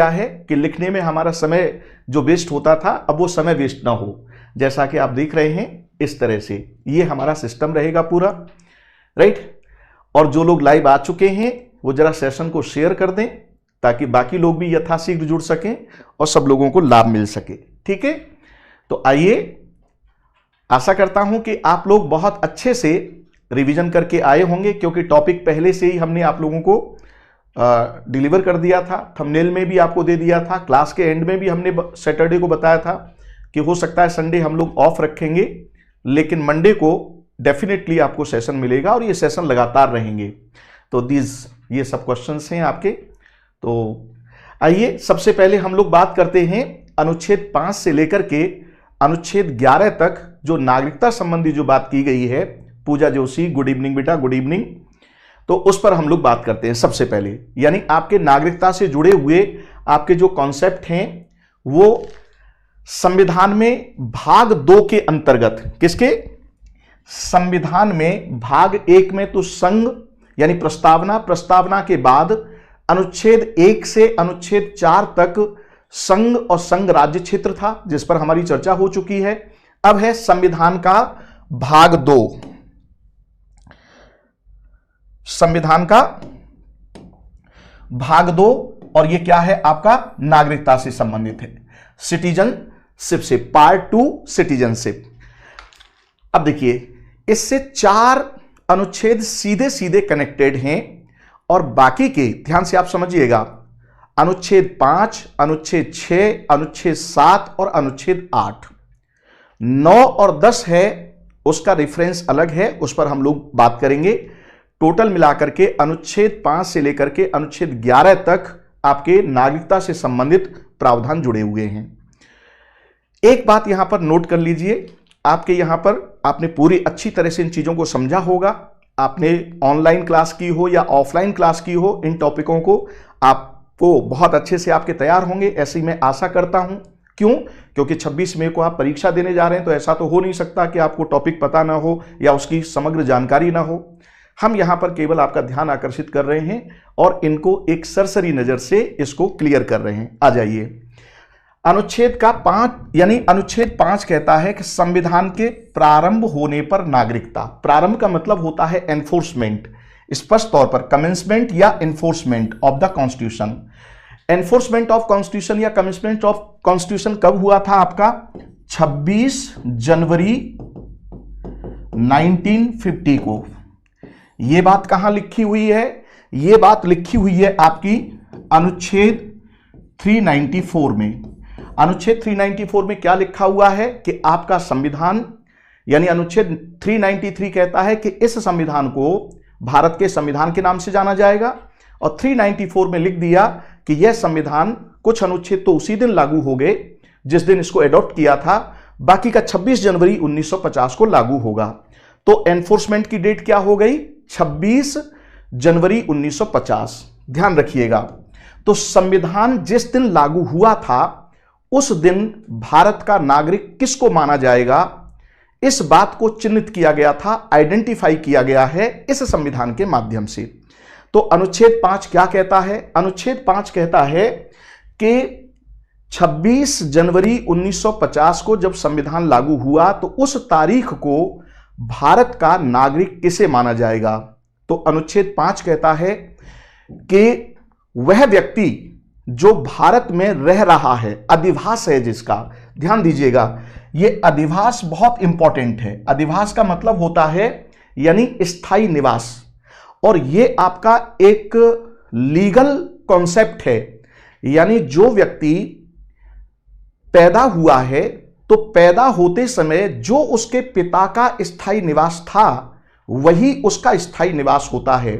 क्या है कि लिखने में हमारा समय जो वेस्ट होता था, अब वो समय वेस्ट ना हो। जैसा कि आप देख रहे हैं इस तरह से ये हमारा सिस्टम रहेगा पूरा, राइट। और जो लोग लाइव आ चुके हैं वो जरा सेशन को शेयर कर दें ताकि बाकी लोग भी यथाशीघ्र जुड़ सकें और सब लोगों को लाभ मिल सके, ठीक है। तो आइए, आशा करता हूं कि आप लोग बहुत अच्छे से रिवीजन करके आए होंगे, क्योंकि टॉपिक पहले से ही हमने आप लोगों को डिलीवर कर दिया था, थंबनेल में भी आपको दे दिया था, क्लास के एंड में भी हमने सैटरडे को बताया था कि हो सकता है संडे हम लोग ऑफ रखेंगे, लेकिन मंडे को डेफिनेटली आपको सेशन मिलेगा और ये सेशन लगातार रहेंगे। तो ये सब क्वेश्चंस हैं आपके। तो आइए सबसे पहले हम लोग बात करते हैं अनुच्छेद 5 से लेकर के अनुच्छेद 11 तक जो नागरिकता संबंधी जो बात की गई है। पूजा जोशी, गुड इवनिंग बेटा, गुड इवनिंग। तो उस पर हम लोग बात करते हैं सबसे पहले, यानी आपके नागरिकता से जुड़े हुए आपके जो कॉन्सेप्ट हैं वो संविधान में भाग 2 के अंतर्गत, किसके? संविधान में भाग 1 में तो संघ यानी प्रस्तावना के बाद अनुच्छेद 1 से अनुच्छेद 4 तक संघ और संघ राज्य क्षेत्र था, जिस पर हमारी चर्चा हो चुकी है। अब है संविधान का भाग 2, संविधान का भाग 2, और यह क्या है? आपका नागरिकता से संबंधित है, सिटीजनशिप से, पार्ट 2 सिटीजनशिप। अब देखिए, इससे 4 अनुच्छेद सीधे सीधे कनेक्टेड हैं और बाकी के ध्यान से आप समझिएगा, अनुच्छेद 5, अनुच्छेद 6, अनुच्छेद 7 और अनुच्छेद 8, 9 और 10 है, उसका रेफरेंस अलग है, उस पर हम लोग बात करेंगे। टोटल मिलाकर के अनुच्छेद 5 से लेकर के अनुच्छेद 11 तक आपके नागरिकता से संबंधित प्रावधान जुड़े हुए हैं। एक बात यहां पर नोट कर लीजिए, आपके यहां पर आपने पूरी अच्छी तरह से इन चीजों को समझा होगा, आपने ऑनलाइन क्लास की हो या ऑफलाइन क्लास की हो, इन टॉपिकों को आपको बहुत अच्छे से आपके तैयार होंगे, ऐसी मैं आशा करता हूं। क्यों? क्योंकि 26 मई को आप परीक्षा देने जा रहे हैं, तो ऐसा तो हो नहीं सकता कि आपको टॉपिक पता ना हो या उसकी समग्र जानकारी ना हो। हम यहां पर केवल आपका ध्यान आकर्षित कर रहे हैं और इनको एक सरसरी नजर से इसको क्लियर कर रहे हैं। आ जाइए, अनुच्छेद का 5 यानी अनुच्छेद 5 कहता है कि संविधान के प्रारंभ होने पर नागरिकता। प्रारंभ का मतलब होता है एनफोर्समेंट, स्पष्ट तौर पर कमेंसमेंट या enforcement of the constitution. Enforcement of constitution या कमेंसमेंट ऑफ कॉन्स्टिट्यूशन कब हुआ था? आपका 26 जनवरी 1950 को। यह बात कहां लिखी हुई है? यह बात लिखी हुई है आपकी अनुच्छेद 394 में। अनुच्छेद 394 में क्या लिखा हुआ है कि आपका संविधान यानी अनुच्छेद 393 कहता है कि इस संविधान को भारत के संविधान के नाम से जाना जाएगा, और 394 में लिख दिया कि यह संविधान, कुछ अनुच्छेद तो उसी दिन लागू हो गए जिस दिन इसको एडॉप्ट किया था, बाकी का 26 जनवरी 1950 को लागू होगा। तो एनफोर्समेंट की डेट क्या हो गई? 26 जनवरी 1950। ध्यान रखिएगा, तो संविधान जिस दिन लागू हुआ था उस दिन भारत का नागरिक किसको माना जाएगा, इस बात को चिन्हित किया गया था, आइडेंटिफाई किया गया है इस संविधान के माध्यम से। तो अनुच्छेद 5 क्या कहता है? अनुच्छेद 5 कहता है कि 26 जनवरी 1950 को जब संविधान लागू हुआ तो उस तारीख को भारत का नागरिक किसे माना जाएगा? तो अनुच्छेद 5 कहता है कि वह व्यक्ति जो भारत में रह रहा है, अधिवास है जिसका, ध्यान दीजिएगा, यह अधिवास बहुत इंपॉर्टेंट है। अधिवास का मतलब होता है यानी स्थायी निवास, और यह आपका एक लीगल कॉन्सेप्ट है, यानी जो व्यक्ति पैदा हुआ है तो पैदा होते समय जो उसके पिता का स्थायी निवास था वही उसका स्थायी निवास होता है,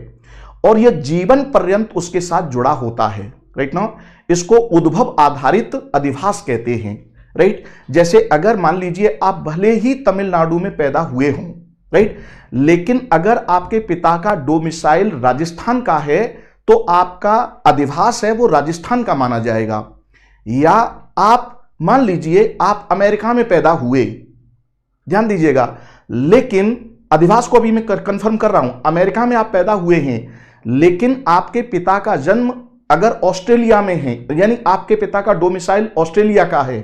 और यह जीवन पर्यंत उसके साथ जुड़ा होता है। राइट नाउ, इसको उद्भव आधारित अधिवास कहते हैं। राइट, जैसे अगर मान लीजिए आप भले ही तमिलनाडु में पैदा हुए हों, राइट, लेकिन अगर आपके पिता का डोमिसाइल राजस्थान का है तो आपका अधिवास है वो राजस्थान का माना जाएगा। या आप मान लीजिए आप अमेरिका में पैदा हुए, ध्यान दीजिएगा, लेकिन अधिवास को अभी मैं कंफर्म कर रहा हूं, अमेरिका में आप पैदा हुए हैं लेकिन आपके पिता का जन्म अगर ऑस्ट्रेलिया में है, यानी आपके पिता का डोमिसाइल ऑस्ट्रेलिया का है,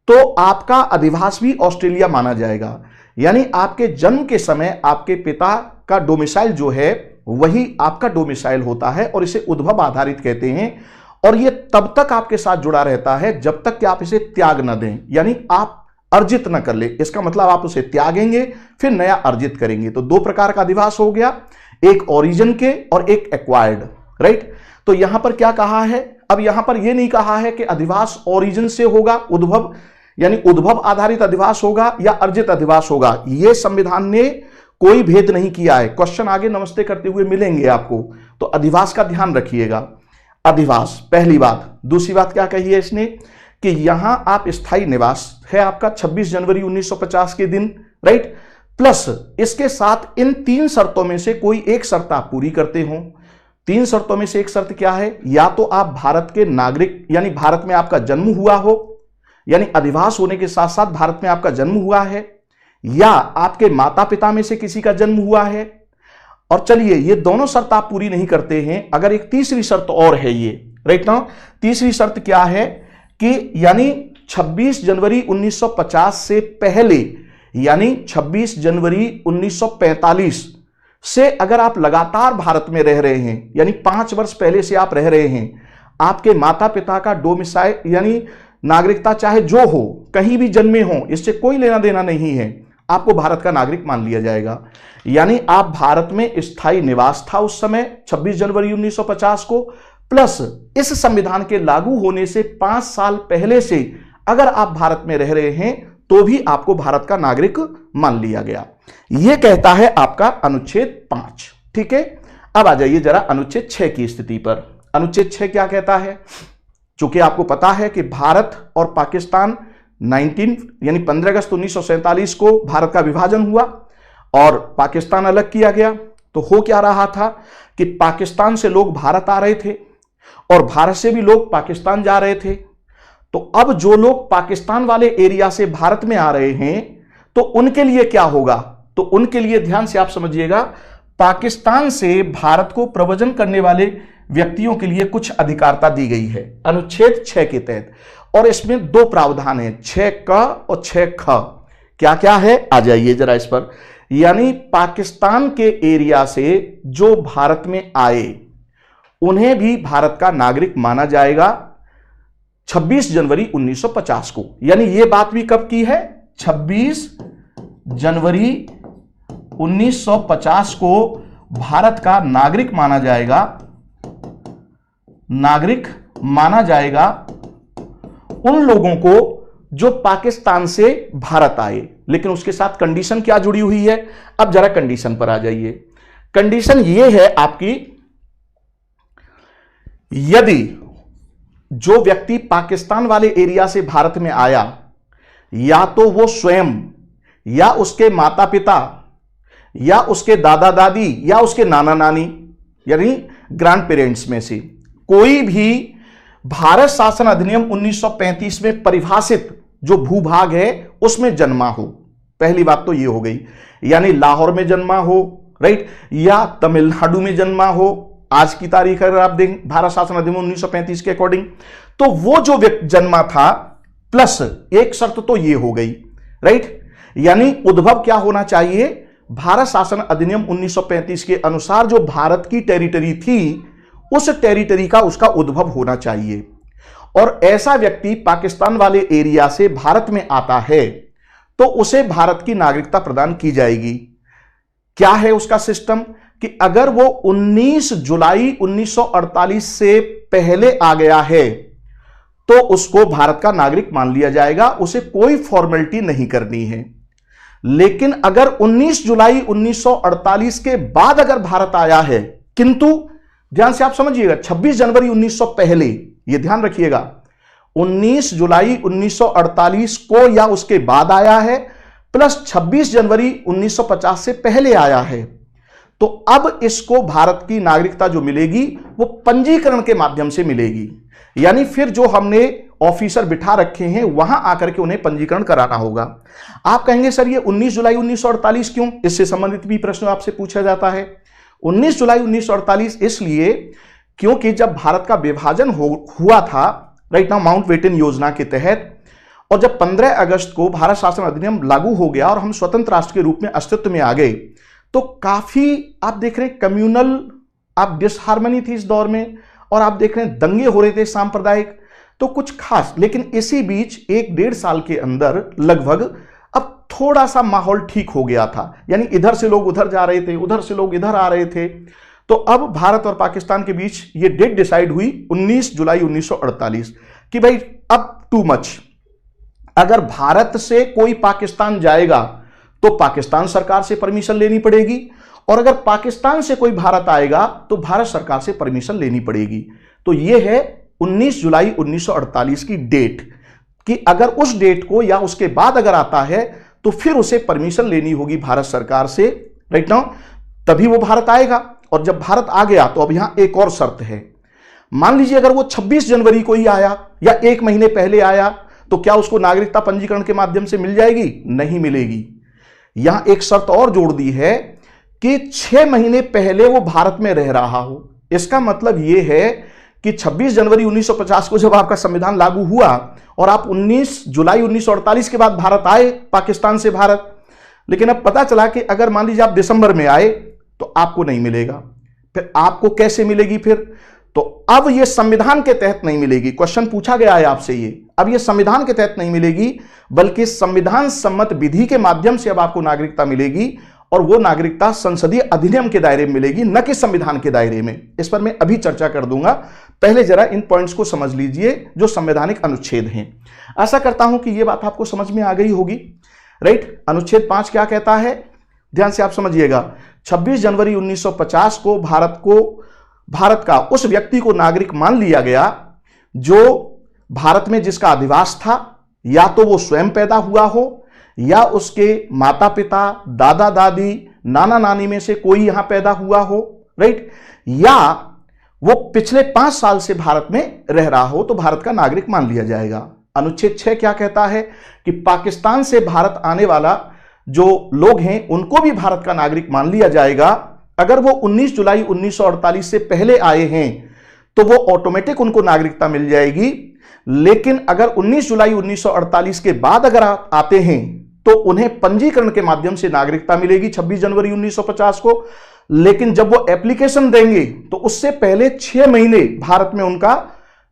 तो आपका अधिवास भी ऑस्ट्रेलिया माना जाएगा। यानी आपके जन्म के समय आपके पिता का डोमिसाइल जो है वही आपका डोमिसाइल होता है, और इसे उद्भव आधारित कहते हैं। और यह तब तक आपके साथ जुड़ा रहता है जब तक कि आप इसे त्याग न दें, यानी आप अर्जित न कर ले। इसका मतलब आप उसे त्यागेंगे फिर नया अर्जित करेंगे। तो दो प्रकार का अधिवास हो गया, एक ओरिजिन के और एक एक्वायर्ड, राइट। तो यहां पर क्या कहा है, अब यहां पर यह नहीं कहा है कि अधिवास ओरिजिन से होगा, उद्भव यानी उद्भव आधारित अधिवास होगा या अर्जित अधिवास होगा। यह संविधान ने कोई भेद नहीं किया है। क्वेश्चन आगे नमस्ते करते हुए मिलेंगे आपको, तो अधिवास का ध्यान रखिएगा। अधिवास पहली बात। दूसरी बात क्या कही है इसने कि यहां आप स्थायी निवास है आपका 26 जनवरी 1950 के दिन, राइट। प्लस इसके साथ इन तीन शर्तों में से कोई एक शर्त आप पूरी करते हो। तीन शर्तों में से एक शर्त क्या है, या तो आप भारत के नागरिक यानी भारत में आपका जन्म हुआ हो, यानी अधिवास होने के साथ साथ भारत में आपका जन्म हुआ है, या आपके माता पिता में से किसी का जन्म हुआ है। और चलिए ये दोनों शर्त आप पूरी नहीं करते हैं, अगर एक तीसरी शर्त और है ये, राइट ना। तीसरी शर्त क्या है कि यानी 26 जनवरी 1950 से पहले, यानी 26 जनवरी 1945 से अगर आप लगातार भारत में रह रहे हैं, यानी 5 वर्ष पहले से आप रह रहे हैं, आपके माता पिता का डोमिसाइल यानी नागरिकता चाहे जो हो, कहीं भी जन्मे हो, इससे कोई लेना देना नहीं है, आपको भारत का नागरिक मान लिया जाएगा। यानी आप भारत में स्थायी निवास था उस समय 26 जनवरी 1950 को, प्लस इस संविधान के लागू होने से 5 साल पहले से अगर आप भारत में रह रहे हैं तो भी आपको भारत का नागरिक मान लिया गया। यह कहता है आपका अनुच्छेद 5, ठीक है। अब आ जाइए जरा अनुच्छेद 6 की स्थिति पर। अनुच्छेद 6 क्या कहता है, चूंकि आपको पता है कि भारत और पाकिस्तान 15 अगस्त 1947 को भारत का विभाजन हुआ और पाकिस्तान अलग किया गया। तो हो क्या रहा था कि पाकिस्तान से लोग भारत आ रहे थे और भारत से भी लोग पाकिस्तान जा रहे थे। तो अब जो लोग पाकिस्तान वाले एरिया से भारत में आ रहे हैं तो उनके लिए क्या होगा, तो उनके लिए ध्यान से आप समझिएगा, पाकिस्तान से भारत को प्रव्रजन करने वाले व्यक्तियों के लिए कुछ अधिकारता दी गई है अनुच्छेद 6 के तहत। और इसमें दो प्रावधान है, 6क और 6ख। क्या क्या है, आ जाइए जरा इस पर। यानी पाकिस्तान के एरिया से जो भारत में आए उन्हें भी भारत का नागरिक माना जाएगा 26 जनवरी 1950 को। यानी यह बात भी कब की है, 26 जनवरी 1950 को भारत का नागरिक माना जाएगा उन लोगों को जो पाकिस्तान से भारत आए। लेकिन उसके साथ कंडीशन क्या जुड़ी हुई है, अब जरा कंडीशन पर आ जाइए। कंडीशन यह है आपकी, यदि जो व्यक्ति पाकिस्तान वाले एरिया से भारत में आया, या तो वो स्वयं या उसके माता पिता या उसके दादा दादी या उसके नाना नानी यानी ग्रैंड पेरेंट्स में से कोई भी भारत शासन अधिनियम 1935 में परिभाषित जो भूभाग है उसमें जन्मा हो। पहली बात तो ये हो गई, यानी लाहौर में जन्मा हो, राइट, या तमिलनाडु में जन्मा हो। आज की तारीख अगर आप देखें भारत शासन अधिनियम 1935 के अकॉर्डिंग, तो वो जो व्यक्ति जन्मा था, प्लस एक शर्त तो ये हो गई, राइट। यानी उद्भव क्या होना चाहिए, भारत शासन अधिनियम 1935 के अनुसार जो भारत की टेरिटरी थी उस टेरिटरी का उसका उद्भव होना चाहिए। और ऐसा व्यक्ति पाकिस्तान वाले एरिया से भारत में आता है तो उसे भारत की नागरिकता प्रदान की जाएगी। क्या है उसका सिस्टम कि अगर वो 19 जुलाई 1948 से पहले आ गया है तो उसको भारत का नागरिक मान लिया जाएगा, उसे कोई फॉर्मेलिटी नहीं करनी है। लेकिन अगर 19 जुलाई 1948 के बाद अगर भारत आया है, किंतु ध्यान से आप समझिएगा 26 जनवरी 1900 पहले, यह ध्यान रखिएगा, 19 जुलाई 1948 को या उसके बाद आया है, प्लस 26 जनवरी 1950 से पहले आया है, तो अब इसको भारत की नागरिकता जो मिलेगी वो पंजीकरण के माध्यम से मिलेगी। यानी फिर जो हमने ऑफिसर बिठा रखे हैं वहां आकर के उन्हें पंजीकरण कराना होगा। आप कहेंगे सर ये 19 जुलाई 1948 क्यों, इससे संबंधित भी प्रश्न आपसे पूछा जाता है। 19 जुलाई 1948 इसलिए क्योंकि जब भारत का विभाजन हुआ था राइट नाउ माउंटबेटन योजना के तहत, और जब 15 अगस्त को भारत शासन अधिनियम लागू हो गया और हम स्वतंत्र राष्ट्र के रूप में अस्तित्व में आ गए, तो काफी आप देख रहे हैं कम्युनल आप डिसहार्मनी थी इस दौर में, और आप देख रहे हैं दंगे हो रहे थे सांप्रदायिक, तो कुछ खास। लेकिन इसी बीच 1-1.5 साल के अंदर लगभग अब थोड़ा सा माहौल ठीक हो गया था, यानी इधर से लोग उधर जा रहे थे, उधर से लोग इधर आ रहे थे। तो अब भारत और पाकिस्तान के बीच ये डेट डिसाइड हुई 19 जुलाई 1948 कि भाई अब टू मच, अगर भारत से कोई पाकिस्तान जाएगा तो पाकिस्तान सरकार से परमिशन लेनी पड़ेगी, और अगर पाकिस्तान से कोई भारत आएगा तो भारत सरकार से परमिशन लेनी पड़ेगी। तो यह है 19 जुलाई 1948 की डेट, कि अगर उस डेट को या उसके बाद अगर आता है तो फिर उसे परमिशन लेनी होगी भारत सरकार से, राइट नाउ, तभी वो भारत आएगा। और जब भारत आ गया तो अब यहां एक और शर्त है। मान लीजिए अगर वो 26 जनवरी को ही आया या 1 महीने पहले आया, तो क्या उसको नागरिकता पंजीकरण के माध्यम से मिल जाएगी? नहीं मिलेगी। यहां एक शर्त और जोड़ दी है कि 6 महीने पहले वो भारत में रह रहा हो। इसका मतलब यह है कि 26 जनवरी 1950 को जब आपका संविधान लागू हुआ और आप 19 जुलाई 1948 के बाद भारत आए, पाकिस्तान से भारत, लेकिन अब पता चला कि अगर मान लीजिए आप दिसंबर में आए तो आपको नहीं मिलेगा। फिर आपको कैसे मिलेगी? फिर तो अब यह संविधान के तहत नहीं मिलेगी। क्वेश्चन पूछा गया है आपसे ये, अब यह संविधान के तहत नहीं मिलेगी, बल्कि संविधान सम्मत विधि के माध्यम से अब आपको नागरिकता मिलेगी, और वो नागरिकता संसदीय अधिनियम के दायरे में मिलेगी, न कि संविधान के दायरे में। इस पर मैं अभी चर्चा कर दूंगा, पहले जरा इन पॉइंट्स को समझ लीजिए जो संवैधानिक अनुच्छेद हैं। आशा करता हूं कि यह बात आपको समझ में आ गई होगी, राइट। अनुच्छेद 5 क्या कहता है, ध्यान से आप समझिएगा। 26 जनवरी 1950 को भारत का उस व्यक्ति को नागरिक मान लिया गया जो भारत में जिसका अधिवास था, या तो वो स्वयं पैदा हुआ हो, या उसके माता पिता, दादा दादी, नाना नानी में से कोई यहां पैदा हुआ हो, राइट, या वो पिछले 5 साल से भारत में रह रहा हो, तो भारत का नागरिक मान लिया जाएगा। अनुच्छेद 6 क्या कहता है कि पाकिस्तान से भारत आने वाला जो लोग हैं उनको भी भारत का नागरिक मान लिया जाएगा। अगर वो 19 जुलाई 1948 से पहले आए हैं तो वो ऑटोमेटिक उनको नागरिकता मिल जाएगी, लेकिन अगर 19 जुलाई 1948 के बाद अगर आते हैं तो उन्हें पंजीकरण के माध्यम से नागरिकता मिलेगी 26 जनवरी 1950 को। लेकिन जब वो एप्लीकेशन देंगे तो उससे पहले 6 महीने भारत में उनका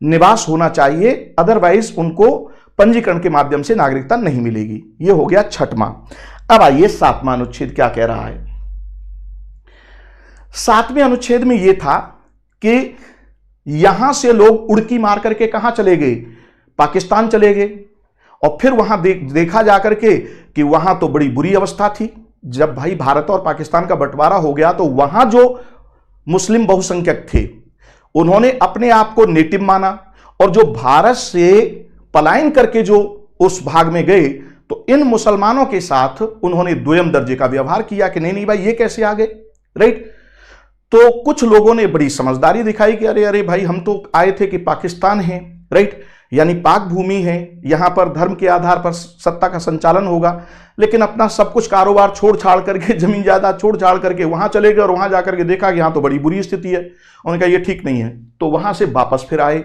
निवास होना चाहिए, अदरवाइज उनको पंजीकरण के माध्यम से नागरिकता नहीं मिलेगी। यह हो गया 6वां। अब आइए 7वां अनुच्छेद क्या कह रहा है। 7वें अनुच्छेद में यह था कि यहां से लोग उड़की मार करके कहां चले गए? पाकिस्तान चले गए, और फिर वहां देखा जाकर के कि वहां तो बड़ी बुरी अवस्था थी। जब भाई भारत और पाकिस्तान का बंटवारा हो गया तो वहां जो मुस्लिम बहुसंख्यक थे उन्होंने अपने आप को नेटिव माना, और जो भारत से पलायन करके जो उस भाग में गए तो इन मुसलमानों के साथ उन्होंने द्वितीय दर्जे का व्यवहार किया कि नहीं भाई ये कैसे आ गए, राइट। तो कुछ लोगों ने बड़ी समझदारी दिखाई कि अरे अरे भाई हम तो आए थे कि पाकिस्तान है, राइट, यानी पाक भूमि है, यहां पर धर्म के आधार पर सत्ता का संचालन होगा, लेकिन अपना सब कुछ कारोबार छोड़ छाड़ करके, जमीन जायदाद छोड़ छाड़ करके वहां चले गए, और वहां जाकर के देखा कि यहां तो बड़ी बुरी स्थिति है, उन्होंने कहा ये ठीक नहीं है, तो वहां से वापस फिर आए।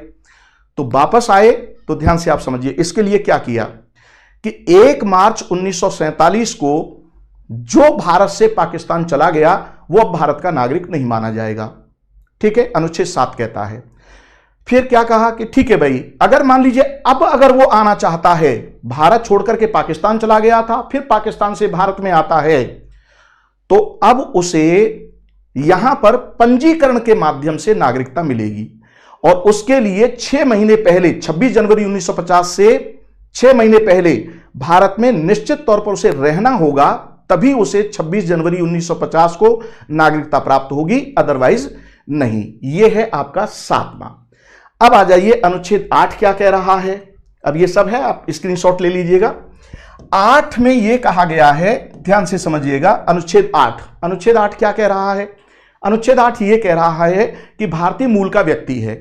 तो वापस आए तो ध्यान से आप समझिए इसके लिए क्या किया कि 1 मार्च 1947 को जो भारत से पाकिस्तान चला गया वो अब भारत का नागरिक नहीं माना जाएगा, ठीक है, अनुच्छेद 7 कहता है। फिर क्या कहा कि ठीक है भाई, अगर मान लीजिए अब अगर वो आना चाहता है, भारत छोड़कर के पाकिस्तान चला गया था, फिर पाकिस्तान से भारत में आता है, तो अब उसे यहां पर पंजीकरण के माध्यम से नागरिकता मिलेगी, और उसके लिए 6 महीने पहले 26 जनवरी 1950 से 6 महीने पहले भारत में निश्चित तौर पर उसे रहना होगा, तभी उसे 26 जनवरी 1950 को नागरिकता प्राप्त होगी, अदरवाइज नहीं। यह है आपका 7वां। अब आ जाइए अनुच्छेद 8 क्या कह रहा है। अब ये सब है, आप स्क्रीनशॉट ले लीजिएगा। 8 में यह कहा गया है, ध्यान से समझिएगा, अनुच्छेद 8 क्या कह रहा है। अनुच्छेद 8 यह कह रहा है कि भारतीय मूल का व्यक्ति है,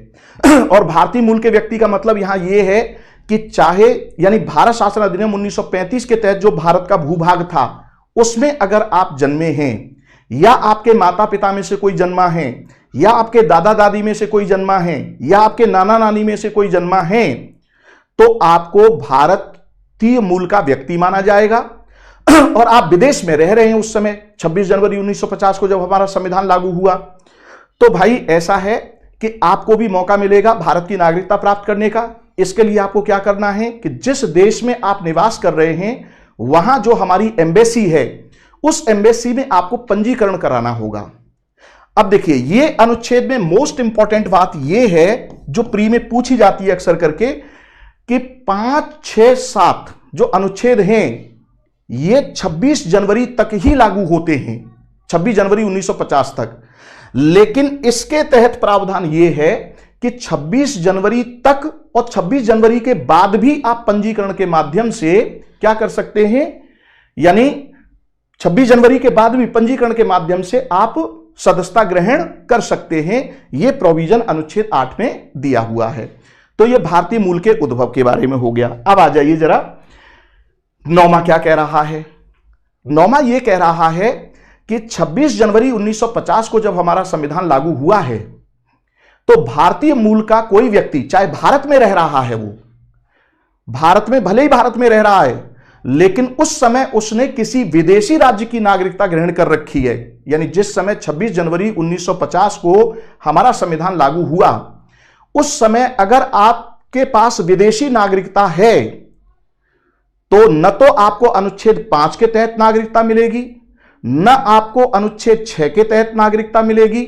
और भारतीय मूल के व्यक्ति का मतलब यहां यह है कि चाहे यानी भारत शासन अधिनियम 1935 के तहत जो भारत का भूभाग था उसमें अगर आप जन्मे हैं, या आपके माता पिता में से कोई जन्मा है, या आपके दादा दादी में से कोई जन्मा है या आपके नाना नानी में से कोई जन्मा है तो आपको भारतीय मूल का व्यक्ति माना जाएगा। और आप विदेश में रह रहे हैं उस समय 26 जनवरी 1950 को जब हमारा संविधान लागू हुआ, तो भाई ऐसा है कि आपको भी मौका मिलेगा भारत की नागरिकता प्राप्त करने का। इसके लिए आपको क्या करना है कि जिस देश में आप निवास कर रहे हैं वहां जो हमारी एम्बेसी है उस एम्बेसी में आपको पंजीकरण कराना होगा। अब देखिए, ये अनुच्छेद में मोस्ट इंपॉर्टेंट बात यह है जो प्री में पूछी जाती है अक्सर करके कि 5, 6, 7 जो अनुच्छेद हैं ये 26 जनवरी तक ही लागू होते हैं, 26 जनवरी 1950 तक। लेकिन इसके तहत प्रावधान यह है कि 26 जनवरी तक और 26 जनवरी के बाद भी आप पंजीकरण के माध्यम से क्या कर सकते हैं, यानी 26 जनवरी के बाद भी पंजीकरण के माध्यम से आप सदस्यता ग्रहण कर सकते हैं। यह प्रोविजन अनुच्छेद 8 में दिया हुआ है। तो यह भारतीय मूल के उद्भव के बारे में हो गया। अब आ जाइए जरा, नौमा क्या कह रहा है। नौमा यह कह रहा है कि 26 जनवरी 1950 को जब हमारा संविधान लागू हुआ है तो भारतीय मूल का कोई व्यक्ति, चाहे भारत में रह रहा है, वो भारत में भले ही भारत में रह रहा है, लेकिन उस समय उसने किसी विदेशी राज्य की नागरिकता ग्रहण कर रखी है। यानी जिस समय 26 जनवरी 1950 को हमारा संविधान लागू हुआ उस समय अगर आपके पास विदेशी नागरिकता है तो न तो आपको अनुच्छेद 5 के तहत नागरिकता मिलेगी, न आपको अनुच्छेद 6 के तहत नागरिकता मिलेगी,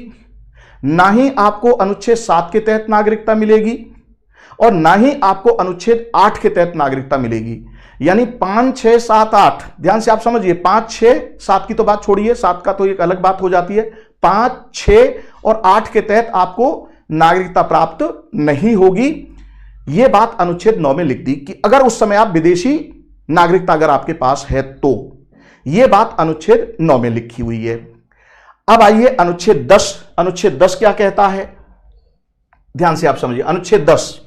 ना ही आपको अनुच्छेद 7 के तहत नागरिकता मिलेगी और ना ही आपको अनुच्छेद 8 के तहत नागरिकता मिलेगी। यानी 5, 6, 7, 8, ध्यान से आप समझिए, 5, 6, 7 की तो बात छोड़िए, 7 का तो एक अलग बात हो जाती है। 5, 6 और 8 के तहत आपको नागरिकता प्राप्त नहीं होगी। यह बात अनुच्छेद 9 में लिख दी कि अगर उस समय आप विदेशी नागरिकता अगर आपके पास है तो। यह बात अनुच्छेद 9 में लिखी हुई है। अब आइए अनुच्छेद 10। अनुच्छेद 10 क्या कहता है, ध्यान से आप समझिए। अनुच्छेद 10,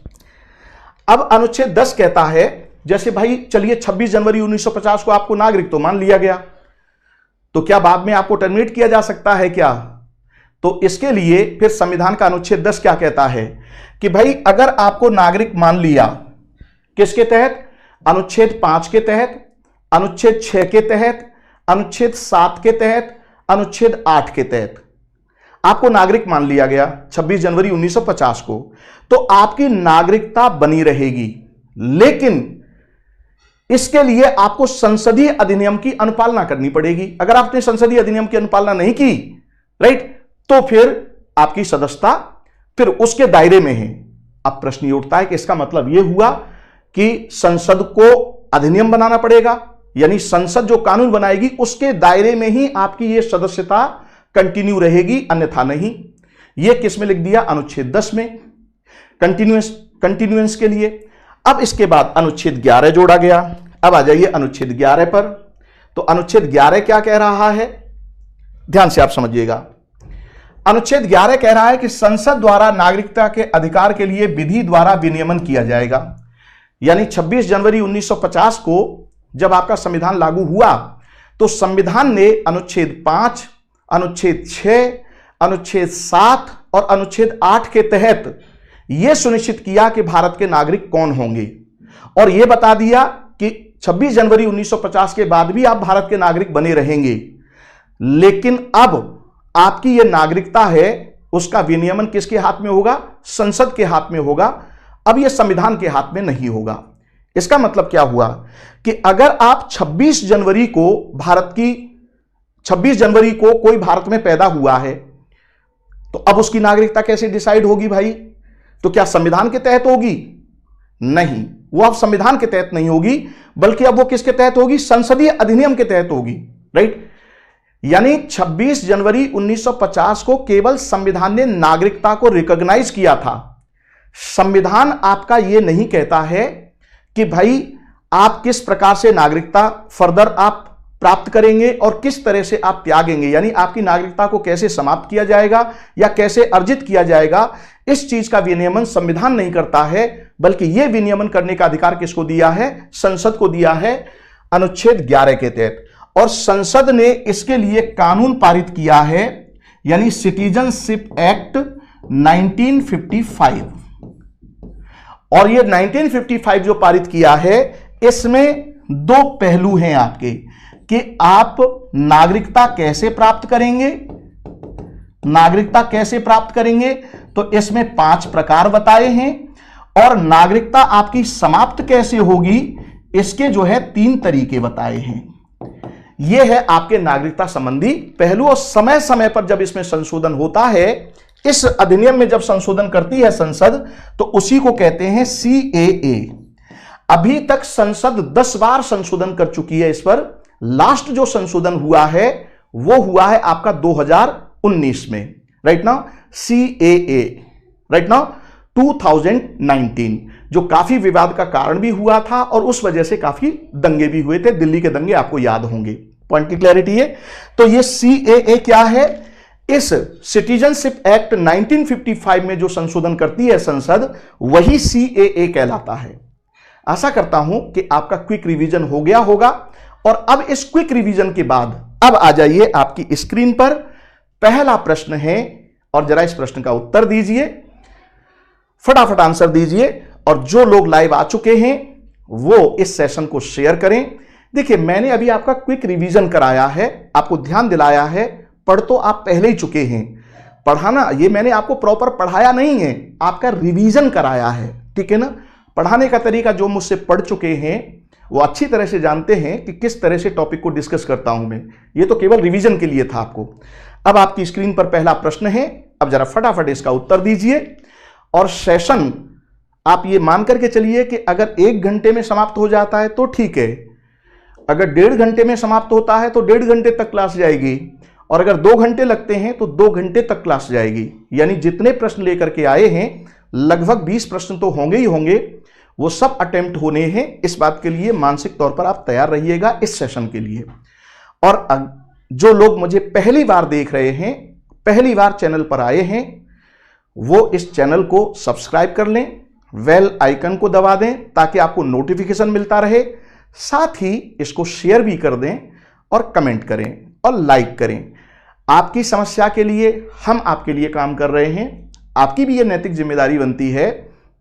अब अनुच्छेद 10 कहता है, जैसे भाई चलिए 26 जनवरी 1950 को आपको नागरिक तो मान लिया गया, तो क्या बाद में आपको टर्मिनेट किया जा सकता है क्या? तो इसके लिए फिर संविधान का अनुच्छेद 10 क्या कहता है कि भाई अगर आपको नागरिक मान लिया, किसके तहत? अनुच्छेद 5 के तहत, अनुच्छेद 6 के तहत, अनुच्छेद 7 के तहत, अनुच्छेद 8 के तहत आपको नागरिक मान लिया गया 26 जनवरी 1950 को, तो आपकी नागरिकता बनी रहेगी। लेकिन इसके लिए आपको संसदीय अधिनियम की अनुपालना करनी पड़ेगी। अगर आपने संसदीय अधिनियम की अनुपालना नहीं की, राइट, तो फिर आपकी सदस्यता फिर उसके दायरे में है। अब प्रश्न ये उठता है कि इसका मतलब यह हुआ कि संसद को अधिनियम बनाना पड़ेगा, यानी संसद जो कानून बनाएगी उसके दायरे में ही आपकी यह सदस्यता कंटिन्यू रहेगी, अन्यथा नहीं। यह किस में लिख दिया? अनुच्छेद 10 में, कंटिन्यूएंस के लिए। अब इसके बाद अनुच्छेद 11 जोड़ा गया। अब आ जाइए अनुच्छेद 11 पर। तो अनुच्छेद 11 क्या कह रहा है, ध्यान से आप समझिएगा। अनुच्छेद 11 कह रहा है कि संसद द्वारा नागरिकता के अधिकार के लिए विधि द्वारा विनियमन किया जाएगा। यानी 26 जनवरी 1950 को जब आपका संविधान लागू हुआ तो संविधान ने अनुच्छेद 5, अनुच्छेद 6, अनुच्छेद 7 और अनुच्छेद 8 के तहत यह सुनिश्चित किया कि भारत के नागरिक कौन होंगे, और यह बता दिया कि 26 जनवरी 1950 के बाद भी आप भारत के नागरिक बने रहेंगे। लेकिन अब आपकी यह नागरिकता है, उसका विनियमन किसके हाथ में होगा? संसद के हाथ में होगा। अब यह संविधान के हाथ में नहीं होगा। इसका मतलब क्या हुआ कि अगर आप 26 जनवरी को कोई भारत में पैदा हुआ है तो अब उसकी नागरिकता कैसे डिसाइड होगी भाई? तो क्या संविधान के तहत होगी? नहीं, वो अब संविधान के तहत नहीं होगी, बल्कि अब वो किसके तहत होगी? संसदीय अधिनियम के तहत होगी, राइट। यानी 26 जनवरी 1950 को केवल संविधान ने नागरिकता को रिकॉग्नाइज किया था। संविधान आपका यह नहीं कहता है कि भाई आप किस प्रकार से नागरिकता फर्दर आप प्राप्त करेंगे और किस तरह से आप त्यागेंगे, यानी आपकी नागरिकता को कैसे समाप्त किया जाएगा या कैसे अर्जित किया जाएगा, इस चीज का विनियमन संविधान नहीं करता है, बल्कि यह विनियमन करने का अधिकार किसको दिया है? संसद को दिया है, अनुच्छेद 11 के तहत। और संसद ने इसके लिए कानून पारित किया है। यानी सिटीजनशिप एक्ट 1955। और ये 1955 जो पारित किया है, इसमें दो पहलू हैं आपके कि आप नागरिकता कैसे प्राप्त करेंगे। नागरिकता कैसे प्राप्त करेंगे, तो इसमें 5 प्रकार बताए हैं। और नागरिकता आपकी समाप्त कैसे होगी, इसके जो है 3 तरीके बताए हैं। यह है आपके नागरिकता संबंधी पहलू। और समय समय पर जब इसमें संशोधन होता है, इस अधिनियम में जब संशोधन करती है संसद, तो उसी को कहते हैं CAA। अभी तक संसद 10 बार संशोधन कर चुकी है इस पर। लास्ट जो संशोधन हुआ है वो हुआ है आपका 2019 में, right now CAA, right now 2019, जो काफी विवाद का कारण भी हुआ था और उस वजह से काफी दंगे भी हुए थे। दिल्ली के दंगे आपको याद होंगे। पॉइंट की क्लैरिटी है। तो ये CAA क्या है, इस सिटीजनशिप एक्ट 1955 में जो संशोधन करती है संसद, वही CAA कहलाता है। आशा करता हूं कि आपका क्विक रिवीजन हो गया होगा। और अब इस क्विक रिवीजन के बाद अब आ जाइए आपकी स्क्रीन पर। पहला प्रश्न है और जरा इस प्रश्न का उत्तर दीजिए, फटाफट आंसर दीजिए। और जो लोग लाइव आ चुके हैं वो इस सेशन को शेयर करें। देखिए, मैंने अभी आपका क्विक रिवीजन कराया है, आपको ध्यान दिलाया है। पढ़ तो आप पहले ही चुके हैं। पढ़ाना ये मैंने आपको प्रॉपर पढ़ाया नहीं है, आपका रिवीजन कराया है, ठीक है ना। पढ़ाने का तरीका जो मुझसे पढ़ चुके हैं वो अच्छी तरह से जानते हैं कि किस तरह से टॉपिक को डिस्कस करता हूं मैं। ये तो केवल रिवीजन के लिए था आपको। अब आपकी स्क्रीन पर पहला प्रश्न है, अब जरा फटाफट इसका उत्तर दीजिए। और सेशन आप ये मान करके चलिए कि अगर 1 घंटे में समाप्त हो जाता है तो ठीक है, अगर 1.5 घंटे में समाप्त होता है तो 1.5 घंटे तक क्लास जाएगी, और अगर 2 घंटे लगते हैं तो 2 घंटे तक क्लास जाएगी। यानी जितने प्रश्न लेकर के आए हैं, लगभग 20 प्रश्न तो होंगे ही होंगे, वो सब अटेम्प्ट होने हैं। इस बात के लिए मानसिक तौर पर आप तैयार रहिएगा इस सेशन के लिए। और जो लोग मुझे पहली बार देख रहे हैं, पहली बार चैनल पर आए हैं, वो इस चैनल को सब्सक्राइब कर लें, बेल आइकन को दबा दें ताकि आपको नोटिफिकेशन मिलता रहे। साथ ही इसको शेयर भी कर दें और कमेंट करें और लाइक करें। आपकी समस्या के लिए हम आपके लिए काम कर रहे हैं। आपकी भी यह नैतिक जिम्मेदारी बनती है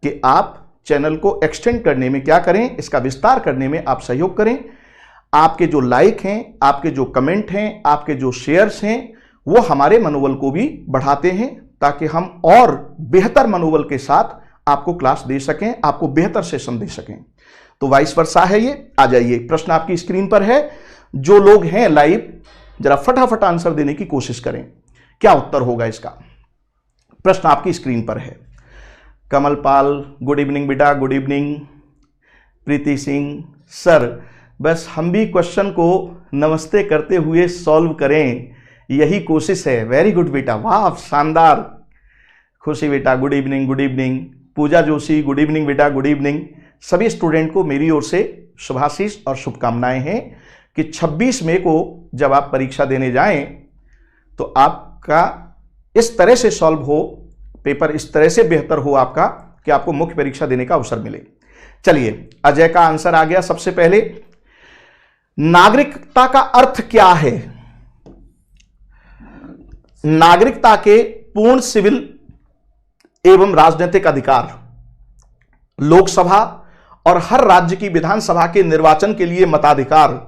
कि आप चैनल को एक्सटेंड करने में क्या करें, इसका विस्तार करने में आप सहयोग करें। आपके जो लाइक हैं, आपके जो कमेंट हैं, आपके जो शेयर्स हैं, वो हमारे मनोबल को भी बढ़ाते हैं ताकि हम और बेहतर मनोबल के साथ आपको क्लास दे सकें, आपको बेहतर सेशन दे सकें। तो वाइस वर्सा है ये। आ जाइए, प्रश्न आपकी स्क्रीन पर है। जो लोग हैं लाइव, जरा फटाफट आंसर देने की कोशिश करें, क्या उत्तर होगा इसका। प्रश्न आपकी स्क्रीन पर है। कमलपाल, गुड इवनिंग बेटा, गुड इवनिंग। प्रीति सिंह, सर बस हम भी क्वेश्चन को नमस्ते करते हुए सॉल्व करें, यही कोशिश है। वेरी गुड बेटा, वाह शानदार। खुशी बेटा, गुड इवनिंग, गुड इवनिंग। पूजा जोशी, गुड इवनिंग बेटा, गुड इवनिंग। सभी स्टूडेंट को मेरी ओर से शुभाशीष और शुभकामनाएं हैं कि 26 मई को जब आप परीक्षा देने जाएं तो आपका इस तरह से सॉल्व हो, पेपर इस तरह से बेहतर हो आपका कि आपको मुख्य परीक्षा देने का अवसर मिले। चलिए, अजय का आंसर आ गया। सबसे पहले, नागरिकता का अर्थ क्या है। नागरिकता के पूर्ण सिविल एवं राजनीतिक अधिकार, लोकसभा और हर राज्य की विधानसभा के निर्वाचन के लिए मताधिकार,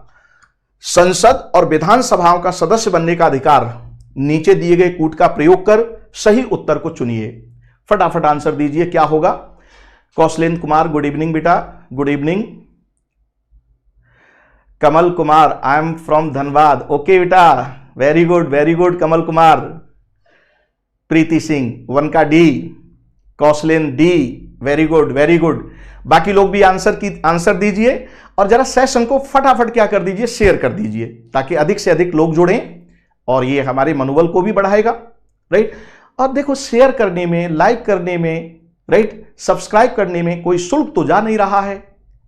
संसद और विधानसभाओं का सदस्य बनने का अधिकार। नीचे दिए गए कूट का प्रयोग कर सही उत्तर को चुनिए। फटाफट आंसर दीजिए, क्या होगा। कौशलेंद्र कुमार, गुड इवनिंग बेटा, good evening. Kamal Kumar, I am from Dhanbad, okay बेटा, वेरी गुड कमल कुमार। प्रीति सिंह, 1 का D. Kaushalendra D, very good. बाकी लोग भी आंसर दीजिए और जरा सेशन को फटाफट क्या कर दीजिए, शेयर कर दीजिए ताकि अधिक से अधिक लोग जुड़ें और ये हमारे मनोबल को भी बढ़ाएगा, राइट। और देखो, शेयर करने में, लाइक करने में, राइट, सब्सक्राइब करने में कोई शुल्क तो जा नहीं रहा है,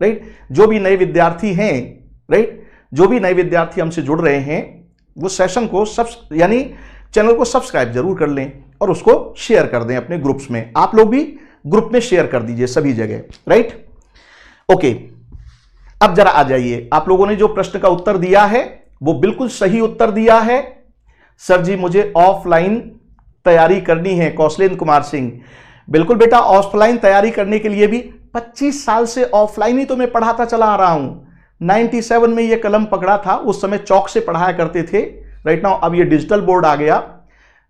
राइट। जो भी नए विद्यार्थी हैं, राइट, जो भी नए विद्यार्थी हमसे जुड़ रहे हैं, वो सेशन को यानी चैनल को सब्सक्राइब जरूर कर लें और उसको शेयर कर दें अपने ग्रुप्स में। आप लोग भी ग्रुप में शेयर कर दीजिए सभी जगह, राइट। ओके, अब जरा आ जाइए। आप लोगों ने जो प्रश्न का उत्तर दिया है वो बिल्कुल सही उत्तर दिया है। सर जी मुझे ऑफलाइन तैयारी करनी है, कौशलेंद्र कुमार सिंह। बिल्कुल बेटा, ऑफलाइन तैयारी करने के लिए भी 25 साल से ऑफलाइन ही तो मैं पढ़ाता चला आ रहा हूं। 97 में ये कलम पकड़ा था, उस समय चौक से पढ़ाया करते थे। राइट नाउ अब ये डिजिटल बोर्ड आ गया।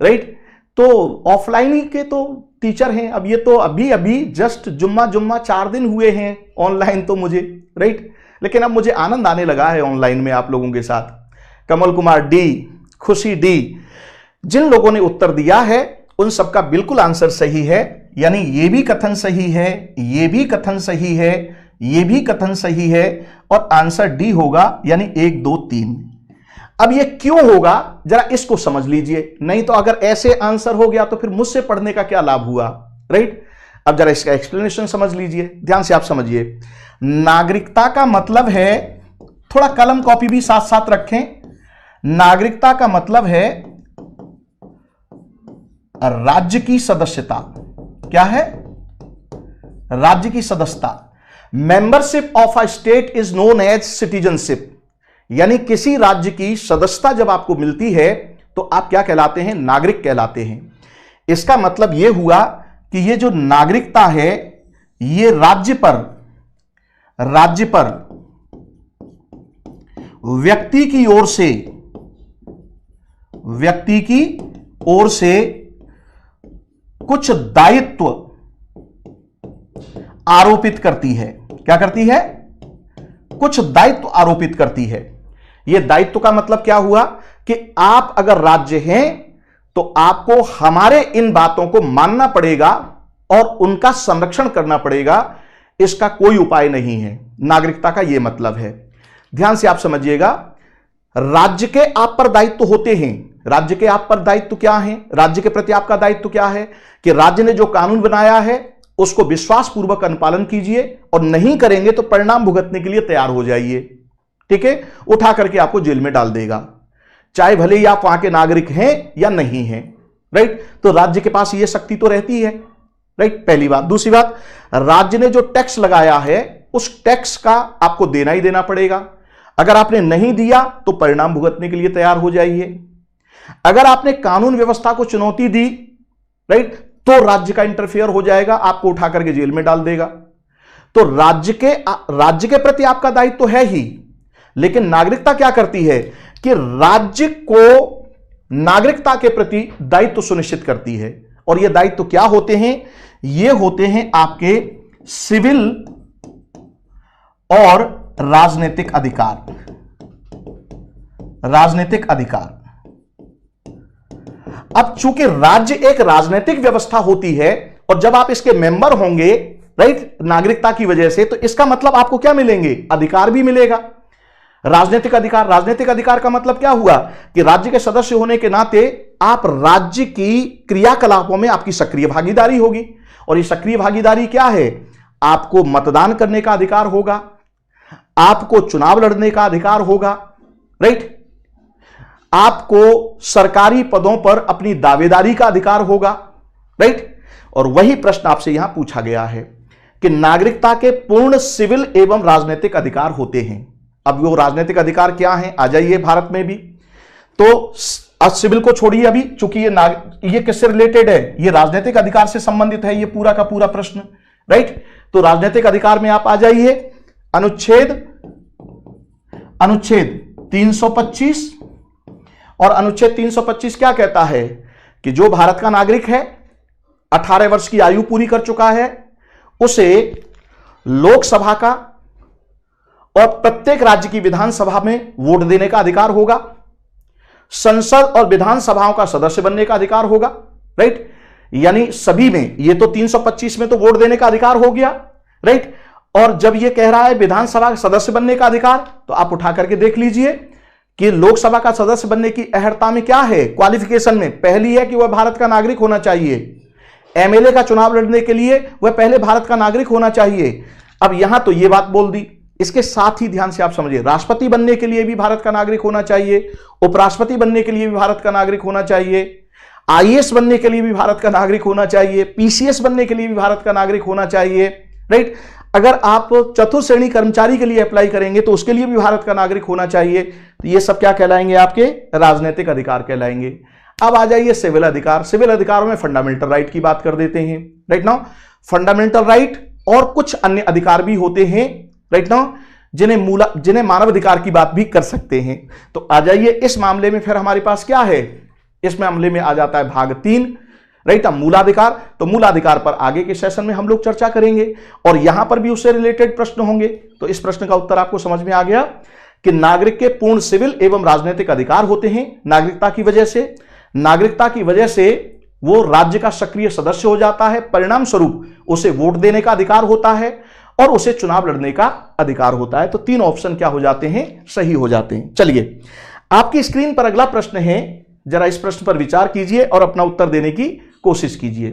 राइट, तो ऑफलाइन ही के तो टीचर हैं। अब ये तो अभी अभी जस्ट जुम्मा 4 दिन हुए हैं ऑनलाइन तो मुझे। राइट, लेकिन अब मुझे आनंद आने लगा है ऑनलाइन में आप लोगों के साथ। कमल कुमार डी, खुशी डी, जिन लोगों ने उत्तर दिया है उन सबका बिल्कुल आंसर सही है। यानी ये भी कथन सही है, ये भी कथन सही है, ये भी कथन सही है, और आंसर डी होगा, यानी 1 2 3। अब ये क्यों होगा जरा इसको समझ लीजिए, नहीं तो अगर ऐसे आंसर हो गया तो फिर मुझसे पढ़ने का क्या लाभ हुआ। राइट, अब जरा इसका एक्सप्लेनेशन समझ लीजिए, ध्यान से आप समझिए। नागरिकता का मतलब है, थोड़ा कलम कॉपी भी साथ साथ रखें। नागरिकता का मतलब है राज्य की सदस्यता। क्या है? राज्य की सदस्यता। Membership of a state is known as citizenship. यानी किसी राज्य की सदस्यता जब आपको मिलती है तो आप क्या कहलाते हैं? नागरिक कहलाते हैं। इसका मतलब यह हुआ कि ये जो नागरिकता है ये राज्य पर व्यक्ति की ओर से कुछ दायित्व आरोपित करती है। क्या करती है? कुछ दायित्व आरोपित करती है। यह दायित्व का मतलब क्या हुआ कि आप अगर राज्य हैं तो आपको हमारे इन बातों को मानना पड़ेगा और उनका संरक्षण करना पड़ेगा। इसका कोई उपाय नहीं है। नागरिकता का यह मतलब है। ध्यान से आप समझिएगा, राज्य के आप पर दायित्व होते हैं। राज्य के आप पर दायित्व क्या है? राज्य के प्रति आपका दायित्व क्या है कि राज्य ने जो कानून बनाया है उसको विश्वास पूर्वक अनुपालन कीजिए, और नहीं करेंगे तो परिणाम भुगतने के लिए तैयार हो जाइए। ठीक है, उठा करके आपको जेल में डाल देगा, चाहे भले ही आप वहां के नागरिक हैं या नहीं हैं। राइट, तो राज्य के पास यह शक्ति तो रहती है। राइट, पहली बात। दूसरी बात, राज्य ने जो टैक्स लगाया है उस टैक्स का आपको देना ही देना पड़ेगा। अगर आपने नहीं दिया तो परिणाम भुगतने के लिए तैयार हो जाइए। अगर आपने कानून व्यवस्था को चुनौती दी, राइट, तो राज्य का इंटरफेयर हो जाएगा, आपको उठा करके जेल में डाल देगा। तो राज्य के प्रति आपका दायित्व तो है ही, लेकिन नागरिकता क्या करती है कि राज्य को नागरिकता के प्रति दायित्व सुनिश्चित करती है। और ये दायित्व क्या होते हैं? ये होते हैं आपके सिविल और राजनीतिक अधिकार। राजनीतिक अधिकार। अब चूंकि राज्य एक राजनीतिक व्यवस्था होती है और जब आप इसके मेंबर होंगे, राइट, नागरिकता की वजह से, तो इसका मतलब आपको क्या मिलेंगे? अधिकार भी मिलेगा। राजनीतिक अधिकार। राजनीतिक अधिकार का मतलब क्या हुआ कि राज्य के सदस्य होने के नाते आप राज्य की क्रियाकलापों में आपकी सक्रिय भागीदारी होगी। और ये सक्रिय भागीदारी क्या है? आपको मतदान करने का अधिकार होगा, आपको चुनाव लड़ने का अधिकार होगा, राइट, आपको सरकारी पदों पर अपनी दावेदारी का अधिकार होगा। राइट, और वही प्रश्न आपसे यहां पूछा गया है कि नागरिकता के पूर्ण सिविल एवं राजनीतिक अधिकार होते हैं। अब वो राजनीतिक अधिकार क्या हैं? आ जाइए भारत में भी। तो सिविल को छोड़िए अभी, चूंकि ये किससे रिलेटेड है? ये राजनीतिक अधिकार से संबंधित है ये पूरा का पूरा प्रश्न। राइट, तो राजनीतिक अधिकार में आप आ जाइए। अनुच्छेद 325 और अनुच्छेद 325 क्या कहता है कि जो भारत का नागरिक है, 18 वर्ष की आयु पूरी कर चुका है, उसे लोकसभा का और प्रत्येक राज्य की विधानसभा में वोट देने का अधिकार होगा, संसद और विधानसभाओं का सदस्य बनने का अधिकार होगा। राइट, यानी सभी में, ये तो 325 में तो वोट देने का अधिकार हो गया। राइट, और जब ये कह रहा है विधानसभा का सदस्य बनने का अधिकार, तो आप उठा करके देख लीजिए कि लोकसभा का सदस्य बनने की अहर्ता में क्या है? क्वालिफिकेशन में पहली है कि वह भारत का नागरिक होना चाहिए। एमएलए का चुनाव लड़ने के लिए वह पहले भारत का नागरिक होना चाहिए। अब यहां तो यह बात बोल दी। इसके साथ ही ध्यान से आप समझिए, राष्ट्रपति बनने के लिए भी भारत का नागरिक होना चाहिए, उपराष्ट्रपति बनने के लिए भी भारत का नागरिक होना चाहिए, आईएएस बनने के लिए भी भारत का नागरिक होना चाहिए, पीसीएस बनने के लिए भी भारत का नागरिक होना चाहिए। राइट, अगर आप चतुर्थ श्रेणी कर्मचारी के लिए अप्लाई करेंगे तो उसके लिए भी भारत का नागरिक होना चाहिए। तो ये सब क्या कहलाएंगे? आपके राजनीतिक अधिकार कहलाएंगे। अब आ जाइए सिविल अधिकार। सिविल अधिकारों में फंडामेंटल राइट की बात कर देते हैं। राइट नाउ फंडामेंटल राइट और कुछ अन्य अधिकार भी होते हैं, राइट नाउ, जिन्हें मानव अधिकार की बात भी कर सकते हैं। तो आ जाइए इस मामले में फिर हमारे पास क्या है? इस मामले में आ जाता है भाग 3, राइट, मूलाधिकार। तो मूलाधिकार पर आगे के सेशन में हम लोग चर्चा करेंगे और यहां पर भी उससे रिलेटेड प्रश्न होंगे। तो इस प्रश्न का उत्तर आपको समझ में आ गया कि नागरिक के पूर्ण सिविल एवं राजनीतिक अधिकार होते हैं नागरिकता की वजह से। नागरिकता की वजह से वो राज्य का सक्रिय सदस्य हो जाता है, परिणाम स्वरूप उसे वोट देने का अधिकार होता है और उसे चुनाव लड़ने का अधिकार होता है। तो 3 ऑप्शन क्या हो जाते हैं? सही हो जाते हैं। चलिए आपकी स्क्रीन पर अगला प्रश्न है, जरा इस प्रश्न पर विचार कीजिए और अपना उत्तर देने की कोशिश कीजिए।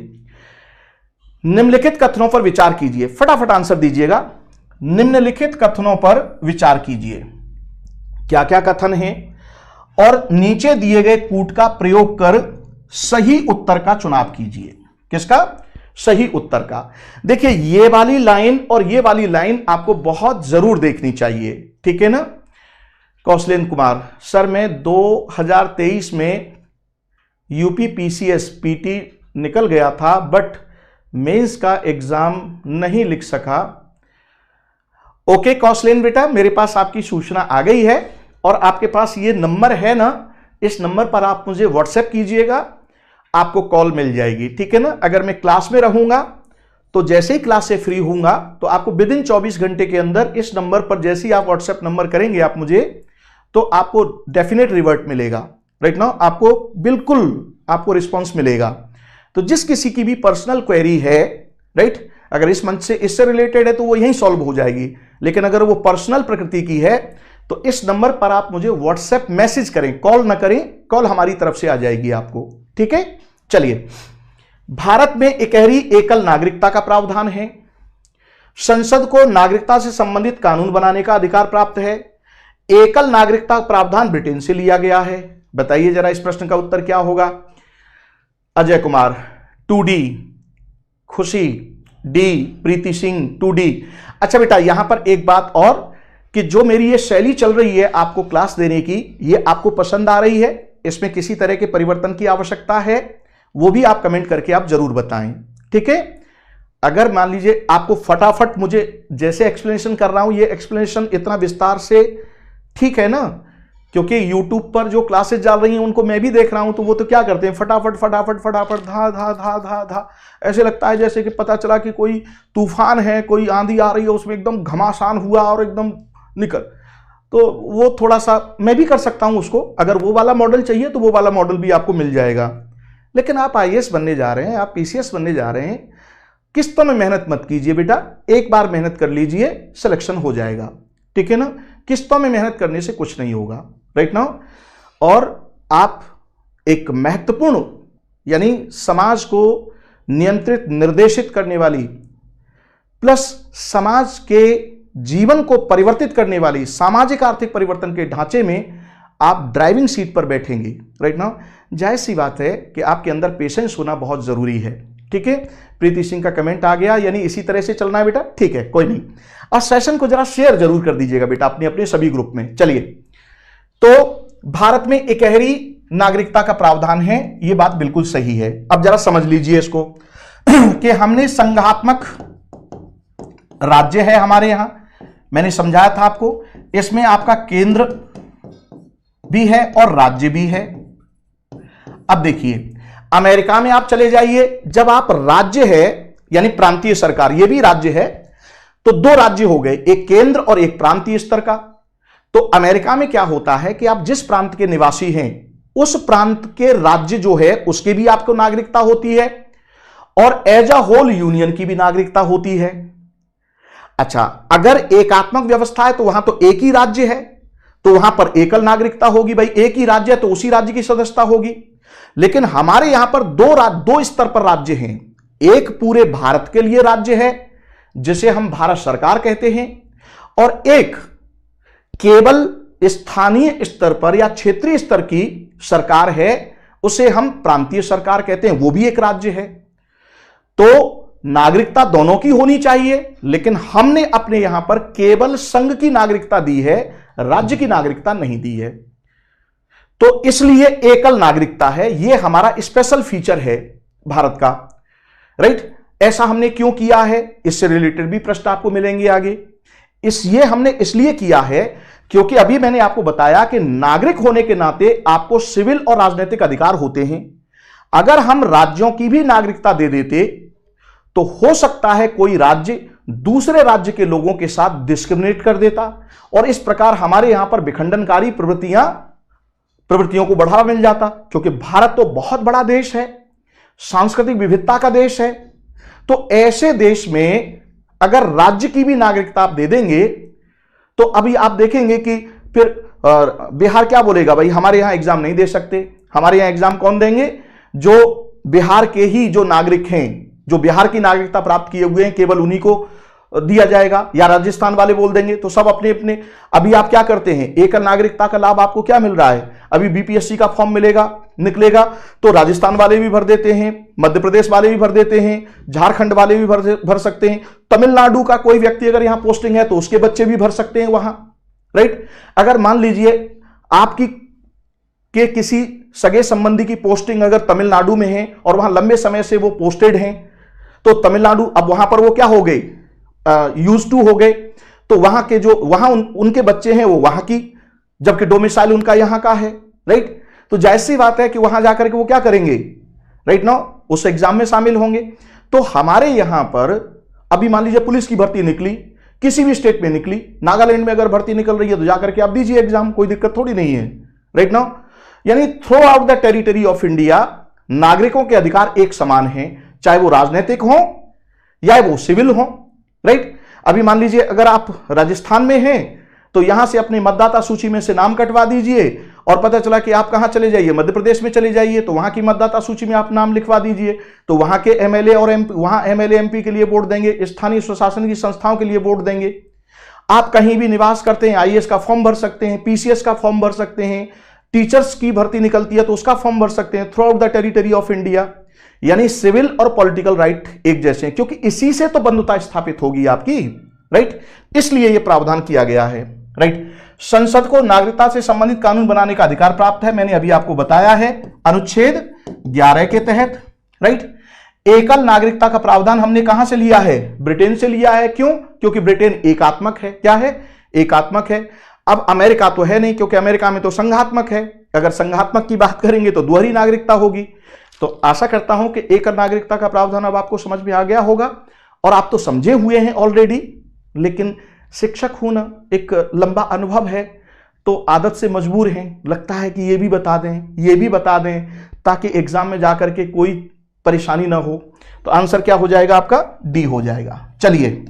निम्नलिखित कथनों पर विचार कीजिए, फटाफट आंसर दीजिएगा। निम्नलिखित कथनों पर विचार कीजिए, क्या क्या कथन हैं, और नीचे दिए गए कूट का प्रयोग कर सही उत्तर का चुनाव कीजिए। किसका? सही उत्तर का। देखिए ये वाली लाइन और ये वाली लाइन आपको बहुत जरूर देखनी चाहिए, ठीक है ना। कौशलेंद्र कुमार सर, मैं 2023 में यूपी पीसीएस पीटी निकल गया था बट मेंस का एग्जाम नहीं लिख सका। ओके कौशलेंद्र बेटा, मेरे पास आपकी सूचना आ गई है और आपके पास ये नंबर है ना, इस नंबर पर आप मुझे व्हाट्सएप कीजिएगा, आपको कॉल मिल जाएगी, ठीक है ना। अगर मैं क्लास में रहूंगा तो जैसे ही क्लास से फ्री होऊंगा तो आपको विदिन 24 घंटे के अंदर इस नंबर पर जैसे ही आप व्हाट्सएप नंबर करेंगे आप मुझे, तो आपको डेफिनेट रिवर्ट मिलेगा, राइट नाउ, आपको बिल्कुल आपको रिस्पॉन्स मिलेगा। तो जिस किसी की भी पर्सनल क्वेरी है, राइट, अगर इस मंच से इससे रिलेटेड है तो वो यहीं सॉल्व हो जाएगी, लेकिन अगर वो पर्सनल प्रकृति की है तो इस नंबर पर आप मुझे व्हाट्सएप मैसेज करें, कॉल ना करें, कॉल हमारी तरफ से आ जाएगी आपको, ठीक है। चलिए, भारत में इकहरी एकल नागरिकता का प्रावधान है। संसद को नागरिकता से संबंधित कानून बनाने का अधिकार प्राप्त है। एकल नागरिकता प्रावधान ब्रिटेन से लिया गया है। बताइए जरा इस प्रश्न का उत्तर क्या होगा? अजय कुमार 2D, खुशी डी, प्रीति सिंह 2D। अच्छा बेटा, यहां पर एक बात और कि जो मेरी ये शैली चल रही है आपको क्लास देने की, ये आपको पसंद आ रही है, इसमें किसी तरह के परिवर्तन की आवश्यकता है, वो भी आप कमेंट करके आप जरूर बताएं, ठीक है। अगर मान लीजिए आपको फटाफट मुझे जैसे एक्सप्लेनेशन कर रहा हूं, ये एक्सप्लेनेशन इतना विस्तार से, ठीक है ना, क्योंकि YouTube पर जो क्लासेस चल रही हैं उनको मैं भी देख रहा हूं, तो वो तो क्या करते हैं, फटाफट फटाफट फटाफट धा धा धा धा धा, ऐसे लगता है जैसे कि पता चला कि कोई तूफान है, कोई आंधी आ रही है, उसमें एकदम घमासान हुआ और एकदम निकल। तो वो थोड़ा सा मैं भी कर सकता हूं उसको, अगर वो वाला मॉडल चाहिए तो वो वाला मॉडल भी आपको मिल जाएगा। लेकिन आप IAS बनने जा रहे हैं, आप PCS बनने जा रहे हैं, किस्तों में मेहनत मत कीजिए बेटा, एक बार मेहनत कर लीजिए, सिलेक्शन हो जाएगा, ठीक है ना। किस्तों में मेहनत करने से कुछ नहीं होगा, राइट नाउ। और आप एक महत्वपूर्ण यानी समाज को नियंत्रित निर्देशित करने वाली प्लस समाज के जीवन को परिवर्तित करने वाली सामाजिक आर्थिक परिवर्तन के ढांचे में आप ड्राइविंग सीट पर बैठेंगे, राइट नाउ। जाहिर सी बात है कि आपके अंदर पेशेंस होना बहुत जरूरी है, ठीक है। प्रीति सिंह का कमेंट आ गया, यानी इसी तरह से चलना है बेटा, ठीक है, कोई नहीं। और सेशन को जरा शेयर जरूर कर दीजिएगा बेटा अपने अपने सभी ग्रुप में। चलिए, तो भारत में इकहरी नागरिकता का प्रावधान है, यह बात बिल्कुल सही है। अब जरा समझ लीजिए इसको कि हमने संघात्मक राज्य है हमारे यहां, मैंने समझाया था आपको, इसमें आपका केंद्र भी है और राज्य भी है। अब देखिए, अमेरिका में आप चले जाइए, जब आप राज्य है यानी प्रांतीय सरकार, यह भी राज्य है, तो 2 राज्य हो गए, एक केंद्र और एक प्रांतीय स्तर का। तो अमेरिका में क्या होता है कि आप जिस प्रांत के निवासी हैं उस प्रांत के राज्य जो है उसके भी आपको नागरिकता होती है और एज अ होल यूनियन की भी नागरिकता होती है। अच्छा, अगर एकात्मक व्यवस्था है तो वहां तो एक ही राज्य है, तो वहां पर एकल नागरिकता होगी, भाई एक ही राज्य है तो उसी राज्य की सदस्यता होगी। लेकिन हमारे यहां पर 2 स्तर पर राज्य हैं, एक पूरे भारत के लिए राज्य है जिसे हम भारत सरकार कहते हैं, और एक केवल स्थानीय स्तर पर या क्षेत्रीय स्तर की सरकार है, उसे हम प्रांतीय सरकार कहते हैं, वो भी एक राज्य है। तो नागरिकता दोनों की होनी चाहिए, लेकिन हमने अपने यहां पर केवल संघ की नागरिकता दी है, राज्य की नागरिकता नहीं दी है। तो इसलिए एकल नागरिकता है, यह हमारा स्पेशल फीचर है भारत का, राइट। ऐसा हमने क्यों किया है, इससे रिलेटेड भी प्रश्न आपको मिलेंगे आगे। ये हमने इसलिए किया है क्योंकि अभी मैंने आपको बताया कि नागरिक होने के नाते आपको सिविल और राजनीतिक अधिकार होते हैं। अगर हम राज्यों की भी नागरिकता दे देते तो हो सकता है कोई राज्य दूसरे राज्य के लोगों के साथ डिस्क्रिमिनेट कर देता, और इस प्रकार हमारे यहां पर विखंडनकारी प्रवृत्तियों को बढ़ावा मिल जाता। क्योंकि भारत तो बहुत बड़ा देश है, सांस्कृतिक विविधता का देश है, तो ऐसे देश में अगर राज्य की भी नागरिकता आप दे देंगे तो अभी आप देखेंगे कि फिर बिहार क्या बोलेगा, भाई हमारे यहां एग्जाम नहीं दे सकते। हमारे यहां एग्जाम कौन देंगे, जो बिहार के ही जो नागरिक हैं, जो बिहार की नागरिकता प्राप्त किए हुए हैं, केवल उन्हीं को दिया जाएगा। या राजस्थान वाले बोल देंगे, तो सब अपने अपने। अभी आप क्या करते हैं, एकल नागरिकता का लाभ आपको क्या मिल रहा है, अभी बीपीएससी का फॉर्म निकलेगा तो राजस्थान वाले भी भर देते हैं, मध्य प्रदेश वाले भी भर देते हैं, झारखंड वाले भी भर सकते हैं, तमिलनाडु का कोई व्यक्ति अगर यहां पोस्टिंग है तो उसके बच्चे भी भर सकते हैं वहां, राइट। अगर मान लीजिए आपकी के किसी सगे संबंधी की पोस्टिंग अगर तमिलनाडु में है और वहां लंबे समय से वो पोस्टेड हैं, तो तमिलनाडु अब वहां पर वो क्या हो गए, यूज टू हो गए, तो वहां के जो वहां उनके बच्चे हैं वो वहां की, जबकि डोमिसाइल उनका यहां का है, राइट। तो जैसी बात है कि वहां जाकर के वो क्या करेंगे, राइट ना, उस एग्जाम में शामिल होंगे। तो हमारे यहां पर अभी मान लीजिए पुलिस की भर्ती निकली, किसी भी स्टेट में निकली, नागालैंड में अगर भर्ती निकल रही है तो जाकर के आप दीजिए एग्जाम, कोई दिक्कत थोड़ी नहीं है, राइट ना। यानी through out the territory of India नागरिकों के अधिकार एक समान हैं, चाहे वो राजनीतिक हो या वो सिविल हो, राइट। अभी मान लीजिए अगर आप राजस्थान में हैं तो यहां से अपनी मतदाता सूची में से नाम कटवा दीजिए, और पता चला कि आप कहां चले जाइए, मध्य प्रदेश में चले जाइए, तो वहां की मतदाता सूची में आप नाम लिखवा दीजिए, तो वहां के एमएलए और एमपी, वहां एमएलए एमपी के लिए वोट देंगे, स्थानीय स्वशासन की संस्थाओं के लिए वोट देंगे। आप कहीं भी निवास करते हैं, आईएएस का फॉर्म भर सकते हैं, पीसीएस का फॉर्म भर सकते हैं, टीचर्स की भर्ती निकलती है तो उसका फॉर्म भर सकते हैं, through out the territory of India. यानी सिविल और पॉलिटिकल राइट एक जैसे हैं, क्योंकि इसी से तो बंधुता स्थापित होगी आपकी, राइट। इसलिए यह प्रावधान किया गया है, राइट। संसद को नागरिकता से संबंधित कानून बनाने का अधिकार प्राप्त है, मैंने अभी आपको बताया है अनुच्छेद 11 के तहत, राइट। एकल नागरिकता का प्रावधान हमने कहां से लिया है, ब्रिटेन से लिया है। क्यों, क्योंकि ब्रिटेन एकात्मक है, क्या है, एकात्मक है। अब अमेरिका तो है नहीं, क्योंकि अमेरिका में तो संघात्मक है। अगर संघात्मक की बात करेंगे तो दोहरी नागरिकता होगी। तो आशा करता हूं कि एकल नागरिकता का प्रावधान अब आपको समझ में आ गया होगा, और आप तो समझे हुए हैं ऑलरेडी, लेकिन शिक्षक होना एक लंबा अनुभव है, तो आदत से मजबूर हैं, लगता है कि ये भी बता दें, ये भी बता दें, ताकि एग्जाम में जाकर के कोई परेशानी ना हो। तो आंसर क्या हो जाएगा आपका, डी हो जाएगा। चलिए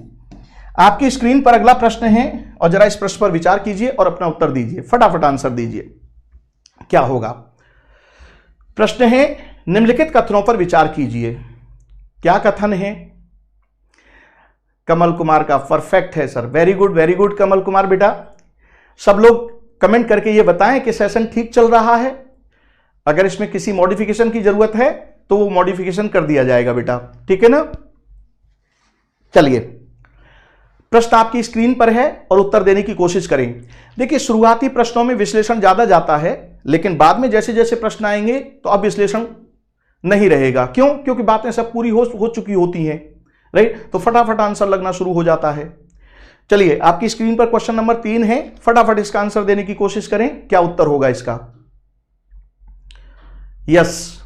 आपकी स्क्रीन पर अगला प्रश्न है, और जरा इस प्रश्न पर विचार कीजिए और अपना उत्तर दीजिए, फटाफट आंसर दीजिए, क्या होगा। प्रश्न है, निम्नलिखित कथनों पर विचार कीजिए। क्या कथन है, कमल कुमार का परफेक्ट है sir, very good Kamal Kumar बेटा। सब लोग कमेंट करके ये बताएं कि सेशन ठीक चल रहा है। अगर इसमें किसी मॉडिफिकेशन की जरूरत है तो वो मॉडिफिकेशन कर दिया जाएगा बेटा, ठीक है ना। चलिए प्रश्न आपकी स्क्रीन पर है और उत्तर देने की कोशिश करें। देखिए शुरुआती प्रश्नों में विश्लेषण ज्यादा जाता है, लेकिन बाद में जैसे जैसे प्रश्न आएंगे तो अब विश्लेषण नहीं रहेगा। क्यों, क्योंकि बातें सब पूरी हो चुकी होती हैं, राइट। तो फटाफट आंसर लगना शुरू हो जाता है। चलिए आपकी स्क्रीन पर क्वेश्चन नंबर 3 है, फटाफट इसका आंसर देने की कोशिश करें, क्या उत्तर होगा इसका। यस,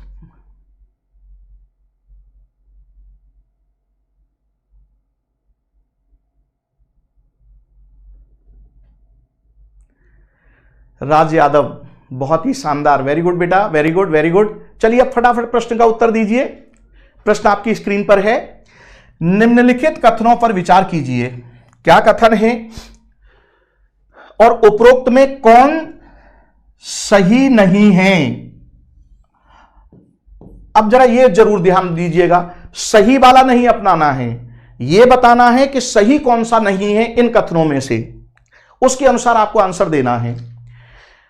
राज यादव, बहुत ही शानदार, वेरी गुड बेटा, वेरी गुड। चलिए अब फटाफट प्रश्न का उत्तर दीजिए। प्रश्न आपकी स्क्रीन पर है, निम्नलिखित कथनों पर विचार कीजिए। क्या कथन है और उपरोक्त में कौन सही नहीं है। अब जरा यह जरूर ध्यान दीजिएगा, सही वाला नहीं अपनाना है, यह बताना है कि सही कौन सा नहीं है इन कथनों में से, उसके अनुसार आपको आंसर देना है।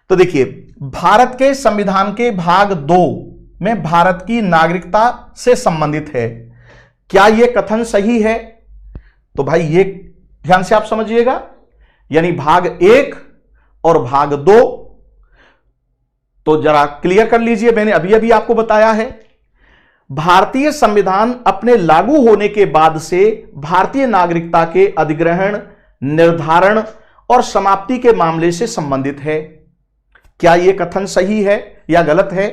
तो देखिए, भारत के संविधान के भाग 2 में भारत की नागरिकता से संबंधित है। क्या यह कथन सही है? तो भाई ये ध्यान से आप समझिएगा, यानी भाग 1 और भाग 2 तो जरा क्लियर कर लीजिए। मैंने अभी अभी आपको बताया है, भारतीय संविधान अपने लागू होने के बाद से भारतीय नागरिकता के अधिग्रहण, निर्धारण और समाप्ति के मामले से संबंधित है। क्या यह कथन सही है या गलत है?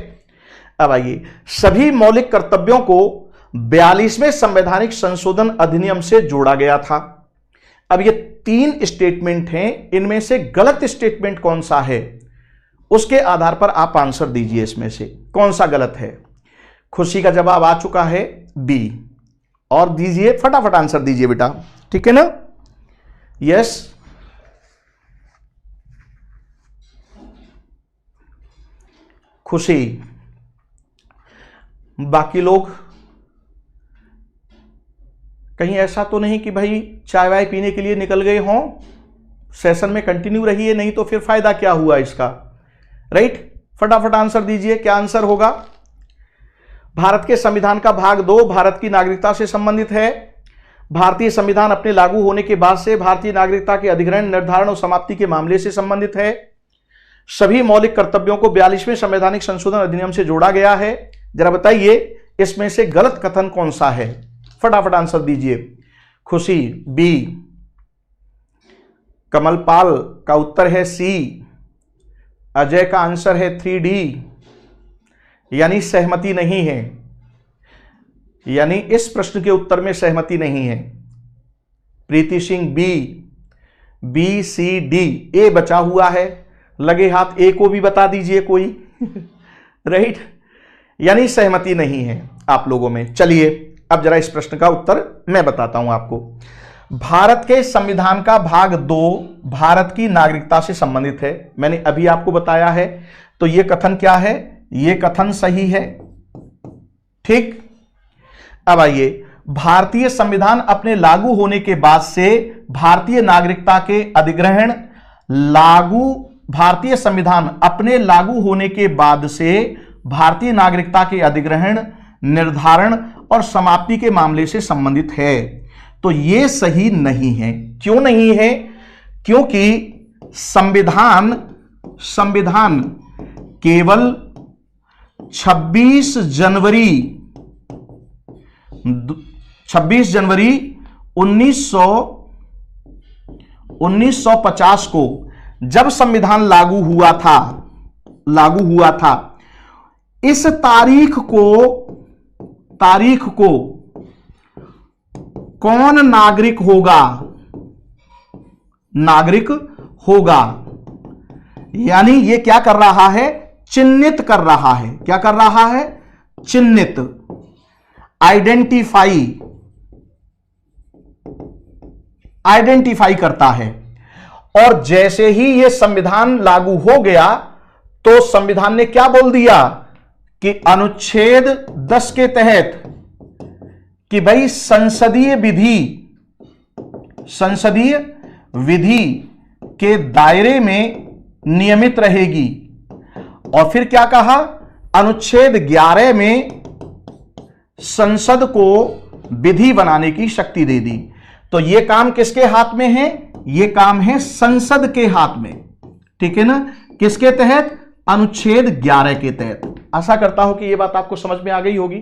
अब आइए, सभी मौलिक कर्तव्यों को 42वें संवैधानिक संशोधन अधिनियम से जोड़ा गया था। अब ये 3 स्टेटमेंट हैं, इनमें से गलत स्टेटमेंट कौन सा है उसके आधार पर आप आंसर दीजिए, इसमें से कौन सा गलत है। खुशी का जवाब आ चुका है बी, और दीजिए फटाफट आंसर दीजिए बेटा, ठीक है ना? यस, खुशी। बाकी लोग कहीं ऐसा तो नहीं कि भाई चाय वाय पीने के लिए निकल गए हों, सेशन में कंटिन्यू रहिए, नहीं तो फिर फायदा क्या हुआ इसका, राइट? फटाफट आंसर दीजिए, क्या आंसर होगा? भारत के संविधान का भाग 2 भारत की नागरिकता से संबंधित है। भारतीय संविधान अपने लागू होने के बाद से भारतीय नागरिकता के अधिग्रहण, निर्धारण और समाप्ति के मामले से संबंधित है। सभी मौलिक कर्तव्यों को 42वें संवैधानिक संशोधन अधिनियम से जोड़ा गया है। जरा बताइए इसमें से गलत कथन कौन सा है? फटाफट आंसर दीजिए। खुशी बी, कमलपाल का उत्तर है सी, अजय का आंसर है 3D, यानी सहमति नहीं है, यानी इस प्रश्न के उत्तर में सहमति नहीं है। प्रीति सिंह बी सी डी, ए बचा हुआ है, लगे हाथ ए को भी बता दीजिए कोई राइट, यानी सहमति नहीं है आप लोगों में। चलिए अब जरा इस प्रश्न का उत्तर मैं बताता हूं आपको। भारत के संविधान का भाग 2 भारत की नागरिकता से संबंधित है, मैंने अभी आपको बताया है। तो यह कथन क्या है? यह कथन सही है, ठीक। अब आइए, भारतीय संविधान अपने लागू होने के बाद से भारतीय नागरिकता के अधिग्रहण, भारतीय संविधान अपने लागू होने के बाद से भारतीय नागरिकता के अधिग्रहण, निर्धारण और समाप्ति के मामले से संबंधित है। तो यह सही नहीं है। क्यों नहीं है? क्योंकि संविधान केवल 26 जनवरी 1950 को जब संविधान लागू हुआ था, इस तारीख को कौन नागरिक होगा, यानी ये क्या कर रहा है? चिन्हित कर रहा है। क्या कर रहा है? चिन्हित, आइडेंटिफाई करता है। और जैसे ही यह संविधान लागू हो गया तो संविधान ने क्या बोल दिया कि अनुच्छेद 10 के तहत कि भाई संसदीय विधि के दायरे में नियमित रहेगी। और फिर क्या कहा? अनुच्छेद 11 में संसद को विधि बनाने की शक्ति दे दी। तो यह काम किसके हाथ में है? यह काम है संसद के हाथ में, ठीक है ना? किसके तहत? अनुच्छेद 11 के तहत। आशा करता हूं कि यह बात आपको समझ में आ गई होगी।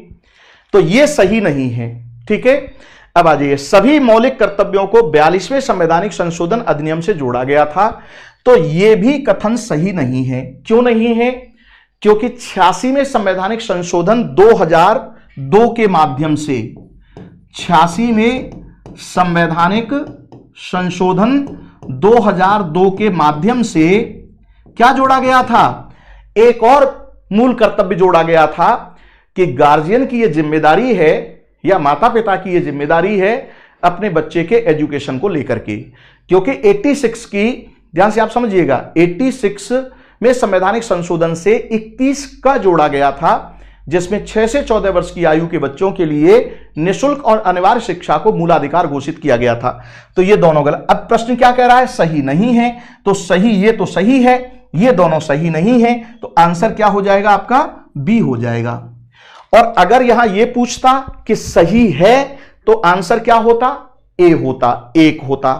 तो यह सही नहीं है, ठीक है। अब आ जाइए, सभी मौलिक कर्तव्यों को 42वें संवैधानिक संशोधन अधिनियम से जोड़ा गया था। तो यह भी कथन सही नहीं है। क्यों नहीं है? क्योंकि 86वें संवैधानिक संशोधन 2002 के माध्यम से, 86 में संवैधानिक संशोधन 2002 के माध्यम से क्या जोड़ा गया था? एक और मूल कर्तव्य जोड़ा गया था कि गार्जियन की यह जिम्मेदारी है या माता पिता की यह जिम्मेदारी है अपने बच्चे के एजुकेशन को लेकर के। क्योंकि 86 की, ध्यान से आप समझिएगा, 86 में संवैधानिक संशोधन से 21 का जोड़ा गया था, जिसमें 6 से 14 वर्ष की आयु के बच्चों के लिए निःशुल्क और अनिवार्य शिक्षा को मूलाधिकार घोषित किया गया था। तो ये दोनों गलत। अब प्रश्न क्या कह रहा है? सही नहीं है। तो सही, ये तो सही है, ये दोनों सही नहीं है। तो आंसर क्या हो जाएगा आपका? बी हो जाएगा। और अगर यहां यह पूछता कि सही है तो आंसर क्या होता, ए होता, 1 होता।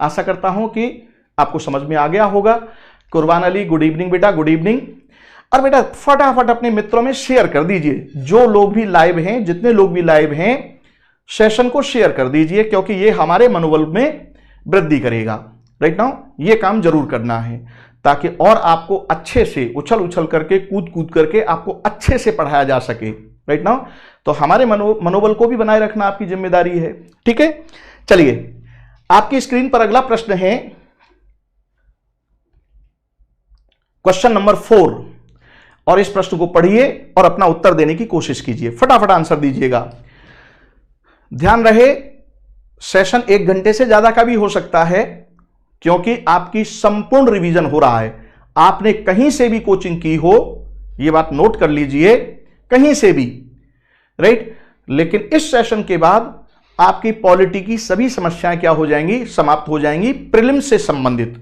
आशा करता हूं कि आपको समझ में आ गया होगा। कुर्बान अली, गुड इवनिंग बेटा, गुड इवनिंग। और बेटा फटाफट अपने मित्रों में शेयर कर दीजिए, जो लोग भी लाइव हैं, जितने लोग भी लाइव हैं, सेशन को शेयर कर दीजिए, क्योंकि ये हमारे मनोबल में वृद्धि करेगा। राइट नाउ ये काम जरूर करना है, ताकि और आपको अच्छे से उछल उछल करके, कूद कूद करके आपको अच्छे से पढ़ाया जा सके। राइट नाउ तो हमारे मनोबल को भी बनाए रखना आपकी जिम्मेदारी है। ठीक है, चलिए आपकी स्क्रीन पर अगला प्रश्न है, क्वेश्चन नंबर 4, और इस प्रश्न को पढ़िए और अपना उत्तर देने की कोशिश कीजिए। फटाफट आंसर दीजिएगा। ध्यान रहे, सेशन 1 घंटे से ज्यादा का भी हो सकता है, क्योंकि आपकी संपूर्ण रिवीजन हो रहा है। आपने कहीं से भी कोचिंग की हो, यह बात नोट कर लीजिए, कहीं से भी, राइट। लेकिन इस सेशन के बाद आपकी पॉलिटी की सभी समस्याएं क्या हो जाएंगी, समाप्त हो जाएंगी, प्रीलिम्स से संबंधित,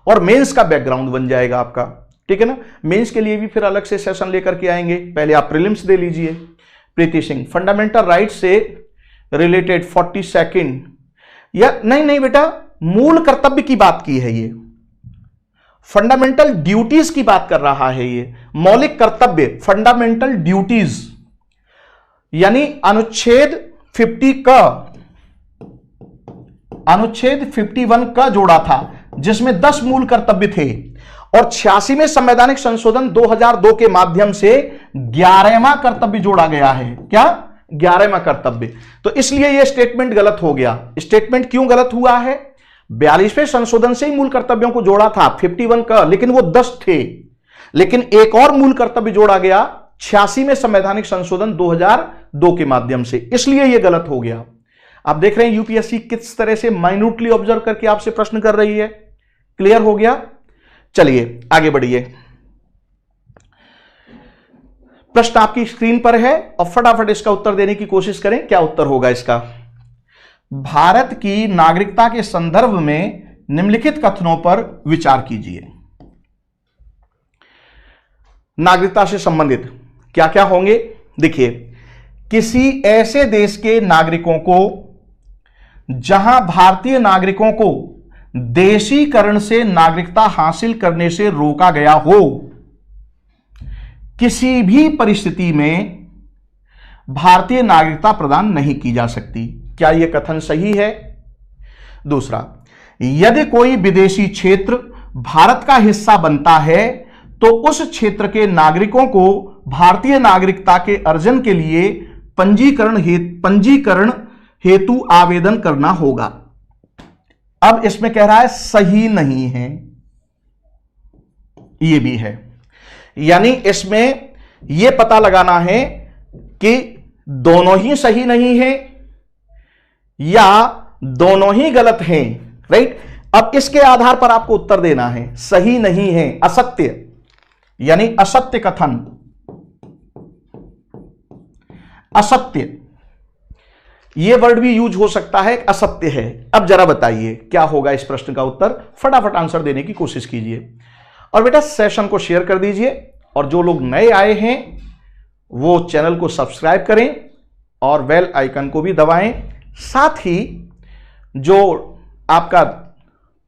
और मेंस का बैकग्राउंड बन जाएगा आपका। ठीक है ना, मेंस के लिए भी फिर अलग से सेशन लेकर के आएंगे, पहले आप प्रीलिम्स दे लीजिए। प्रीति सिंह, फंडामेंटल राइट से रिलेटेड 42nd, या नहीं बेटा, मूल कर्तव्य की बात की है ये, फंडामेंटल ड्यूटीज की बात कर रहा है ये, मौलिक कर्तव्य, फंडामेंटल ड्यूटीज, यानी अनुच्छेद 50 का, अनुच्छेद 51 का जोड़ा था, जिसमें 10 मूल कर्तव्य थे, और 86वें संवैधानिक संशोधन 2002 के माध्यम से 11वां कर्तव्य जोड़ा गया है। क्या? 11वां कर्तव्य। तो इसलिए यह स्टेटमेंट गलत हो गया। स्टेटमेंट क्यों गलत हुआ है? 42वें संशोधन से ही मूल कर्तव्यों को जोड़ा था 51 का, लेकिन वो 10 थे, लेकिन एक और मूल कर्तव्य जोड़ा गया 86वें संवैधानिक संशोधन 2002 के माध्यम से, इसलिए यह गलत हो गया। आप देख रहे हैं यूपीएससी किस तरह से माइन्यूटली ऑब्जर्व करके आपसे प्रश्न कर रही है। क्लियर हो गया? चलिए आगे बढ़िए। प्रश्न आपकी स्क्रीन पर है और फटाफट इसका उत्तर देने की कोशिश करें। क्या उत्तर होगा इसका? भारत की नागरिकता के संदर्भ में निम्नलिखित कथनों पर विचार कीजिए। नागरिकता से संबंधित क्या क्या होंगे? देखिए, किसी ऐसे देश के नागरिकों को जहां भारतीय नागरिकों को देशीकरण से नागरिकता हासिल करने से रोका गया हो, किसी भी परिस्थिति में भारतीय नागरिकता प्रदान नहीं की जा सकती। क्या यह कथन सही है? दूसरा, यदि कोई विदेशी क्षेत्र भारत का हिस्सा बनता है तो उस क्षेत्र के नागरिकों को भारतीय नागरिकता के अर्जन के लिए पंजीकरण हेतु आवेदन करना होगा। अब इसमें कह रहा है सही नहीं है, यह भी है, यानी इसमें यह पता लगाना है कि दोनों ही सही नहीं है या दोनों ही गलत हैं। राइट, अब इसके आधार पर आपको उत्तर देना है। सही नहीं है, असत्य, यानी असत्य कथन, असत्य, यह वर्ड भी यूज हो सकता है, असत्य है। अब जरा बताइए क्या होगा इस प्रश्न का उत्तर? फटाफट आंसर देने की कोशिश कीजिए और बेटा सेशन को शेयर कर दीजिए, और जो लोग नए आए हैं वो चैनल को सब्सक्राइब करें और बेल आइकन को भी दबाएं। साथ ही जो आपका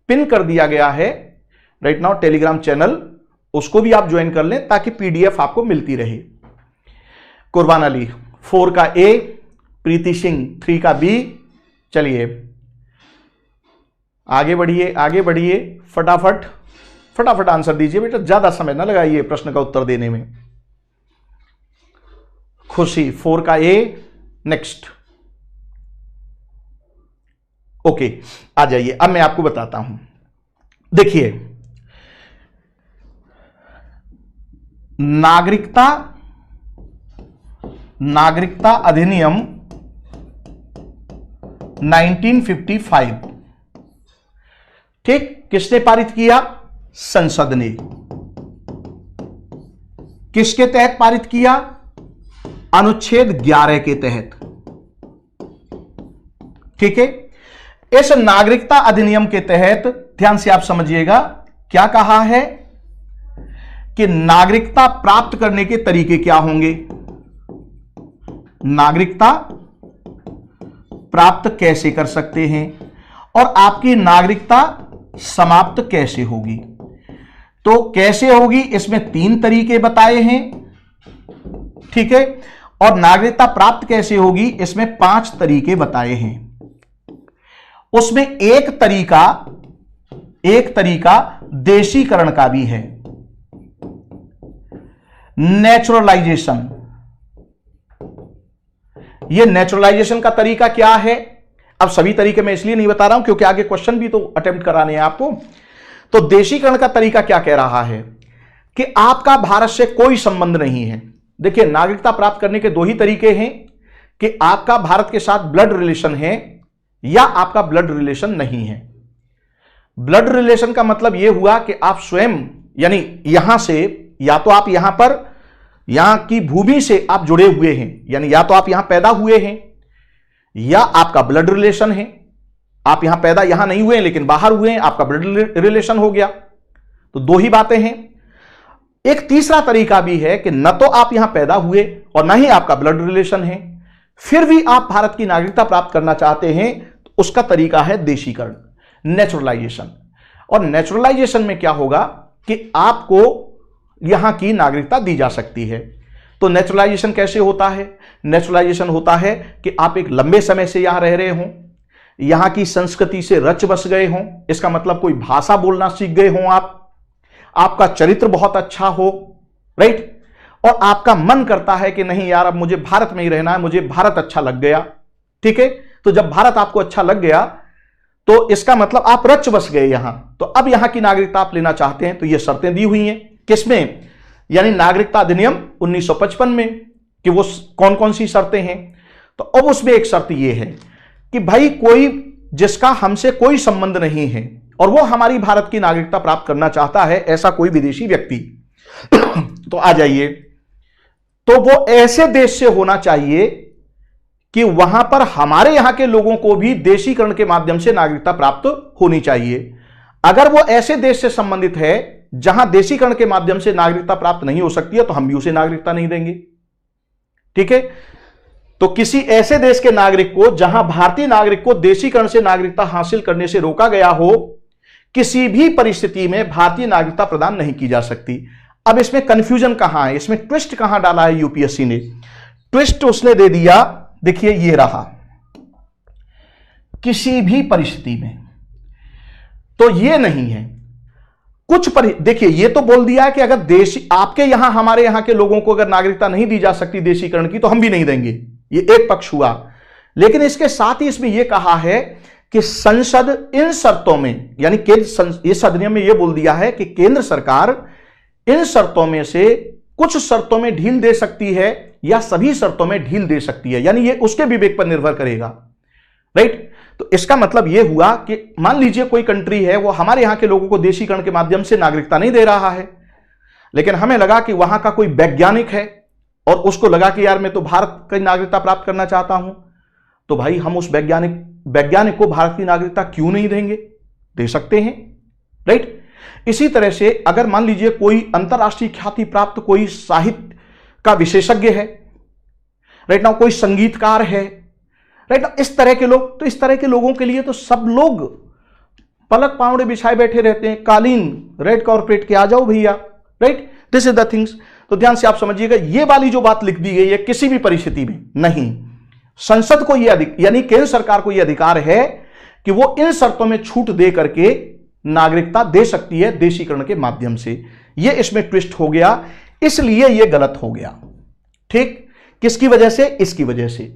पिन कर दिया गया है राइट नाउ टेलीग्राम चैनल, उसको भी आप ज्वाइन कर लें ताकि पीडीएफ आपको मिलती रहे। कुर्बान अली 4 का ए, प्रीति सिंह 3 का बी। चलिए आगे बढ़िए, आगे बढ़िए, फटाफट फटाफट आंसर दीजिए बेटा, ज्यादा समय ना लगाइए प्रश्न का उत्तर देने में। खुशी 4 का ए, नेक्स्ट। ओके, आ जाइए, अब मैं आपको बताता हूं। देखिए, नागरिकता अधिनियम 1955, ठीक, किसने पारित किया? संसद ने। किसके तहत पारित किया? अनुच्छेद 11 के तहत। ठीक है, इस नागरिकता अधिनियम के तहत ध्यान से आप समझिएगा क्या कहा है कि नागरिकता प्राप्त करने के तरीके क्या होंगे। नागरिकता प्राप्त कैसे कर सकते हैं और आपकी नागरिकता समाप्त कैसे होगी। तो कैसे होगी, इसमें 3 तरीके बताए हैं, ठीक है। और नागरिकता प्राप्त कैसे होगी, इसमें 5 तरीके बताए हैं। उसमें एक तरीका देशीकरण का भी है, नेचुरलाइजेशन। ये नेचुरलाइजेशन का तरीका क्या है, अब सभी तरीके मैं इसलिए नहीं बता रहा हूं क्योंकि आगे क्वेश्चन भी तो अटेम्प्ट कराने हैं आपको। तो देशीकरण का तरीका क्या कह रहा है कि आपका भारत से कोई संबंध नहीं है। देखिए, नागरिकता प्राप्त करने के 2 ही तरीके हैं कि आपका भारत के साथ ब्लड रिलेशन है या आपका ब्लड रिलेशन नहीं है। ब्लड रिलेशन का मतलब यह हुआ कि आप स्वयं यानी यहां से, या तो आप यहां पर यहां की भूमि से आप जुड़े हुए हैं, यानी या तो आप यहां पैदा हुए हैं या आपका ब्लड रिलेशन है। आप यहां पैदा यहां नहीं हुए हैं लेकिन बाहर हुए हैं, आपका ब्लड रिलेशन हो गया। तो 2 ही बातें हैं। एक तीसरा तरीका भी है कि न तो आप यहां पैदा हुए और न ही आपका ब्लड रिलेशन है, फिर भी आप भारत की नागरिकता प्राप्त करना चाहते हैं, तो उसका तरीका है देशीकरण, नेचुरलाइजेशन। और नेचुरलाइजेशन में क्या होगा कि आपको यहां की नागरिकता दी जा सकती है। तो नेचुरलाइजेशन कैसे होता है, नेचुरलाइजेशन होता है कि आप एक लंबे समय से यहां रह रहे हों, यहां की संस्कृति से रच बस गए हों, इसका मतलब कोई भाषा बोलना सीख गए हों, आपका चरित्र बहुत अच्छा हो, राइट, और आपका मन करता है कि नहीं यार अब मुझे भारत में ही रहना है, मुझे भारत अच्छा लग गया, ठीक है। तो जब भारत आपको अच्छा लग गया तो इसका मतलब आप रच बस गए यहां, तो अब यहां की नागरिकता आप लेना चाहते हैं। तो ये शर्तें दी हुई हैं किसमें, यानी नागरिकता अधिनियम 1955 में, कि वो कौन कौन सी शर्तें हैं। तो अब उसमें एक शर्त ये है कि भाई कोई जिसका हमसे कोई संबंध नहीं है और वो हमारी भारत की नागरिकता प्राप्त करना चाहता है, ऐसा कोई विदेशी व्यक्ति तो आ जाइए। तो वो ऐसे देश से होना चाहिए कि वहां पर हमारे यहां के लोगों को भी देशीकरण के माध्यम से नागरिकता प्राप्त होनी चाहिए। अगर वो ऐसे देश से संबंधित है जहां देशीकरण के माध्यम से नागरिकता प्राप्त नहीं हो सकती है, तो हम भी उसे नागरिकता नहीं देंगे, ठीक है। तो किसी ऐसे देश के नागरिक को जहां भारतीय नागरिक को देशीकरण से नागरिकता हासिल करने से रोका गया हो, किसी भी परिस्थिति में भारतीय नागरिकता प्रदान नहीं की जा सकती। अब इसमें कंफ्यूजन कहां है, इसमें ट्विस्ट कहां डाला है यूपीएससी ने, ट्विस्ट उसने दे दिया, देखिए ये रहा, किसी भी परिस्थिति में। तो ये नहीं है, देखिए ये तो बोल दिया है कि अगर देशी आपके यहां हमारे यहां के लोगों को अगर नागरिकता नहीं दी जा सकती देशीकरण की, तो हम भी नहीं देंगे, ये एक पक्ष हुआ। लेकिन इसके साथ ही इसमें यह कहा है कि संसद इन शर्तों में, यानी इस अधिनियम में यह बोल दिया है कि केंद्र सरकार इन शर्तों में से कुछ शर्तों में ढील दे सकती है या सभी शर्तों में ढील दे सकती है, यानी ये उसके विवेक पर निर्भर करेगा, राइट। तो इसका मतलब यह हुआ कि मान लीजिए कोई कंट्री है, वो हमारे यहां के लोगों को देशीकरण के माध्यम से नागरिकता नहीं दे रहा है, लेकिन हमें लगा कि वहां का कोई वैज्ञानिक है और उसको लगा कि यार मैं तो भारत की नागरिकता प्राप्त करना चाहता हूं, तो भाई हम उस वैज्ञानिक को भारत की नागरिकता क्यों नहीं देंगे, दे सकते हैं, राइट। इसी तरह से अगर मान लीजिए कोई अंतरराष्ट्रीय ख्याति प्राप्त कोई साहित्य का विशेषज्ञ है, राइट ना, कोई संगीतकार है, राइट ना, इस तरह के लोग, तो इस तरह के लोगों के लिए तो सब लोग पलक पावड़े बिछाए बैठे रहते हैं, कालीन रेड कॉर्पोरेट के आ जाओ भैया, right, this is the things. तो ध्यान से आप समझिएगा, ये वाली जो बात लिख दी गई है किसी भी परिस्थिति में नहीं, संसद को यह यानी केंद्र सरकार को यह अधिकार है कि वो इन शर्तों में छूट दे करके नागरिकता दे सकती है देशीकरण के माध्यम से। यह इसमें ट्विस्ट हो गया, इसलिए यह गलत हो गया, ठीक। किसकी वजह से, इसकी वजह से।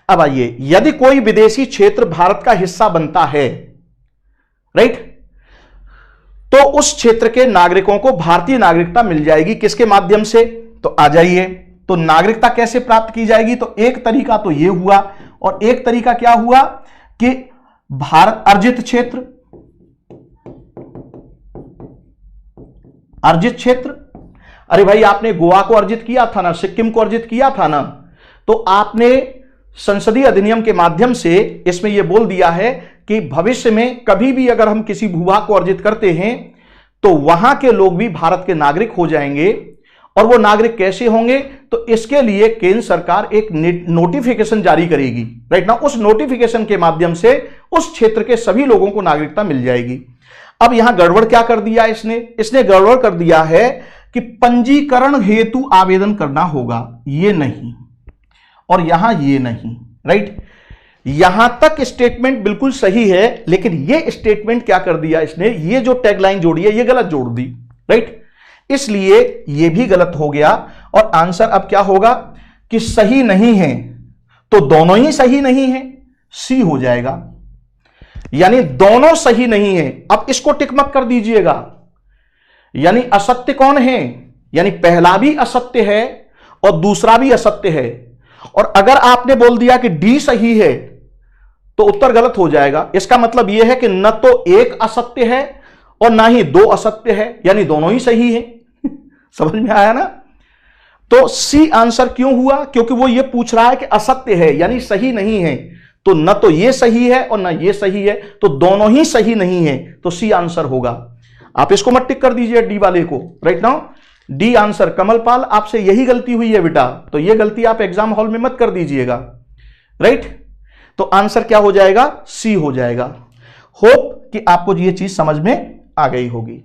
अब आइए, यदि कोई विदेशी क्षेत्र भारत का हिस्सा बनता है, राइट, तो उस क्षेत्र के नागरिकों को भारतीय नागरिकता मिल जाएगी, किसके माध्यम से, तो आ जाइए। तो नागरिकता कैसे प्राप्त की जाएगी, तो एक तरीका तो यह हुआ, और एक तरीका क्या हुआ कि भारत अर्जित क्षेत्र, अरे भाई आपने गोवा को अर्जित किया था ना, सिक्किम को अर्जित किया था ना, तो आपने संसदीय अधिनियम के माध्यम से इसमें यह बोल दिया है कि भविष्य में कभी भी अगर हम किसी भूभाग को अर्जित करते हैं तो वहां के लोग भी भारत के नागरिक हो जाएंगे और वो नागरिक कैसे होंगे, तो इसके लिए केंद्र सरकार एक नोटिफिकेशन जारी करेगी, राइट ना। उस नोटिफिकेशन के माध्यम से उस क्षेत्र के सभी लोगों को नागरिकता मिल जाएगी। अब यहां गड़बड़ क्या कर दिया इसने गड़बड़ कर दिया है कि पंजीकरण हेतु आवेदन करना होगा, ये नहीं और यहां ये नहीं, राइट। यहां तक स्टेटमेंट बिल्कुल सही है, लेकिन ये स्टेटमेंट क्या कर दिया इसने, ये जो टैगलाइन जोड़ी है ये गलत जोड़ दी, राइट। इसलिए ये भी गलत हो गया और आंसर अब क्या होगा कि सही नहीं है, तो दोनों ही सही नहीं है, सी हो जाएगा, यानी दोनों सही नहीं है। अब इसको टिक मत कर दीजिएगा, यानी असत्य कौन है, यानी पहला भी असत्य है और दूसरा भी असत्य है। और अगर आपने बोल दिया कि डी सही है तो उत्तर गलत हो जाएगा। इसका मतलब यह है कि न तो एक असत्य है और ना ही दो असत्य है, यानी दोनों ही सही है। समझ में आया ना। तो सी आंसर क्यों हुआ, क्योंकि वो ये पूछ रहा है कि असत्य है यानी सही नहीं है, तो न तो ये सही है और न ये सही है, तो दोनों ही सही नहीं है, तो सी आंसर होगा। आप इसको मत टिक कर दीजिए डी वाले को, राइट नाउ डी आंसर। कमलपाल आपसे यही गलती हुई है बेटा, तो ये गलती आप एग्जाम हॉल में मत कर दीजिएगा, राइट। तो आंसर क्या हो जाएगा, सी हो जाएगा। होप कि आपको ये चीज समझ में आ गई होगी।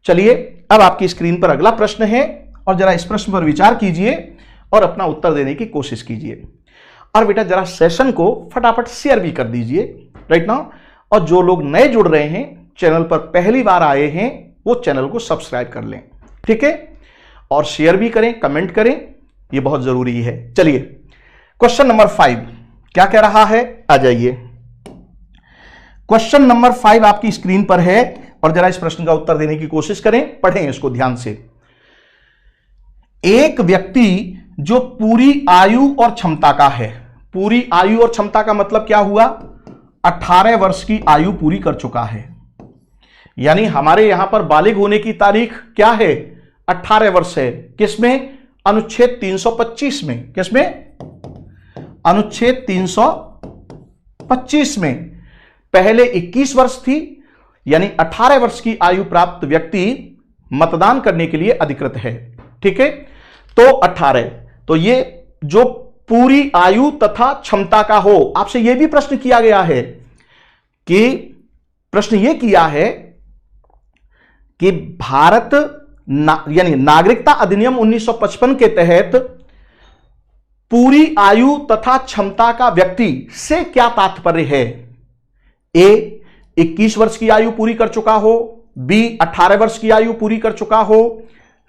चलिए अब आपकी स्क्रीन पर अगला प्रश्न है और जरा इस प्रश्न पर विचार कीजिए और अपना उत्तर देने की कोशिश कीजिए। और बेटा जरा सेशन को फटाफट शेयर भी कर दीजिए, राइट नाउ। और जो लोग नए जुड़ रहे हैं, चैनल पर पहली बार आए हैं, वो चैनल को सब्सक्राइब कर लें, ठीक है। और शेयर भी करें, कमेंट करें, ये बहुत जरूरी है। चलिए क्वेश्चन नंबर 5 क्या कह रहा है, आ जाइए। क्वेश्चन नंबर 5 आपकी स्क्रीन पर है और जरा इस प्रश्न का उत्तर देने की कोशिश करें, पढ़ें इसको ध्यान से। एक व्यक्ति जो पूरी आयु और क्षमता का है, पूरी आयु और क्षमता का मतलब क्या हुआ, 18 वर्ष की आयु पूरी कर चुका है, यानी हमारे यहां पर बालिग होने की तारीख क्या है, 18 वर्ष है। किसमें, अनुच्छेद 325 में। किसमें, अनुच्छेद 325 में। पहले 21 वर्ष थी, यानी 18 वर्ष की आयु प्राप्त व्यक्ति मतदान करने के लिए अधिकृत है, ठीक है। तो 18, तो ये जो पूरी आयु तथा क्षमता का हो। आपसे यह भी प्रश्न किया गया है कि प्रश्न यह किया है कि भारत यानी नागरिकता अधिनियम 1955 के तहत पूरी आयु तथा क्षमता का व्यक्ति से क्या तात्पर्य है। ए 21 वर्ष की आयु पूरी कर चुका हो, बी 18 वर्ष की आयु पूरी कर चुका हो,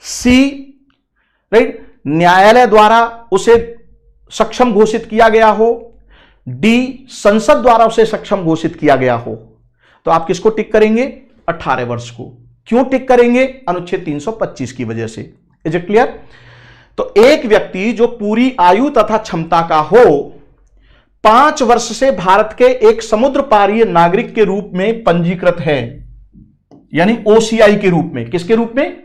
सी राइट न्यायालय द्वारा उसे सक्षम घोषित किया गया हो, डी संसद द्वारा उसे सक्षम घोषित किया गया हो। तो आप किसको टिक करेंगे, 18 वर्ष को। क्यों टिक करेंगे, अनुच्छेद 325 की वजह से। Is it clear. तो एक व्यक्ति जो पूरी आयु तथा क्षमता का हो, 5 वर्ष से भारत के एक समुद्र पारीय नागरिक के रूप में पंजीकृत है, यानी ओसीआई के रूप में। किसके रूप में,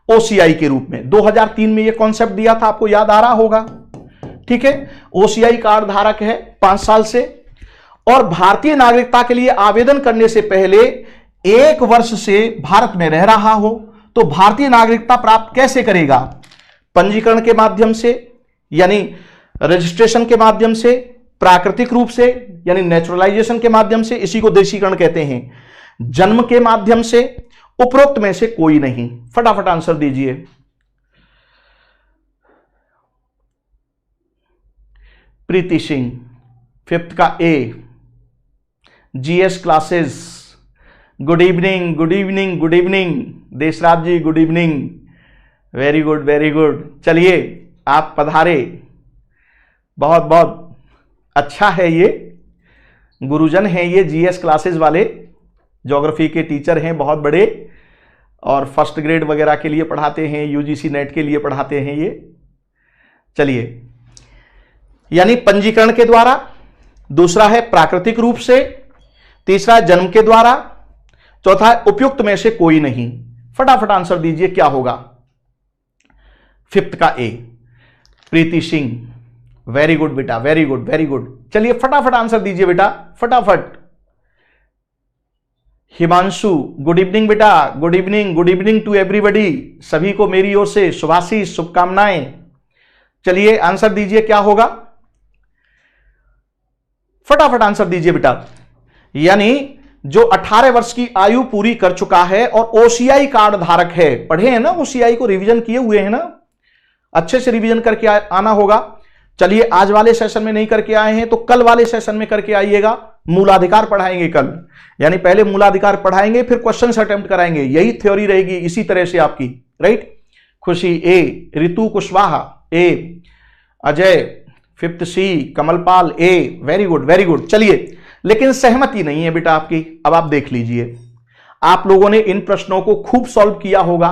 ओसीआई के रूप में। 2003 में यह कॉन्सेप्ट दिया था, आपको याद आ रहा होगा, ठीक है। ओसीआई कार्ड धारक है 5 साल से, और भारतीय नागरिकता के लिए आवेदन करने से पहले 1 वर्ष से भारत में रह रहा हो, तो भारतीय नागरिकता प्राप्त कैसे करेगा, पंजीकरण के माध्यम से, यानी रजिस्ट्रेशन के माध्यम से, प्राकृतिक रूप से यानी नेचुरलाइजेशन के माध्यम से, इसी को देशीकरण कहते हैं, जन्म के माध्यम से, उपरोक्त में से कोई नहीं। फटाफट आंसर दीजिए। प्रीति सिंह 5th का A, GS classes. Good evening, good evening, good evening Deshraj ji, good evening. Very good, very good. चलिए आप पधारे, बहुत बहुत अच्छा है। ये गुरुजन हैं, ये जीएस क्लासेस वाले, ज्योग्राफी के टीचर हैं बहुत बड़े, और फर्स्ट ग्रेड वगैरह के लिए पढ़ाते हैं, यूजीसी नेट के लिए पढ़ाते हैं ये। चलिए, यानी पंजीकरण के द्वारा, दूसरा है प्राकृतिक रूप से, तीसरा जन्म के द्वारा, चौथा है उपयुक्त में से कोई नहीं। फटाफट आंसर दीजिए क्या होगा। 5th का ए, प्रीति सिंह। वेरी गुड बेटा, वेरी गुड, वेरी गुड। चलिए फटाफट आंसर दीजिए बेटा, फटाफट। हिमांशु, गुड इवनिंग बेटा, गुड इवनिंग टू एवरीबॉडी, सभी को मेरी ओर से शुभाशीष शुभकामनाएं। चलिए आंसर दीजिए क्या होगा, फटाफट आंसर दीजिए बेटा। यानी जो 18 वर्ष की आयु पूरी कर चुका है और ओसीआई कार्ड धारक है, पढ़े हैं ना, ओसीआई को रिवीजन किए हुए हैं ना, अच्छे से रिवीजन करके आना होगा। चलिए आज वाले सेशन में नहीं करके आए हैं तो कल वाले सेशन में करके आइएगा। मूलाधिकार पढ़ाएंगे कल, यानी पहले मूलाधिकार पढ़ाएंगे फिर क्वेश्चन अटेम्प्ट कराएंगे, यही थ्योरी रहेगी इसी तरह से आपकी, राइट। खुशी ए, ऋतु कुशवाहा ए, अजय 5th सी, कमलपाल ए, वेरी गुड। चलिए लेकिन सहमति नहीं है बेटा आपकी। अब आप देख लीजिए, आप लोगों ने इन प्रश्नों को खूब सॉल्व किया होगा,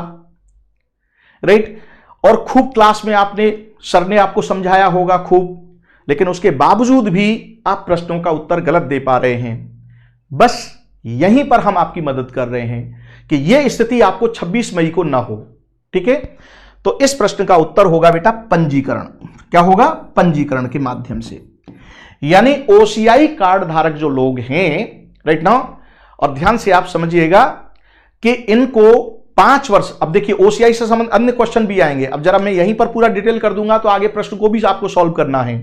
राइट, और खूब क्लास में आपने, सर ने आपको समझाया होगा खूब, लेकिन उसके बावजूद भी आप प्रश्नों का उत्तर गलत दे पा रहे हैं। बस यहीं पर हम आपकी मदद कर रहे हैं कि यह स्थिति आपको 26 मई को ना हो, ठीक है। तो इस प्रश्न का उत्तर होगा बेटा पंजीकरण। क्या होगा, पंजीकरण के माध्यम से। यानी ओसीआई कार्ड धारक जो लोग हैं, राइट नाउ, और ध्यान से आप समझिएगा कि इनको 5 वर्ष, अब देखिए ओसीआई से संबंधित अन्य क्वेश्चन भी आएंगे, अब जरा मैं यहीं पर पूरा डिटेल कर दूंगा तो आगे प्रश्न को भी आपको सॉल्व करना है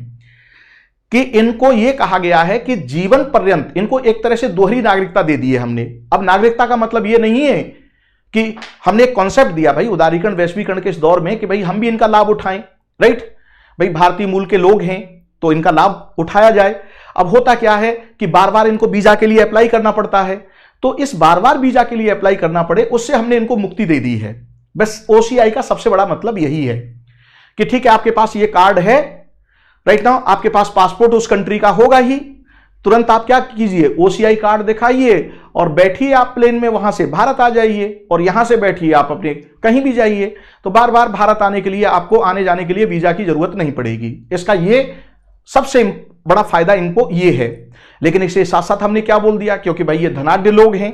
कि इनको यह कहा गया है कि जीवन पर्यंत इनको एक तरह से दोहरी नागरिकता दे दी है हमने। अब नागरिकता का मतलब यह नहीं है कि हमने एक कॉन्सेप्ट दिया भाई उदारीकरण वैश्वीकरण के इस दौर में कि भाई हम भी इनका लाभ उठाएं, राइट, भाई भारतीय मूल के लोग हैं तो इनका लाभ उठाया जाए। अब होता क्या है कि बार बार इनको वीजा के लिए अप्लाई करना पड़ता है, तो इस बार बार वीजा के लिए अप्लाई करना पड़े उससे हमने इनको मुक्ति दे दी है। बस ओसीआई का सबसे बड़ा मतलब यही है कि ठीक है आपके पास ये कार्ड है, राइट नाउ, आपके पास पासपोर्ट उस कंट्री का होगा ही, तुरंत आप क्या कीजिए, ओसीआई कार्ड दिखाइए और बैठिए आप प्लेन में, वहां से भारत आ जाइए और यहां से बैठिए आप अपने कहीं भी जाइए, तो बार बार भारत आने के लिए आपको आने जाने के लिए वीजा की जरूरत नहीं पड़ेगी। इसका ये सबसे बड़ा फायदा इनको ये है। लेकिन इसके साथ साथ हमने क्या बोल दिया, क्योंकि भाई ये धनाढ्य लोग हैं,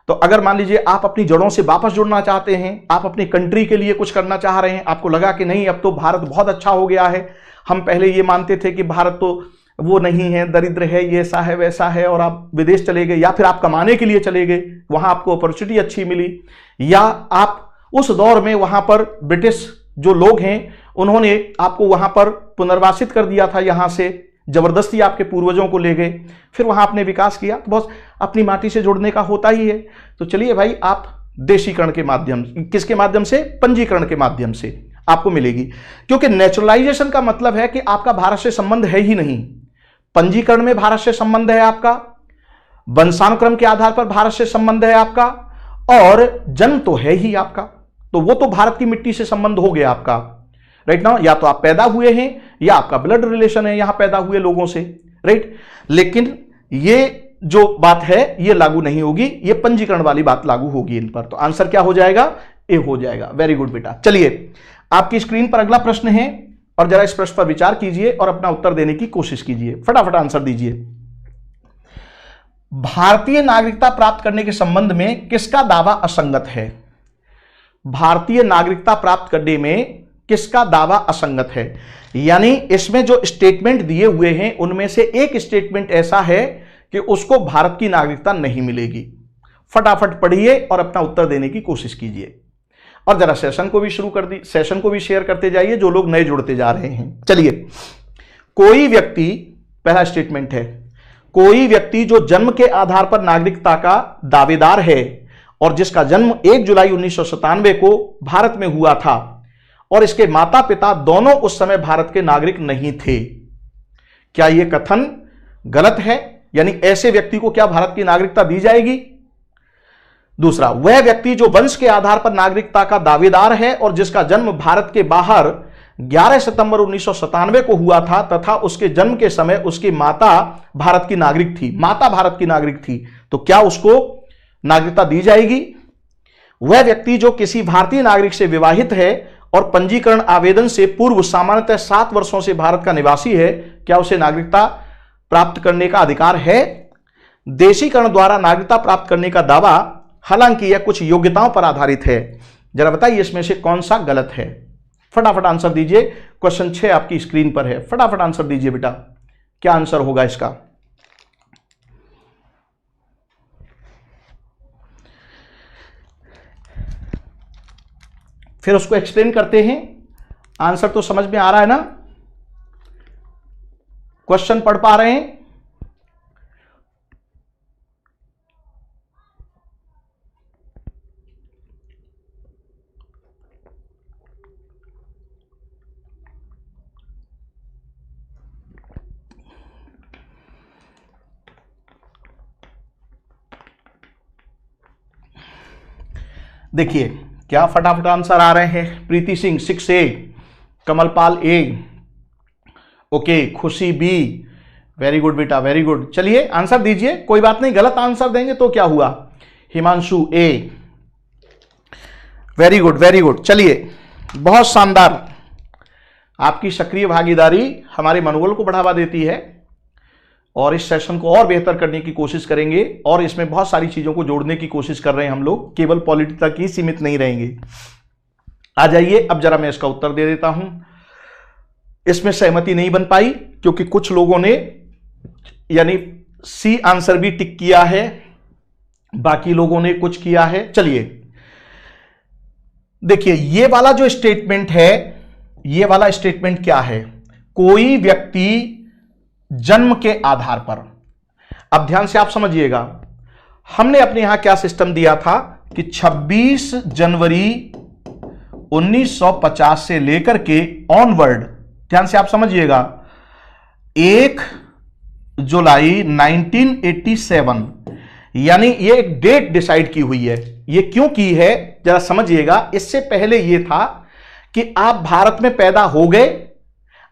तो अगर मान लीजिए आप अपनी जड़ों से वापस जुड़ना चाहते हैं, आप अपनी कंट्री के लिए कुछ करना चाह रहे हैं, आपको लगा कि नहीं अब तो भारत बहुत अच्छा हो गया है, हम पहले ये मानते थे कि भारत तो वो नहीं है, दरिद्र है, ये ऐसा है वैसा है, और आप विदेश चले गए या फिर आप कमाने के लिए चले गए, वहां आपको अपॉर्चुनिटी अच्छी मिली, या आप उस दौर में वहां पर ब्रिटिश जो लोग हैं उन्होंने आपको वहां पर पुनर्वासित कर दिया था, यहां से जबरदस्ती आपके पूर्वजों को ले गए, फिर वहां आपने विकास किया, तो बस अपनी माटी से जुड़ने का होता ही है। तो चलिए भाई आप देशीकरण के माध्यम, किसके माध्यम से, पंजीकरण के माध्यम से आपको मिलेगी, क्योंकि नेचुरलाइजेशन का मतलब है कि आपका भारत से संबंध है ही नहीं, पंजीकरण में भारत से संबंध है आपका, वंशानुक्रम के आधार पर भारत से संबंध है आपका, और जन्म तो है ही आपका, तो वो तो भारत की मिट्टी से संबंध हो गया आपका, राइट नाउ, या तो आप पैदा हुए हैं या आपका ब्लड रिलेशन है यहां पैदा हुए लोगों से, राइट। लेकिन ये जो बात है ये लागू नहीं होगी, ये पंजीकरण वाली बात लागू होगी इन पर। तो आंसर क्या हो जाएगा, ए हो जाएगा। वेरी गुड बेटा। चलिए आपकी स्क्रीन पर अगला प्रश्न है और जरा इस प्रश्न पर विचार कीजिए और अपना उत्तर देने की कोशिश कीजिए, फटाफट आंसर दीजिए। भारतीय नागरिकता प्राप्त करने के संबंध में किसका दावा असंगत है, भारतीय नागरिकता प्राप्त करने में किसका दावा असंगत है, यानी इसमें जो स्टेटमेंट दिए हुए हैं उनमें से एक स्टेटमेंट ऐसा है कि उसको भारत की नागरिकता नहीं मिलेगी। फटाफट पढ़िए और अपना उत्तर देने की कोशिश कीजिए, और जरा सेशन को भी शुरू कर दी, सेशन को भी शेयर करते जाइए जो लोग नए जुड़ते जा रहे हैं। चलिए, कोई व्यक्ति, पहला स्टेटमेंट है, कोई व्यक्ति जो जन्म के आधार पर नागरिकता का दावेदार है और जिसका जन्म 1 जुलाई 1997 को भारत में हुआ था और इसके माता पिता दोनों उस समय भारत के नागरिक नहीं थे, क्या यह कथन गलत है, यानी ऐसे व्यक्ति को क्या भारत की नागरिकता दी जाएगी। दूसरा, वह व्यक्ति जो वंश के आधार पर नागरिकता का दावेदार है और जिसका जन्म भारत के बाहर 11 सितंबर 1997 को हुआ था तथा उसके जन्म के समय उसकी माता भारत की नागरिक थी, माता भारत की नागरिक थी, तो क्या उसको नागरिकता दी जाएगी। वह व्यक्ति जो किसी भारतीय नागरिक से विवाहित है और पंजीकरण आवेदन से पूर्व सामान्यतः 7 वर्षों से भारत का निवासी है, क्या उसे नागरिकता प्राप्त करने का अधिकार है। देशीकरण द्वारा नागरिकता प्राप्त करने का दावा हालांकि यह कुछ योग्यताओं पर आधारित है, जरा बताइए इसमें से कौन सा गलत है। फटाफट आंसर दीजिए, क्वेश्चन 6 आपकी स्क्रीन पर है, फटाफट आंसर दीजिए बेटा, क्या आंसर होगा इसका। फिर उसको एक्सप्लेन करते हैं। आंसर तो समझ में आ रहा है ना? क्वेश्चन पढ़ पा रहे हैं? देखिए क्या फटाफट आंसर आ रहे हैं। प्रीति सिंह 6A, कमलपाल A, ओके, खुशी B, वेरी गुड बेटा, वेरी गुड। चलिए आंसर दीजिए, कोई बात नहीं, गलत आंसर देंगे तो क्या हुआ। Himanshu A, very good, very good. चलिए बहुत शानदार, आपकी सक्रिय भागीदारी हमारे मनोबल को बढ़ावा देती है और इस सेशन को और बेहतर करने की कोशिश करेंगे और इसमें बहुत सारी चीजों को जोड़ने की कोशिश कर रहे हैं हम लोग, केवल पॉलिटी तक ही सीमित नहीं रहेंगे। आ जाइए, अब जरा मैं इसका उत्तर दे देता हूं। इसमें सहमति नहीं बन पाई क्योंकि कुछ लोगों ने यानी सी आंसर भी टिक किया है, बाकी लोगों ने कुछ किया है। चलिए देखिए, ये वाला जो स्टेटमेंट है, ये वाला स्टेटमेंट क्या है? कोई व्यक्ति जन्म के आधार पर, अब ध्यान से आप समझिएगा, हमने अपने यहां क्या सिस्टम दिया था कि 26 जनवरी 1950 से लेकर के ऑनवर्ड, ध्यान से आप समझिएगा, 1 जुलाई 1987, यानी ये एक डेट डिसाइड की हुई है। ये क्यों की है जरा समझिएगा। इससे पहले ये था कि आप भारत में पैदा हो गए,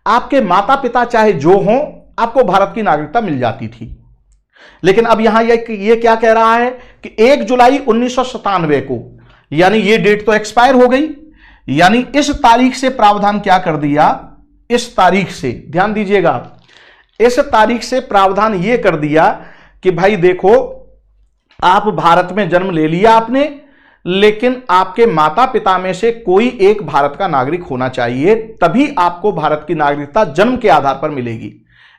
आपके माता पिता चाहे जो हों, आपको भारत की नागरिकता मिल जाती थी। लेकिन अब यहां ये क्या कह रहा है कि 1 जुलाई 1997 को, यानी ये डेट तो एक्सपायर हो गई, यानी इस तारीख से प्रावधान क्या कर दिया, इस तारीख से, ध्यान दीजिएगा, इस तारीख से प्रावधान ये कर दिया कि भाई देखो, आप भारत में जन्म ले लिया आपने, लेकिन आपके माता पिता में से कोई एक भारत का नागरिक होना चाहिए, तभी आपको भारत की नागरिकता जन्म के आधार पर मिलेगी।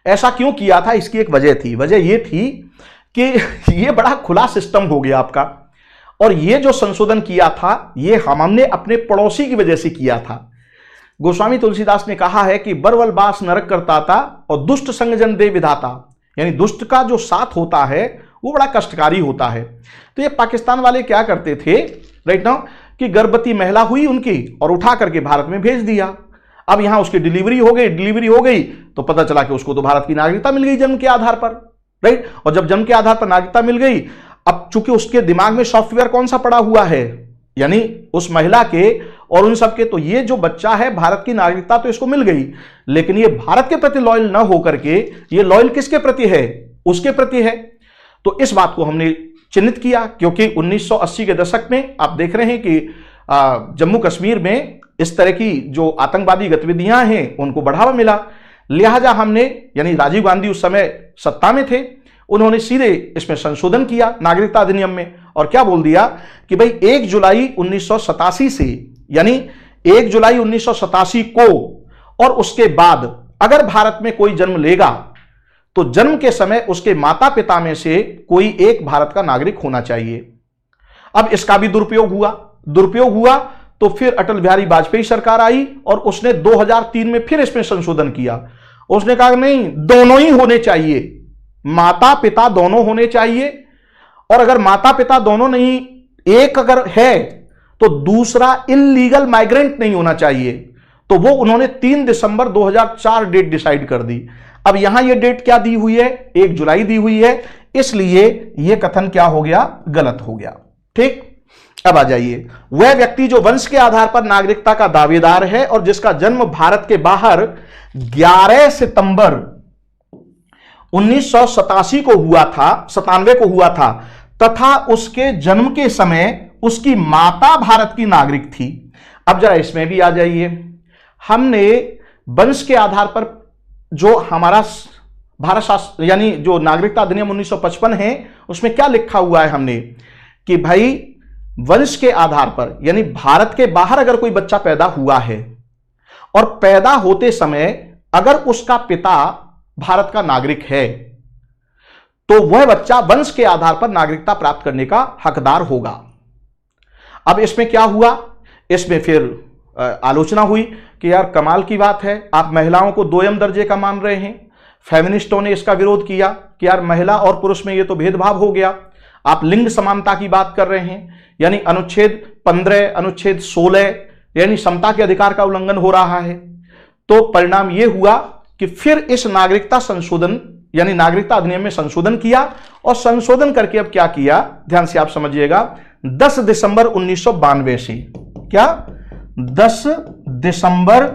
ऐसा क्यों किया था? इसकी एक वजह थी। वजह यह थी कि यह बड़ा खुला सिस्टम हो गया आपका, और यह जो संशोधन किया था, यह हमने अपने पड़ोसी की वजह से किया था। गोस्वामी तुलसीदास ने कहा है कि बरवल बास नरक करता था और दुष्ट संगजन दे विधाता, यानी दुष्ट का जो साथ होता है वो बड़ा कष्टकारी होता है। तो ये पाकिस्तान वाले क्या करते थे राइट नाउ कि गर्भवती महिला हुई उनकी और उठा करके भारत में भेज दिया। अब यहां उसकी डिलीवरी हो गई तो पता चला कि उसको तो भारत की नागरिकता मिल गई जन्म के आधार पर, राइट। और जब जन्म के आधार पर नागरिकता मिल गई, अब चूंकि उसके दिमाग में सॉफ्टवेयर कौन सा पड़ा हुआ है, यानी उस महिला के और उन सबके, तो ये जो बच्चा है भारत की नागरिकता तो इसको मिल गई, लेकिन ये भारत के प्रति लॉयल ना होकर के ये लॉयल किसके प्रति है, उसके प्रति है। तो इस बात को हमने चिन्हित किया, क्योंकि 1980 के दशक में आप देख रहे हैं कि जम्मू कश्मीर में इस तरह की जो आतंकवादी गतिविधियां हैं उनको बढ़ावा मिला। लिहाजा हमने, यानी राजीव गांधी उस समय सत्ता में थे, उन्होंने सीधे इसमें संशोधन किया नागरिकता अधिनियम में, और क्या बोल दिया कि भाई 1 जुलाई 1987 से, यानी 1 जुलाई 1987 को और उसके बाद अगर भारत में कोई जन्म लेगा तो जन्म के समय उसके माता पिता में से कोई एक भारत का नागरिक होना चाहिए। अब इसका भी दुरुपयोग हुआ तो फिर अटल बिहारी वाजपेयी सरकार आई और उसने 2003 में फिर इसमें संशोधन किया। उसने कहा नहीं, दोनों ही होने चाहिए, माता पिता दोनों होने चाहिए, और अगर माता पिता दोनों नहीं, एक अगर है तो दूसरा इल्लीगल माइग्रेंट नहीं होना चाहिए। तो वो उन्होंने 3 दिसंबर 2004 डेट डिसाइड कर दी। अब यहां ये डेट क्या दी हुई है, 1 जुलाई दी हुई है, इसलिए यह कथन क्या हो गया, गलत हो गया। ठीक, अब आ जाइए, वह व्यक्ति जो वंश के आधार पर नागरिकता का दावेदार है और जिसका जन्म भारत के बाहर 11 सितंबर 1987 को हुआ था, 97 को हुआ था, तथा उसके जन्म के समय उसकी माता भारत की नागरिक थी। अब जरा इसमें भी आ जाइए, हमने वंश के आधार पर जो हमारा भारत शास्त्र, यानी जो नागरिकता अधिनियम 1955 है, उसमें क्या लिखा हुआ है हमने कि भाई वंश के आधार पर, यानी भारत के बाहर अगर कोई बच्चा पैदा हुआ है और पैदा होते समय अगर उसका पिता भारत का नागरिक है तो वह बच्चा वंश के आधार पर नागरिकता प्राप्त करने का हकदार होगा। अब इसमें क्या हुआ, इसमें फिर आलोचना हुई कि यार कमाल की बात है, आप महिलाओं को दोयम दर्जे का मान रहे हैं। फेमिनिस्टों ने इसका विरोध किया कि यार महिला और पुरुष में ये तो भेदभाव हो गया, आप लिंग समानता की बात कर रहे हैं, यानी अनुच्छेद 15, अनुच्छेद 16 यानी समता के अधिकार का उल्लंघन हो रहा है। तो परिणाम यह हुआ कि फिर इस नागरिकता संशोधन यानी नागरिकता अधिनियम में संशोधन किया, और संशोधन करके अब क्या किया, ध्यान से आप समझिएगा, 10 दिसंबर 1992 से, क्या 10 दिसंबर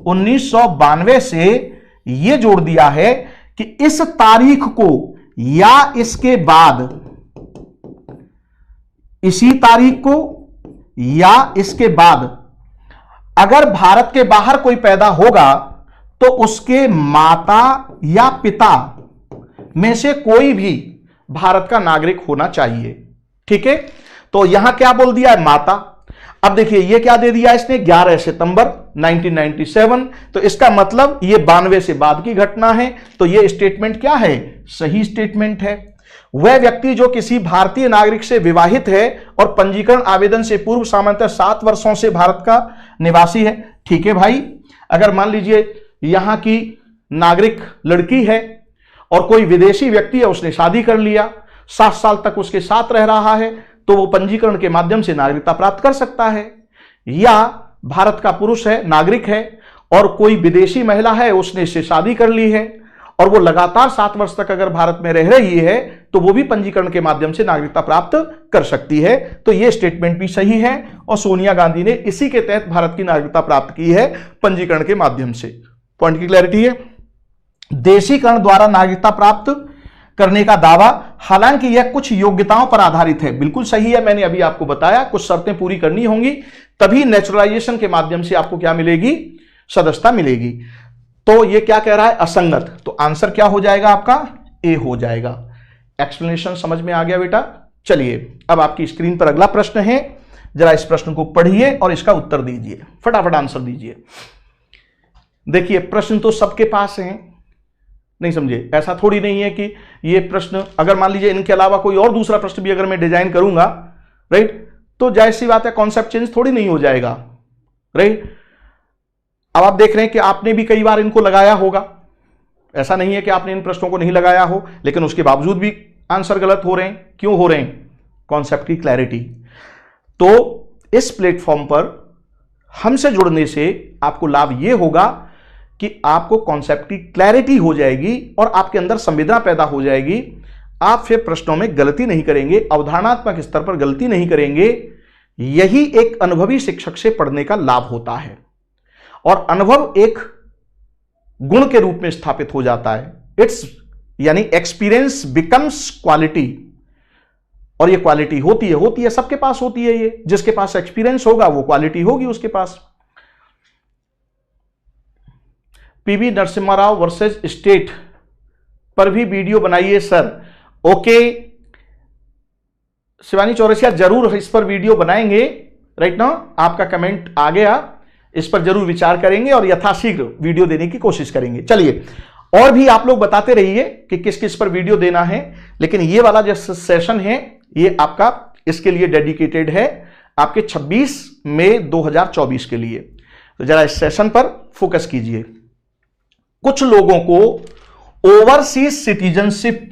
1992 से यह जोड़ दिया है कि इस तारीख को या इसके बाद, इसी तारीख को या इसके बाद अगर भारत के बाहर कोई पैदा होगा तो उसके माता या पिता में से कोई भी भारत का नागरिक होना चाहिए। ठीक है, तो यहां क्या बोल दिया है, माता। अब देखिए ये क्या दे दिया इसने, 11 सितंबर 1997। तो इसका मतलब ये 92 से बाद की घटना है। तो ये स्टेटमेंट क्या है, सही स्टेटमेंट है। वह व्यक्ति जो किसी भारतीय नागरिक से विवाहित है और पंजीकरण आवेदन से पूर्व सामान्यतः 7 वर्षों से भारत का निवासी है। ठीक है भाई, अगर मान लीजिए यहां की नागरिक लड़की है और कोई विदेशी व्यक्ति है, उसने शादी कर लिया, 7 साल तक उसके साथ रह रहा है, तो वो पंजीकरण के माध्यम से नागरिकता प्राप्त कर सकता है। या भारत का पुरुष है, नागरिक है, और कोई विदेशी महिला है, उसने इससे शादी कर ली है और वो लगातार 7 वर्ष तक अगर भारत में रह रही है, तो वो भी पंजीकरण के माध्यम से नागरिकता प्राप्त कर सकती है। तो ये स्टेटमेंट भी सही है और सोनिया गांधी ने इसी के तहत भारत की नागरिकता प्राप्त की है, पंजीकरण के माध्यम से। पॉइंट की क्लैरिटी है। देशीकरण द्वारा नागरिकता प्राप्त करने का दावा, हालांकि यह कुछ योग्यताओं पर आधारित है, बिल्कुल सही है, मैंने अभी आपको बताया कुछ शर्तें पूरी करनी होंगी, तभी नेचुरलाइजेशन के माध्यम से आपको क्या मिलेगी, सदस्यता मिलेगी। तो ये क्या कह रहा है, असंगत। तो आंसर क्या हो जाएगा आपका, ए हो जाएगा। एक्सप्लेनेशन समझ में आ गया बेटा। चलिए अब आपकी स्क्रीन पर अगला प्रश्न है, जरा इस प्रश्न को पढ़िए और इसका उत्तर दीजिए, फटाफट आंसर दीजिए। देखिए प्रश्न तो सबके पास हैं, नहीं समझे, ऐसा थोड़ी नहीं है कि ये प्रश्न अगर मान लीजिए इनके अलावा कोई और दूसरा प्रश्न भी अगर मैं डिजाइन करूंगा, राइट, तो जाहिर सी बात है कॉन्सेप्ट चेंज थोड़ी नहीं हो जाएगा, राइट। अब आप देख रहे हैं कि आपने भी कई बार इनको लगाया होगा, ऐसा नहीं है कि आपने इन प्रश्नों को नहीं लगाया हो, लेकिन उसके बावजूद भी आंसर गलत हो रहे हैं। क्यों हो रहे हैं, कॉन्सेप्ट की क्लैरिटी। तो इस प्लेटफॉर्म पर हमसे जुड़ने से आपको लाभ यह होगा कि आपको कॉन्सेप्ट की क्लैरिटी हो जाएगी और आपके अंदर संवेदना पैदा हो जाएगी। आप फिर प्रश्नों में गलती नहीं करेंगे, अवधारणात्मक स्तर पर गलती नहीं करेंगे। यही एक अनुभवी शिक्षक से पढ़ने का लाभ होता है, और अनुभव एक गुण के रूप में स्थापित हो जाता है। इट्स यानी एक्सपीरियंस बिकम्स क्वालिटी, और ये क्वालिटी होती है, सबके पास होती है। ये जिसके पास एक्सपीरियंस होगा वो क्वालिटी होगी उसके पास। PV Narasimha Rao versus state पर भी वीडियो बनाइए सर। ओके शिवानी चौरसिया, जरूर इस पर वीडियो बनाएंगे। राइट नाउ आपका कमेंट आ गया, इस पर जरूर विचार करेंगे और यथाशीघ्र वीडियो देने की कोशिश करेंगे। चलिए और भी आप लोग बताते रहिए कि किस किस पर वीडियो देना है, लेकिन ये वाला जो सेशन है ये आपका इसके लिए डेडिकेटेड है, आपके 26 मई 2024 के लिए। तो जरा इस सेशन पर फोकस कीजिए। कुछ लोगों को ओवरसीज सिटीजनशिप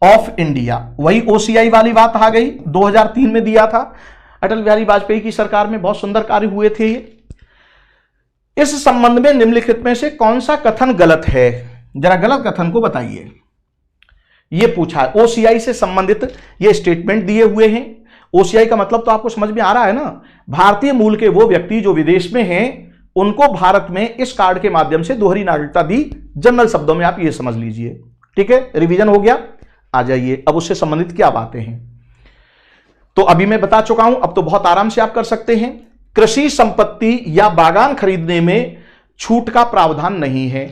ऑफ इंडिया, वही ओसीआई वाली बात आ गई, 2003 में दिया था अटल बिहारी वाजपेयी की सरकार में, बहुत सुंदर कार्य हुए थे ये। इस संबंध में निम्नलिखित में से कौन सा कथन गलत है, जरा गलत कथन को बताइए। यह पूछा है, ओसीआई से संबंधित ये स्टेटमेंट दिए हुए हैं। ओसीआई का मतलब तो आपको समझ में आ रहा है ना, भारतीय मूल के वो व्यक्ति जो विदेश में हैं उनको भारत में इस कार्ड के माध्यम से दोहरी नागरिकता दी। जनरल शब्दों में आप ये समझ लीजिए, ठीक है, रिवीजन हो गया। आ जाइए अब उससे संबंधित क्या बातें हैं। तो अभी मैं बता चुका हूं, अब तो बहुत आराम से आप कर सकते हैं। कृषि संपत्ति या बागान खरीदने में छूट का प्रावधान नहीं है।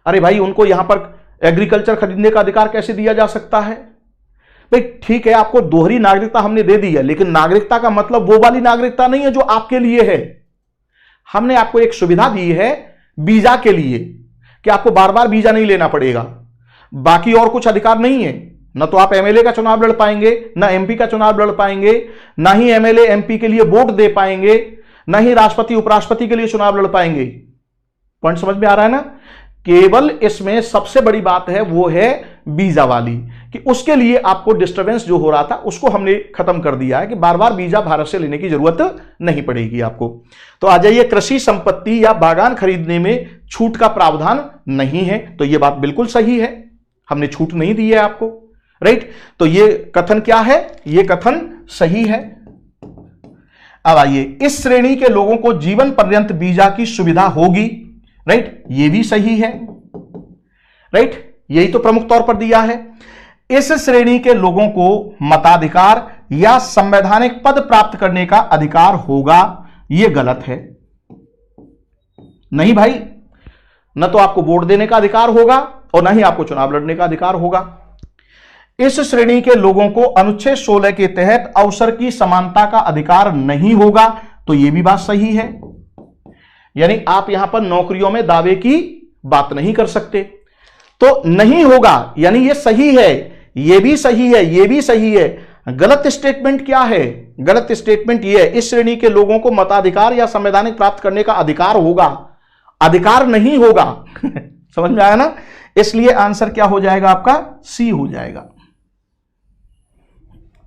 अरे भाई उनको यहां पर एग्रीकल्चर खरीदने का अधिकार कैसे दिया जा सकता है भाई? ठीक है आपको दोहरी नागरिकता हमने दे दी है, लेकिन नागरिकता का मतलब वो वाली नागरिकता नहीं है जो आपके लिए है। हमने आपको एक सुविधा दी है वीजा के लिए कि आपको बार बार वीजा नहीं लेना पड़ेगा, बाकी और कुछ अधिकार नहीं है। ना तो आप एमएलए का चुनाव लड़ पाएंगे, ना एमपी का चुनाव लड़ पाएंगे, ना ही एमएलए एमपी के लिए वोट दे पाएंगे, ना ही राष्ट्रपति उपराष्ट्रपति के लिए चुनाव लड़ पाएंगे। पॉइंट समझ में आ रहा है ना? केवल इसमें सबसे बड़ी बात है वो है वीजा वाली, कि उसके लिए आपको डिस्टरबेंस जो हो रहा था उसको हमने खत्म कर दिया है कि बार बार वीजा भारत से लेने की जरूरत नहीं पड़ेगी आपको। तो आ जाइए, कृषि संपत्ति या बागान खरीदने में छूट का प्रावधान नहीं है, तो यह बात बिल्कुल सही है, हमने छूट नहीं दी है आपको, राइट। तो यह कथन क्या है? यह कथन सही है। अब आइए, इस श्रेणी के लोगों को जीवन पर्यंत वीजा की सुविधा होगी, राइट, यह भी सही है, राइट, यही तो प्रमुख तौर पर दिया है। इस श्रेणी के लोगों को मताधिकार या संवैधानिक पद प्राप्त करने का अधिकार होगा, यह गलत है। नहीं भाई, न तो आपको वोट देने का अधिकार होगा और न ही आपको चुनाव लड़ने का अधिकार होगा। इस श्रेणी के लोगों को अनुच्छेद 16 के तहत अवसर की समानता का अधिकार नहीं होगा, तो यह भी बात सही है। यानी आप यहां पर नौकरियों में दावे की बात नहीं कर सकते, तो नहीं होगा, यानी यह सही है, यह भी सही है, यह भी सही है। गलत स्टेटमेंट क्या है? गलत स्टेटमेंट यह है, इस श्रेणी के लोगों को मताधिकार या संवैधानिक प्राप्त करने का अधिकार होगा, अधिकार नहीं होगा। समझ में आया ना? इसलिए आंसर क्या हो जाएगा आपका? सी हो जाएगा।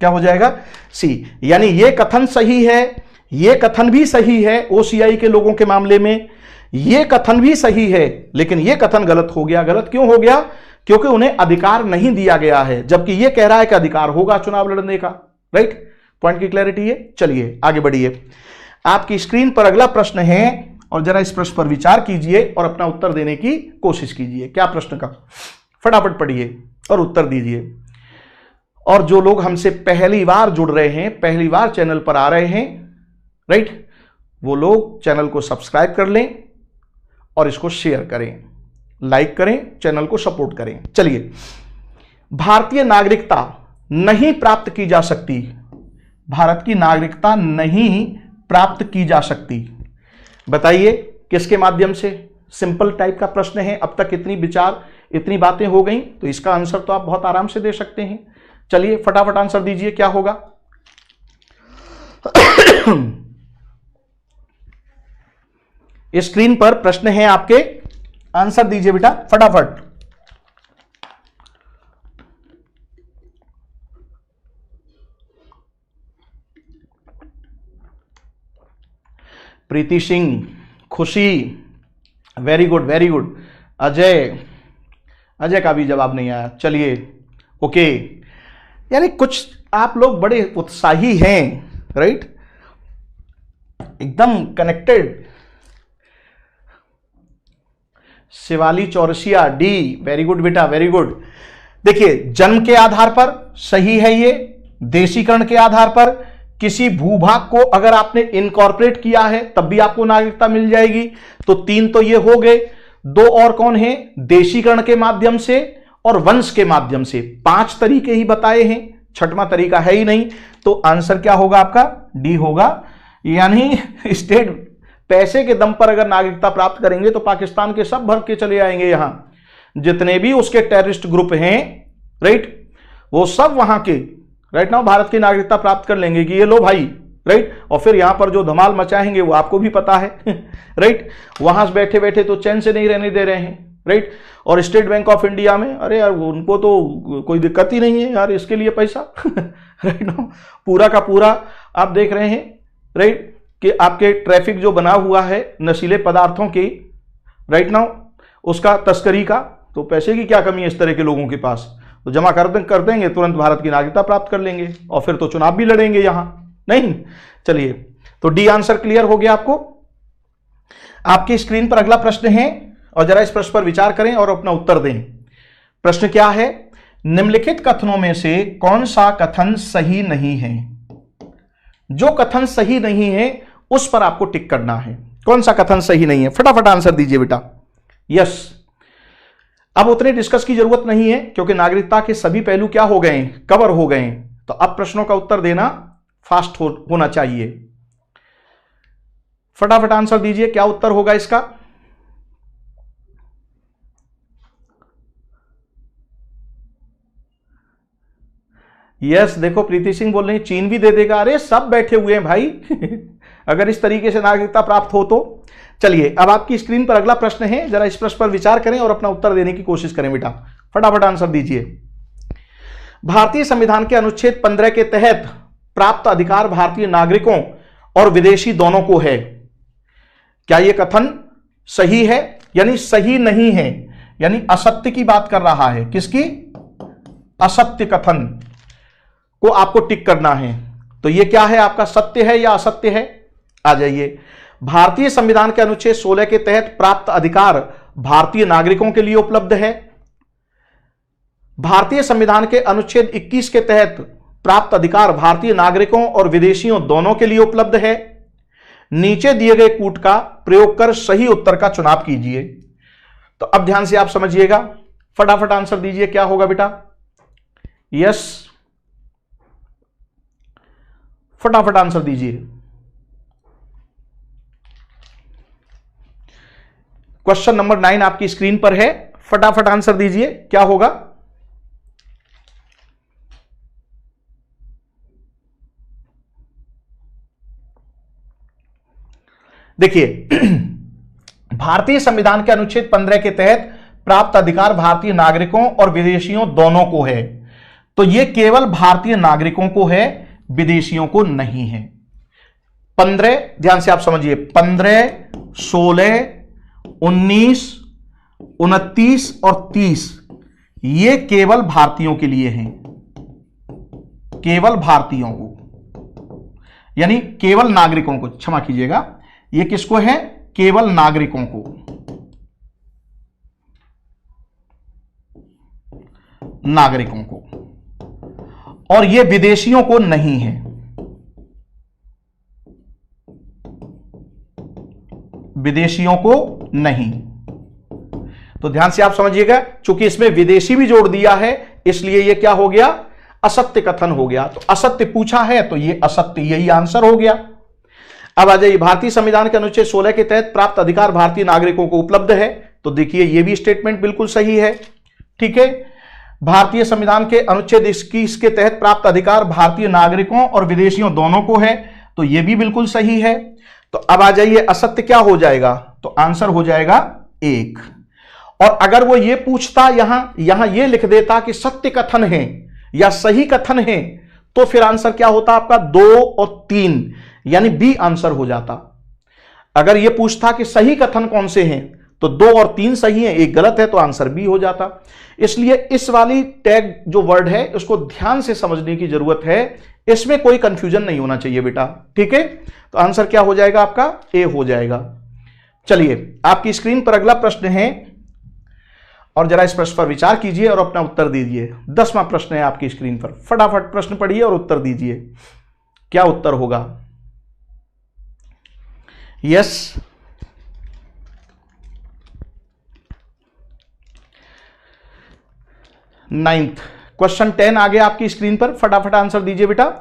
क्या हो जाएगा? सी। यानी यह कथन सही है, यह कथन भी सही है ओसीआई के लोगों के मामले में, यह कथन भी सही है, लेकिन यह कथन गलत हो गया। गलत क्यों हो गया? क्योंकि उन्हें अधिकार नहीं दिया गया है, जबकि यह कह रहा है कि अधिकार होगा चुनाव लड़ने का, राइट। पॉइंट की क्लैरिटी है। चलिए आगे बढ़िए। आपकी स्क्रीन पर अगला प्रश्न है और जरा इस प्रश्न पर विचार कीजिए और अपना उत्तर देने की कोशिश कीजिए। क्या प्रश्न का? फटाफट पढ़िए और उत्तर दीजिए। और जो लोग हमसे पहली बार जुड़ रहे हैं, पहली बार चैनल पर आ रहे हैं, राइट, वो लोग चैनल को सब्सक्राइब कर लें और इसको शेयर करें, लाइक करें, चैनल को सपोर्ट करें। चलिए, भारतीय नागरिकता नहीं प्राप्त की जा सकती, भारत की नागरिकता नहीं प्राप्त की जा सकती, बताइए किसके माध्यम से? सिंपल टाइप का प्रश्न है। अब तक इतनी विचार, इतनी बातें हो गई, तो इसका आंसर तो आप बहुत आराम से दे सकते हैं। चलिए फटाफट आंसर दीजिए, क्या होगा? स्क्रीन पर प्रश्न है आपके, आंसर दीजिए बेटा फटाफट। प्रीति सिंह, खुशी, very good very good. Ajay, Ajay का भी जवाब नहीं आया। चलिए ओके, यानी कुछ आप लोग बड़े उत्साही हैं, राइट, एकदम connected. Shivali Chaurasia, D, very good बेटा वेरी गुड। देखिए, जन्म के आधार पर सही है ये, देशीकरण के आधार पर, किसी भूभाग को अगर आपने इनकॉर्पोरेट किया है तब भी आपको नागरिकता मिल जाएगी। तो 3 तो ये हो गए, 2 और कौन है? देशीकरण के माध्यम से और वंश के माध्यम से। 5 तरीके ही बताए हैं, 6वां तरीका है ही नहीं। तो आंसर क्या होगा आपका? डी होगा। यानी स्टेट पैसे के दम पर अगर नागरिकता प्राप्त करेंगे तो पाकिस्तान के सब भर के चले आएंगे, यहां जितने भी उसके टेररिस्ट ग्रुप हैं, राइट, वो सब वहां के राइट नाउ भारत की नागरिकता प्राप्त कर लेंगे कि ये लो भाई, राइट। और फिर यहां पर जो धमाल मचाएंगे वो आपको भी पता है, राइट। वहां से बैठे बैठे तो चैन से नहीं रहने दे रहे हैं, राइट। और स्टेट बैंक ऑफ इंडिया में, अरे यार उनको तो कोई दिक्कत ही नहीं है यार इसके लिए पैसा, राइट नाउ पूरा का पूरा आप देख रहे हैं, राइट, कि आपके ट्रैफिक जो बना हुआ है नशीले पदार्थों की, राइट नाउ उसका तस्करी का, तो पैसे की क्या कमी है इस तरह के लोगों के पास? तो जमा कर देंगे, तुरंत भारत की नागरिकता प्राप्त कर लेंगे और फिर तो चुनाव भी लड़ेंगे यहां, नहीं। चलिए, तो डी आंसर क्लियर हो गया आपको। आपकी स्क्रीन पर अगला प्रश्न है और जरा इस प्रश्न पर विचार करें और अपना उत्तर दें। प्रश्न क्या है? निम्नलिखित कथनों में से कौन सा कथन सही नहीं है? जो कथन सही नहीं है उस पर आपको टिक करना है। कौन सा कथन सही नहीं है? फटाफट आंसर दीजिए बेटा। यस, अब उतने डिस्कस की जरूरत नहीं है क्योंकि नागरिकता के सभी पहलू क्या हो गए? कवर हो गए। तो अब प्रश्नों का उत्तर देना फास्ट होना चाहिए। फटाफट आंसर दीजिए, क्या उत्तर होगा इसका? यस, देखो प्रीति सिंह बोल रहे हैं चीन भी दे देगा। अरे सब बैठे हुए हैं भाई अगर इस तरीके से नागरिकता प्राप्त हो तो। चलिए अब आपकी स्क्रीन पर अगला प्रश्न है, जरा इस प्रश्न पर विचार करें और अपना उत्तर देने की कोशिश करें बेटा, फटाफट आंसर दीजिए। भारतीय संविधान के अनुच्छेद 15 के तहत प्राप्त अधिकार भारतीय नागरिकों और विदेशी दोनों को है। क्या यह कथन सही है? यानी सही नहीं है, यानी असत्य की बात कर रहा है। किसकी? असत्य कथन को आपको टिक करना है। तो यह क्या है आपका, सत्य है या असत्य है? आ जाइए। भारतीय संविधान के अनुच्छेद 16 के तहत प्राप्त अधिकार भारतीय नागरिकों के लिए उपलब्ध है। भारतीय संविधान के अनुच्छेद 21 के तहत प्राप्त अधिकार भारतीय नागरिकों और विदेशियों दोनों के लिए उपलब्ध है। नीचे दिए गए कूट का प्रयोग कर सही उत्तर का चुनाव कीजिए। तो अब ध्यान से आप समझिएगा, फटाफट आंसर दीजिए, क्या होगा बेटा? यस, फटाफट आंसर दीजिए। क्वेश्चन नंबर 9 आपकी स्क्रीन पर है, फटाफट आंसर दीजिए, क्या होगा? देखिए भारतीय संविधान के अनुच्छेद 15 के तहत प्राप्त अधिकार भारतीय नागरिकों और विदेशियों दोनों को है। तो यह केवल भारतीय नागरिकों को है, विदेशियों को नहीं है। 15, ध्यान से आप समझिए, 15, 16, 19, 29 और 30 ये केवल भारतीयों के लिए हैं, केवल भारतीयों को, यानी केवल नागरिकों को, क्षमा कीजिएगा, ये किसको है? केवल नागरिकों को, नागरिकों को, और ये विदेशियों को नहीं है। विदेशियों को नहीं। तो ध्यान से आप समझिएगा, चूंकि इसमें विदेशी भी जोड़ दिया है इसलिए यह क्या हो गया? असत्य कथन हो गया। तो असत्य पूछा है तो यह असत्य, यही आंसर हो गया। अब आ जाइए, भारतीय संविधान के अनुच्छेद 16 के तहत प्राप्त अधिकार भारतीय नागरिकों को उपलब्ध है। तो देखिए यह भी स्टेटमेंट बिल्कुल सही है, ठीक है। भारतीय संविधान के अनुच्छेद 21 के तहत प्राप्त अधिकार भारतीय नागरिकों और विदेशियों दोनों को है, तो यह भी बिल्कुल सही है। तो अब आ जाइए, असत्य क्या हो जाएगा? तो आंसर हो जाएगा 1। और अगर वो ये पूछता, यहां ये लिख देता कि सत्य कथन है या सही कथन है, तो फिर आंसर क्या होता आपका? 2 और 3, यानी बी आंसर हो जाता। अगर ये पूछता कि सही कथन कौन से हैं, तो 2 और 3 सही है, 1 गलत है, तो आंसर बी हो जाता। इसलिए इस वाली टैग जो वर्ड है उसको ध्यान से समझने की जरूरत है, इसमें कोई कंफ्यूजन नहीं होना चाहिए बेटा, ठीक है। तो आंसर क्या हो जाएगा आपका? ए हो जाएगा। चलिए आपकी स्क्रीन पर अगला प्रश्न है और जरा इस प्रश्न पर विचार कीजिए और अपना उत्तर दीजिए। 10वां प्रश्न है आपकी स्क्रीन पर, फटाफट प्रश्न पढ़िए और उत्तर दीजिए, क्या उत्तर होगा? यस, नाइन्थ क्वेश्चन 10 आ गया आपकी स्क्रीन पर, फटाफट आंसर दीजिए बेटा।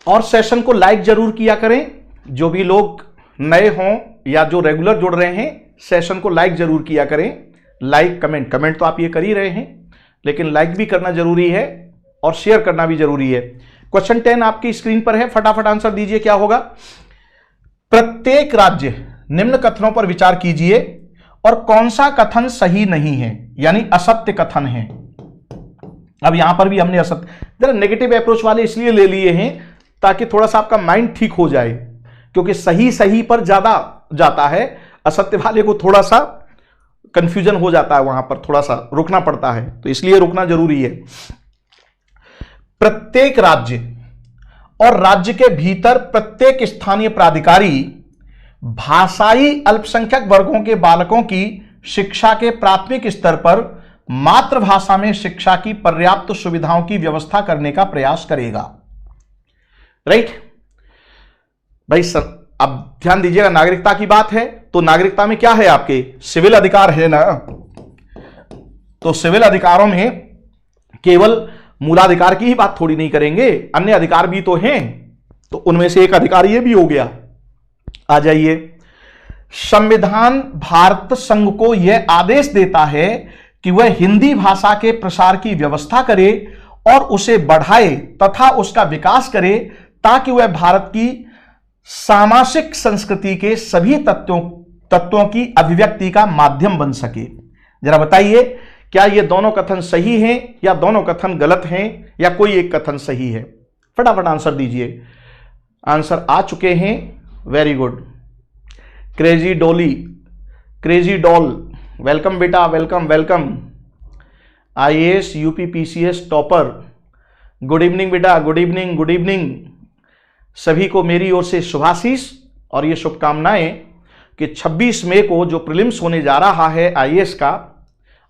और सेशन को लाइक जरूर किया करें, जो भी लोग नए हों या जो रेगुलर जुड़ रहे हैं, सेशन को लाइक जरूर किया करें। लाइक, कमेंट तो आप ये कर ही रहे हैं, लेकिन लाइक भी करना जरूरी है और शेयर करना भी जरूरी है। क्वेश्चन 10 आपकी स्क्रीन पर है, फटाफट आंसर दीजिए, क्या होगा? प्रत्येक राज्य निम्न कथनों पर विचार कीजिए और कौन सा कथन सही नहीं है, यानी असत्य कथन है। अब यहां पर भी हमने असत्य, जरा नेगेटिव अप्रोच वाले इसलिए ले लिए हैं ताकि थोड़ा सा आपका माइंड ठीक हो जाए, क्योंकि सही पर ज्यादा जाता है, असत्य वाले को थोड़ा सा कंफ्यूजन हो जाता है, वहां पर थोड़ा सा रुकना पड़ता है, तो इसलिए रुकना जरूरी है। प्रत्येक राज्य और राज्य के भीतर प्रत्येक स्थानीय प्राधिकारी भाषाई अल्पसंख्यक वर्गों के बालकों की शिक्षा के प्राथमिक स्तर पर मातृभाषा में शिक्षा की पर्याप्त सुविधाओं की व्यवस्था करने का प्रयास करेगा। राइट भाई सर, अब ध्यान दीजिएगा, नागरिकता की बात है तो नागरिकता में क्या है, आपके सिविल अधिकार है ना। तो सिविल अधिकारों में केवल मूलाधिकार की ही बात थोड़ी नहीं करेंगे, अन्य अधिकार भी तो हैं, तो उनमें से एक अधिकार ये भी हो गया। आ जाइए, संविधान भारत संघ को यह आदेश देता है कि वह हिंदी भाषा के प्रसार की व्यवस्था करे और उसे बढ़ाए तथा उसका विकास करे ताकि वह भारत की सामाजिक संस्कृति के सभी तत्वों की अभिव्यक्ति का माध्यम बन सके। जरा बताइए, क्या ये दोनों कथन सही हैं या दोनों कथन गलत हैं या कोई एक कथन सही है? फटाफट आंसर दीजिए। आंसर आ चुके हैं, very good. Crazy Dolly, crazy doll, welcome बेटा, welcome welcome. IAS UP PCS topper, good evening बेटा, गुड इवनिंग, गुड इवनिंग। सभी को मेरी ओर से शुभाशीष और ये शुभकामनाएं कि 26 मई को जो प्रीलिम्स होने जा रहा है आईएएस का,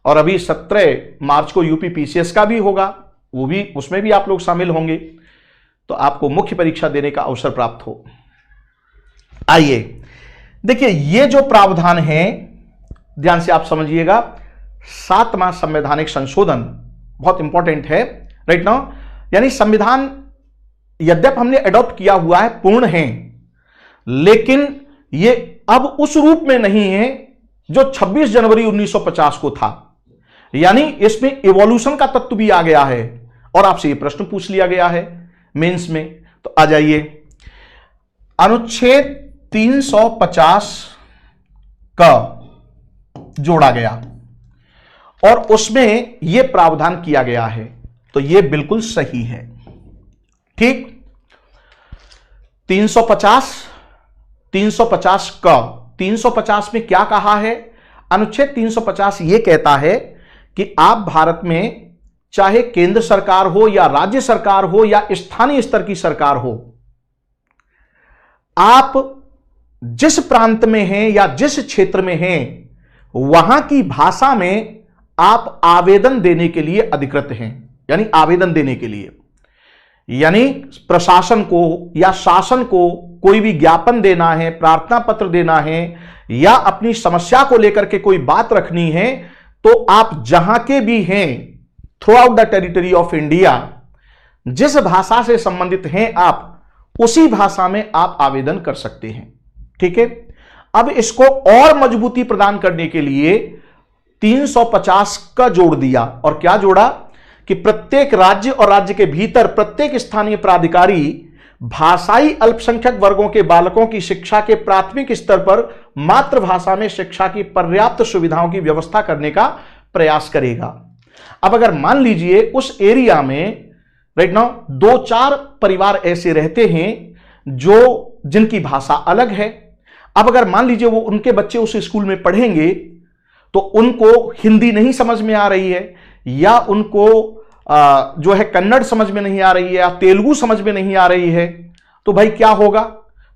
और अभी 17 मार्च को यूपी पीसीएस का भी होगा, वो भी, उसमें भी आप लोग शामिल होंगे, तो आपको मुख्य परीक्षा देने का अवसर प्राप्त हो। आइए देखिए, ये जो प्रावधान है ध्यान से आप समझिएगा, 7वां संवैधानिक संशोधन बहुत इंपॉर्टेंट है राइट नाउ। यानी संविधान यद्यप हमने एडॉप्ट किया हुआ है, पूर्ण है, लेकिन ये अब उस रूप में नहीं है जो 26 जनवरी 1950 को था। यानी इसमें इवोल्यूशन का तत्व भी आ गया है और आपसे ये प्रश्न पूछ लिया गया है मेंस में। तो आ जाइए, अनुच्छेद 350 का जोड़ा गया और उसमें यह प्रावधान किया गया है, तो यह बिल्कुल सही है। ठीक, 350 का 350 में क्या कहा है? अनुच्छेद 350 यह कहता है कि आप भारत में चाहे केंद्र सरकार हो या राज्य सरकार हो या स्थानीय स्तर की सरकार हो, आप जिस प्रांत में हैं या जिस क्षेत्र में हैं वहां की भाषा में आप आवेदन देने के लिए अधिकृत हैं। यानी आवेदन देने के लिए, यानी प्रशासन को या शासन को कोई भी ज्ञापन देना है, प्रार्थना पत्र देना है या अपनी समस्या को लेकर के कोई बात रखनी है, तो आप जहां के भी हैं through out the territory of India, जिस भाषा से संबंधित हैं आप, उसी भाषा में आप आवेदन कर सकते हैं। ठीक है, अब इसको और मजबूती प्रदान करने के लिए 350 का जोड़ दिया, और क्या जोड़ा कि प्रत्येक राज्य और राज्य के भीतर प्रत्येक स्थानीय प्राधिकारी भाषाई अल्पसंख्यक वर्गों के बालकों की शिक्षा के प्राथमिक स्तर पर मातृभाषा में शिक्षा की पर्याप्त सुविधाओं की व्यवस्था करने का प्रयास करेगा। अब अगर मान लीजिए उस एरिया में राइट नाउ 2-4 परिवार ऐसे रहते हैं जो जिनकी भाषा अलग है, अब अगर मान लीजिए वो उनके बच्चे उस स्कूल में पढ़ेंगे तो उनको हिंदी नहीं समझ में आ रही है, या उनको जो है कन्नड़ समझ में नहीं आ रही है, या तेलुगु समझ में नहीं आ रही है, तो भाई क्या होगा?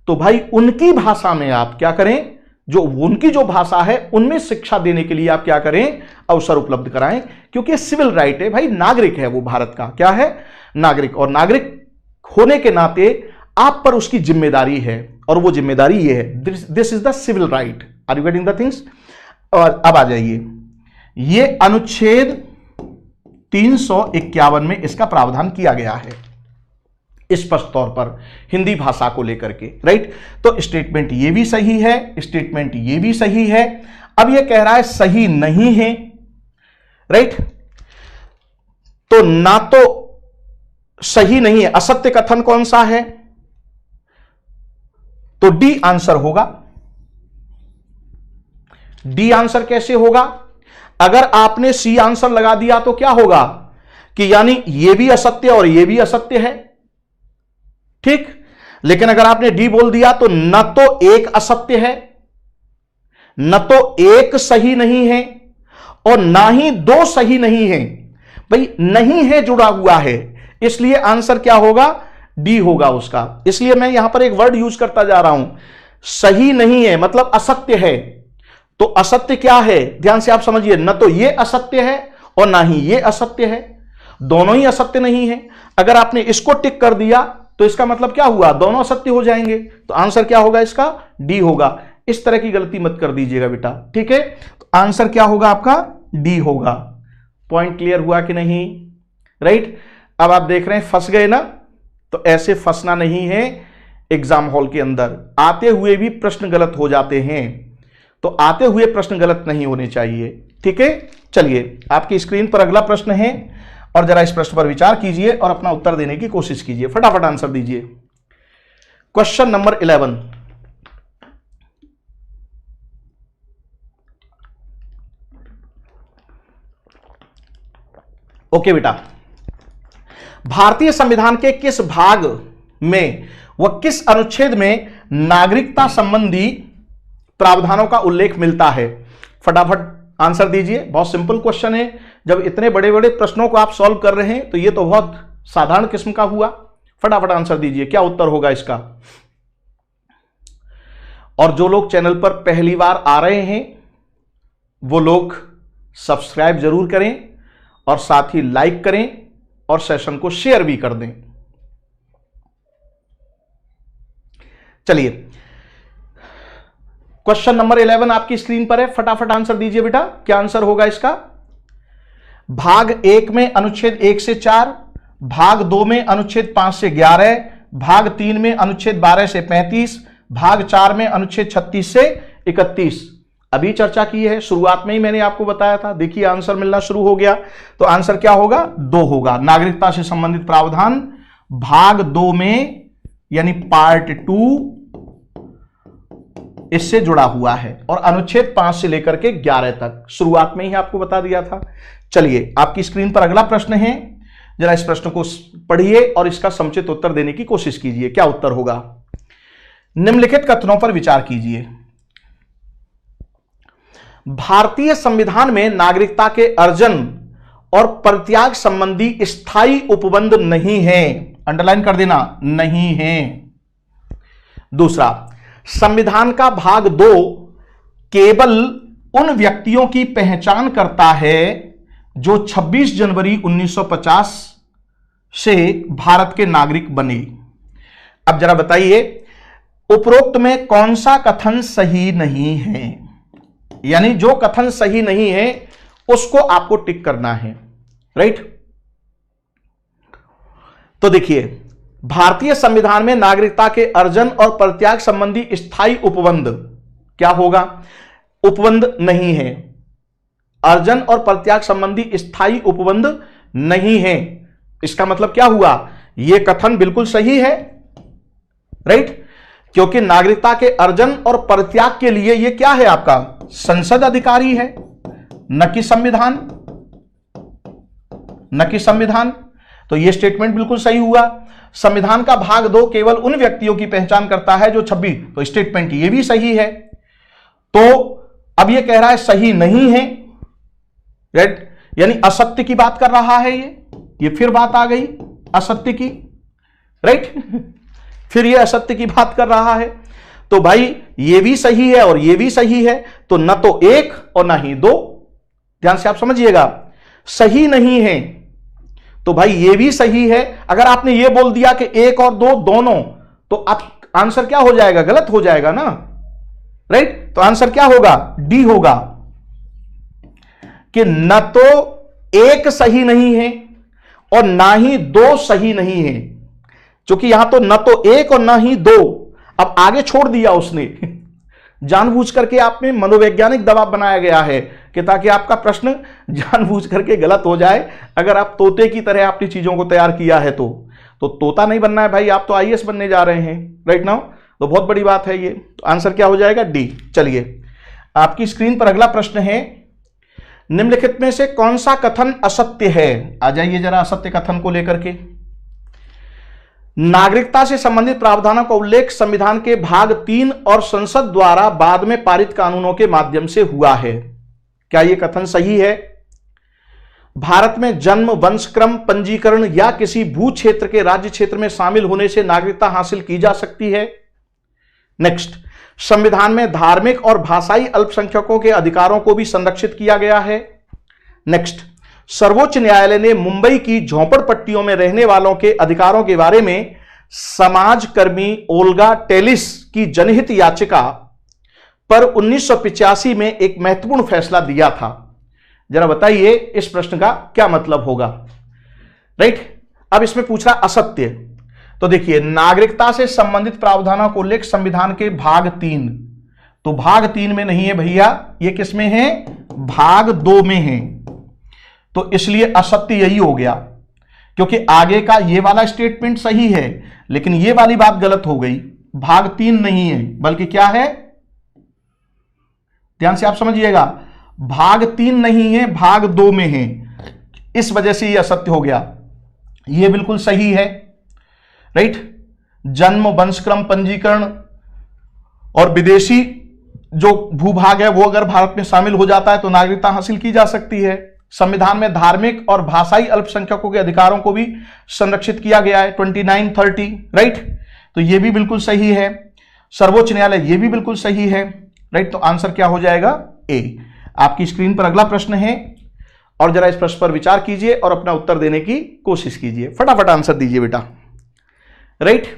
तो भाई उनकी भाषा में आप क्या करें, जो उनकी जो भाषा है उनमें शिक्षा देने के लिए आप क्या करें, अवसर उपलब्ध कराएं, क्योंकि सिविल राइट है भाई, नागरिक है वो भारत का, क्या है, नागरिक, और नागरिक होने के नाते आप पर उसकी जिम्मेदारी है, और वो जिम्मेदारी ये है, this is the civil right. Are you getting the things? और अब आ जाइए, ये अनुच्छेद 351 में इसका प्रावधान किया गया है स्पष्ट तौर पर हिंदी भाषा को लेकर के, राइट। तो स्टेटमेंट ये भी सही है, स्टेटमेंट ये भी सही है। अब ये कह रहा है सही नहीं है, राइट। तो ना तो सही नहीं है, असत्य कथन कौन सा है? तो डी आंसर होगा। डी आंसर कैसे होगा? अगर आपने सी आंसर लगा दिया तो क्या होगा कि यानी ये भी असत्य और ये भी असत्य है, ठीक। लेकिन अगर आपने डी बोल दिया तो न तो एक असत्य है, न तो एक सही नहीं है, और ना ही दो सही नहीं है। भाई नहीं है जुड़ा हुआ है, इसलिए आंसर क्या होगा? डी होगा उसका। इसलिए मैं यहां पर एक वर्ड यूज करता जा रहा हूं, सही नहीं है मतलब असत्य है। तो असत्य क्या है, ध्यान से आप समझिए, न तो ये असत्य है और ना ही ये असत्य है, दोनों ही असत्य नहीं है। अगर आपने इसको टिक कर दिया तो इसका मतलब क्या हुआ, दोनों असत्य हो जाएंगे। तो आंसर क्या होगा इसका, डी होगा। इस तरह की गलती मत कर दीजिएगा बेटा, ठीक है। तो आंसर क्या होगा आपका, डी होगा। पॉइंट क्लियर हुआ कि नहीं, राइट। अब आप देख रहे हैं फंस गए ना, तो ऐसे फंसना नहीं है। एग्जाम हॉल के अंदर आते हुए भी प्रश्न गलत हो जाते हैं, तो आते हुए प्रश्न गलत नहीं होने चाहिए, ठीक है। चलिए आपकी स्क्रीन पर अगला प्रश्न है, और जरा इस प्रश्न पर विचार कीजिए और अपना उत्तर देने की कोशिश कीजिए। फटाफट आंसर दीजिए। Question number 11। ओके बेटा, भारतीय संविधान के किस भाग में व किस अनुच्छेद में नागरिकता संबंधी प्रावधानों का उल्लेख मिलता है? फटाफट आंसर दीजिए। बहुत सिंपल क्वेश्चन है। जब इतने बड़े बड़े प्रश्नों को आप सॉल्व कर रहे हैं तो ये तो बहुत साधारण किस्म का हुआ। फटाफट आंसर दीजिए, क्या उत्तर होगा इसका। और जो लोग चैनल पर पहली बार आ रहे हैं वो लोग सब्सक्राइब जरूर करें और साथ ही लाइक करें और सेशन को शेयर भी कर दें। चलिए क्वेश्चन नंबर 11 आपकी स्क्रीन पर है, फटाफट आंसर दीजिए बेटा। क्या आंसर होगा इसका? भाग 1 में अनुच्छेद 1 से 4, भाग 2 में अनुच्छेद 5 से 11, भाग 3 में अनुच्छेद 12 से 35, भाग 4 में अनुच्छेद 36 से 31। अभी चर्चा की है, शुरुआत में ही मैंने आपको बताया था। देखिए आंसर मिलना शुरू हो गया। तो आंसर क्या होगा? 2 होगा। नागरिकता से संबंधित प्रावधान भाग 2 में यानी पार्ट 2 इससे जुड़ा हुआ है, और अनुच्छेद 5 से लेकर के 11 तक शुरुआत में ही आपको बता दिया था। चलिए आपकी स्क्रीन पर अगला प्रश्न है, जरा इस प्रश्न को पढ़िए और इसका समुचित उत्तर देने की कोशिश कीजिए। क्या उत्तर होगा? निम्नलिखित कथनों पर विचार कीजिए। भारतीय संविधान में नागरिकता के अर्जन और परित्याग संबंधी स्थायी उपबंध नहीं है। अंडरलाइन कर देना, नहीं है। दूसरा, संविधान का भाग 2 केवल उन व्यक्तियों की पहचान करता है जो 26 जनवरी 1950 से भारत के नागरिक बने। अब जरा बताइए उपरोक्त में कौन सा कथन सही नहीं है? यानी जो कथन सही नहीं है उसको आपको टिक करना है, राइट। तो देखिए भारतीय संविधान में नागरिकता के अर्जन और परित्याग संबंधी स्थायी उपबंध क्या होगा? उपबंध नहीं है। अर्जन और परित्याग संबंधी स्थायी उपबंध नहीं है। इसका मतलब क्या हुआ? यह कथन बिल्कुल सही है, राइट, क्योंकि नागरिकता के अर्जन और परित्याग के लिए यह क्या है? आपका संसद अधिकारी है, न कि संविधान, न कि संविधान। तो यह स्टेटमेंट बिल्कुल सही हुआ। संविधान का भाग 2 केवल उन व्यक्तियों की पहचान करता है जो 26, तो स्टेटमेंट ये भी सही है। तो अब ये कह रहा है सही नहीं है, राइट, यानी असत्य की बात कर रहा है। ये फिर बात आ गई असत्य की, राइट फिर ये असत्य की बात कर रहा है। तो भाई ये भी सही है और ये भी सही है, तो न तो 1 और ना ही 2। ध्यान से आप समझिएगा, सही नहीं है तो भाई ये भी सही है। अगर आपने ये बोल दिया कि 1 और 2 दोनों, तो आप आंसर क्या हो जाएगा? गलत हो जाएगा ना, राइट। तो आंसर क्या होगा? डी होगा कि न तो 1 सही नहीं है और ना ही 2 सही नहीं है, क्योंकि यहां तो न तो 1 और ना ही 2, अब आगे छोड़ दिया उसने जानबूझ करके। आप में मनोवैज्ञानिक दबाव बनाया गया है कि ताकि आपका प्रश्न जानबूझ करके गलत हो जाए। अगर आप तोते की तरह अपनी चीजों को तैयार किया है तो तोता नहीं बनना है भाई, आप तो आईएएस बनने जा रहे हैं राइट नाउ, तो बहुत बड़ी बात है ये। तो आंसर क्या हो जाएगा? डी। चलिए आपकी स्क्रीन पर अगला प्रश्न है, निम्नलिखित में से कौन सा कथन असत्य है? आ जाइए जरा असत्य कथन को लेकर के। नागरिकता से संबंधित प्रावधानों का उल्लेख संविधान के भाग 3 और संसद द्वारा बाद में पारित कानूनों के माध्यम से हुआ है। क्या यह कथन सही है? भारत में जन्म, वंशक्रम, पंजीकरण या किसी भू क्षेत्र के राज्य क्षेत्र में शामिल होने से नागरिकता हासिल की जा सकती है। नेक्स्ट, संविधान में धार्मिक और भाषाई अल्पसंख्यकों के अधिकारों को भी संरक्षित किया गया है। नेक्स्ट, सर्वोच्च न्यायालय ने मुंबई की झोपड़पट्टियों में रहने वालों के अधिकारों के बारे में समाजकर्मी ओल्गा टेलिस की जनहित याचिका पर 1985 में एक महत्वपूर्ण फैसला दिया था। जरा बताइए इस प्रश्न का क्या मतलब होगा। राइट, अब इसमें पूछ रहा असत्य। तो देखिए, नागरिकता से संबंधित प्रावधानों को लेकर संविधान के भाग 3, तो भाग 3 में नहीं है भैया, ये किस में है, भाग 2 में है। तो इसलिए असत्य यही हो गया, क्योंकि आगे का ये वाला स्टेटमेंट सही है लेकिन ये वाली बात गलत हो गई। भाग 3 नहीं है बल्कि क्या है, ध्यान से आप समझिएगा, भाग 3 नहीं है, भाग 2 में है। इस वजह से ये असत्य हो गया। ये बिल्कुल सही है। राइट, जन्म, वंशक्रम, पंजीकरण और विदेशी जो भूभाग है वो अगर भारत में शामिल हो जाता है तो नागरिकता हासिल की जा सकती है। संविधान में धार्मिक और भाषाई अल्पसंख्यकों के अधिकारों को भी संरक्षित किया गया है 29-30। राइट, तो ये भी बिल्कुल सही है। सर्वोच्च न्यायालय, ये भी बिल्कुल सही है। राइट, तो आंसर क्या हो जाएगा, ए। आपकी स्क्रीन पर अगला प्रश्न है और जरा इस प्रश्न पर विचार कीजिए और अपना उत्तर देने की कोशिश कीजिए। फटाफट आंसर दीजिए बेटा। राइट,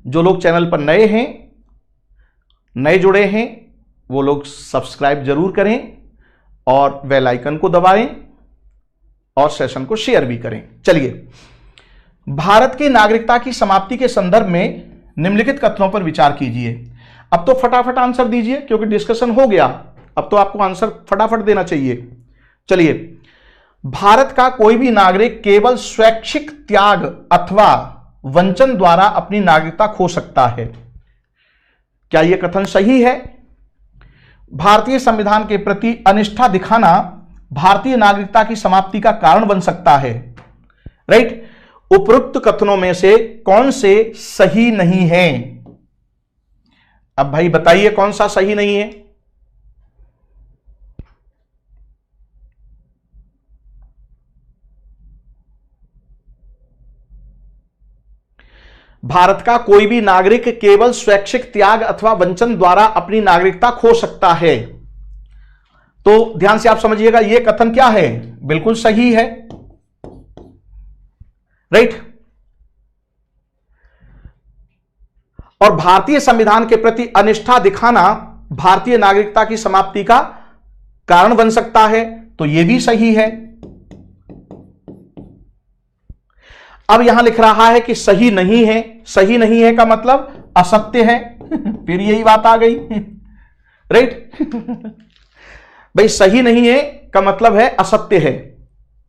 जो लोग चैनल पर नए हैं, नए जुड़े हैं, वो लोग सब्सक्राइब जरूर करें और बेल आइकन को दबाएं और सेशन को शेयर भी करें। चलिए, भारत की नागरिकता की समाप्ति के संदर्भ में निम्नलिखित कथनों पर विचार कीजिए। अब तो फटाफट आंसर दीजिए क्योंकि डिस्कशन हो गया, अब तो आपको आंसर फटाफट देना चाहिए। चलिए, भारत का कोई भी नागरिक केवल स्वैच्छिक त्याग अथवा वंचन द्वारा अपनी नागरिकता खो सकता है। क्या यह कथन सही है? भारतीय संविधान के प्रति अनिष्ठा दिखाना भारतीय नागरिकता की समाप्ति का कारण बन सकता है। राइट, उपरोक्त कथनों में से कौन से सही नहीं है? अब भाई बताइए कौन सा सही नहीं है। भारत का कोई भी नागरिक केवल स्वैच्छिक त्याग अथवा वंचन द्वारा अपनी नागरिकता खो सकता है। तो ध्यान से आप समझिएगा, यह कथन क्या है, बिल्कुल सही है। राइट, और भारतीय संविधान के प्रति अनिष्ठा दिखाना भारतीय नागरिकता की समाप्ति का कारण बन सकता है, तो यह भी सही है। अब यहां लिख रहा है कि सही नहीं है। सही नहीं है का मतलब असत्य है। फिर यही बात आ गई। राइट, भाई सही नहीं है का मतलब है असत्य है।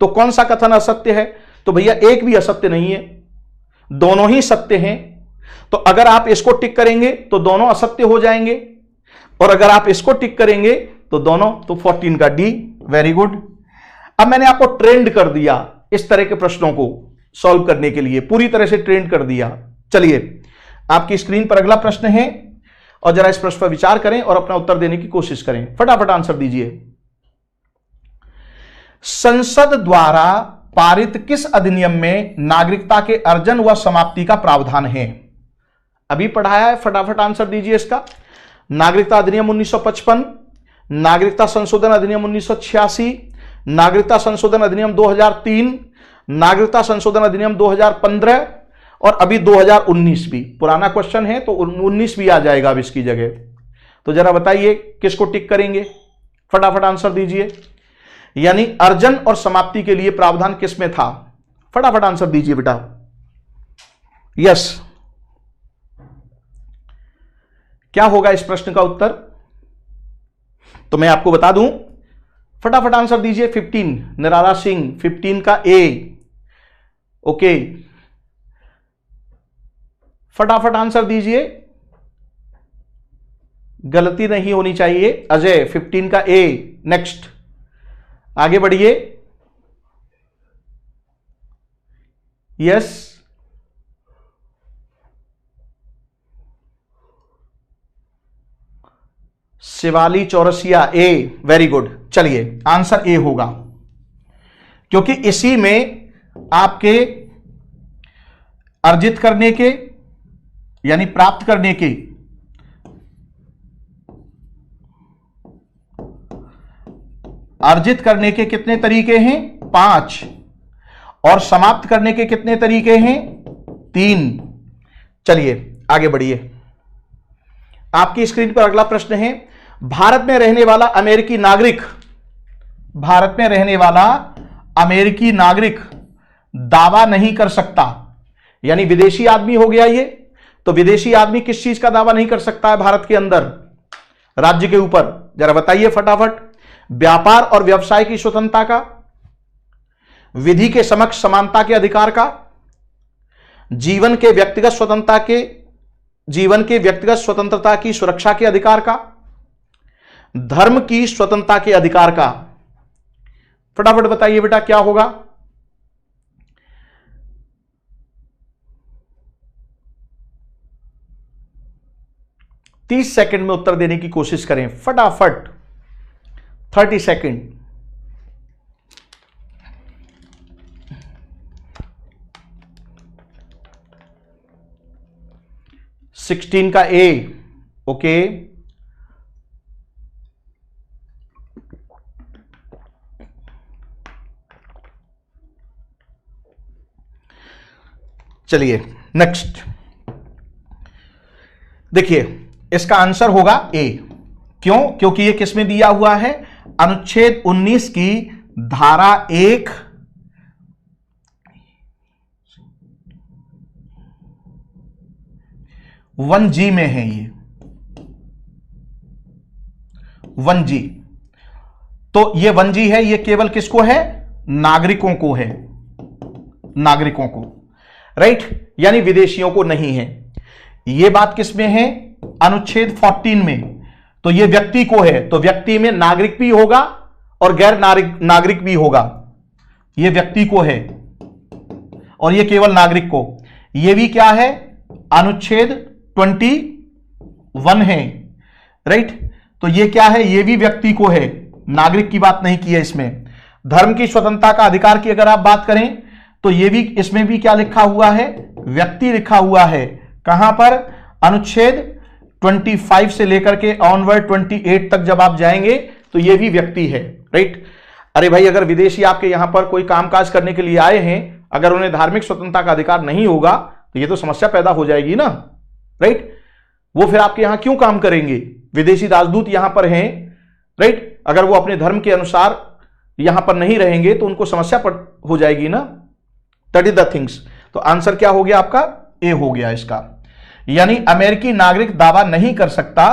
तो कौन सा कथन असत्य है? तो भैया एक भी असत्य नहीं है, दोनों ही सत्य हैं। तो अगर आप इसको टिक करेंगे तो दोनों असत्य हो जाएंगे, और अगर आप इसको टिक करेंगे तो दोनों, तो 14 का डी। Very good. अब मैंने आपको ट्रेंड कर दिया इस तरह के प्रश्नों को सॉल्व करने के लिए, पूरी तरह से ट्रेंड कर दिया। चलिए, आपकी स्क्रीन पर अगला प्रश्न है और जरा इस प्रश्न पर विचार करें और अपना उत्तर देने की कोशिश करें। फटाफट आंसर दीजिए। संसद द्वारा पारित किस अधिनियम में नागरिकता के अर्जन व समाप्ति का प्रावधान है? अभी पढ़ाया है, फटाफट आंसर दीजिए इसका। नागरिकता अधिनियम 1955, नागरिकता संशोधन अधिनियम 1986, नागरिकता संशोधन अधिनियम 2003, नागरिकता संशोधन अधिनियम 2015 और अभी 2019 भी। पुराना क्वेश्चन है तो 19 भी आ जाएगा अब इसकी जगह। तो जरा बताइए किसको टिक करेंगे, फटाफट आंसर दीजिए। यानी अर्जन और समाप्ति के लिए प्रावधान किसमें था? फटाफट आंसर दीजिए बेटा। यस, क्या होगा इस प्रश्न का उत्तर? तो मैं आपको बता दूं, फटाफट आंसर दीजिए। 15, निराला सिंह, 15 का ए। ओके, फटाफट आंसर दीजिए, गलती नहीं होनी चाहिए। अजय, 15 का ए। नेक्स्ट, आगे बढ़िए। Yes, Shivali Chaurasia, A. Very good. चलिए, आंसर ए होगा क्योंकि इसी में आपके अर्जित करने के यानी प्राप्त करने के अर्जित करने के कितने तरीके हैं? 5, और समाप्त करने के कितने तरीके हैं? 3। चलिए आगे बढ़िए, आपकी स्क्रीन पर अगला प्रश्न है, भारत में रहने वाला अमेरिकी नागरिक, भारत में रहने वाला अमेरिकी नागरिक दावा नहीं कर सकता, यानी विदेशी आदमी हो गया ये, तो विदेशी आदमी किस चीज का दावा नहीं कर सकता है भारत के अंदर, राज्य के ऊपर, जरा बताइए फटाफट। व्यापार और व्यवसाय की स्वतंत्रता का, विधि के समक्ष समानता के अधिकार का, जीवन के व्यक्तिगत स्वतंत्रता की सुरक्षा के अधिकार का, धर्म की स्वतंत्रता के अधिकार का। फटाफट बताइए बेटा क्या होगा। तीस सेकंड में उत्तर देने की कोशिश करें, फटाफट, 30 सेकंड। सिक्सटीन का ए, ओके, चलिए नेक्स्ट देखिए, इसका आंसर होगा ए। क्यों? क्योंकि ये किसमें दिया हुआ है, अनुच्छेद 19 की धारा 1 1G में है, ये 1G। तो ये 1G है, ये केवल किसको है, नागरिकों को है, नागरिकों को, राइट, यानी विदेशियों को नहीं है। ये बात किसमें है, अनुच्छेद 14 में, तो ये व्यक्ति को है, तो व्यक्ति में नागरिक भी होगा और गैर नागरिक भी होगा। ये व्यक्ति को है और ये केवल नागरिक को। ये भी क्या है, अनुच्छेद 21 है, राइट, तो ये क्या है, ये भी व्यक्ति को है, नागरिक की बात नहीं की है इसमें। धर्म की स्वतंत्रता का अधिकार की अगर आप बात करें तो ये भी, इसमें भी क्या लिखा हुआ है, व्यक्ति लिखा हुआ है। कहां पर, अनुच्छेद 25 से लेकर के ऑनवर्ड 28 तक जब आप जाएंगे तो ये भी व्यक्ति है, राइट। अरे भाई, अगर विदेशी आपके यहां पर कोई कामकाज करने के लिए आए हैं, अगर उन्हें धार्मिक स्वतंत्रता का अधिकार नहीं होगा तो ये तो समस्या पैदा हो जाएगी ना, राइट। वो फिर आपके यहां क्यों काम करेंगे, विदेशी राजदूत यहां पर हैं, राइट, अगर वो अपने धर्म के अनुसार यहां पर नहीं रहेंगे तो उनको समस्या हो जाएगी ना। That is the things. तो आंसर क्या हो गया आपका, ए हो गया इसका, यानी अमेरिकी नागरिक दावा नहीं कर सकता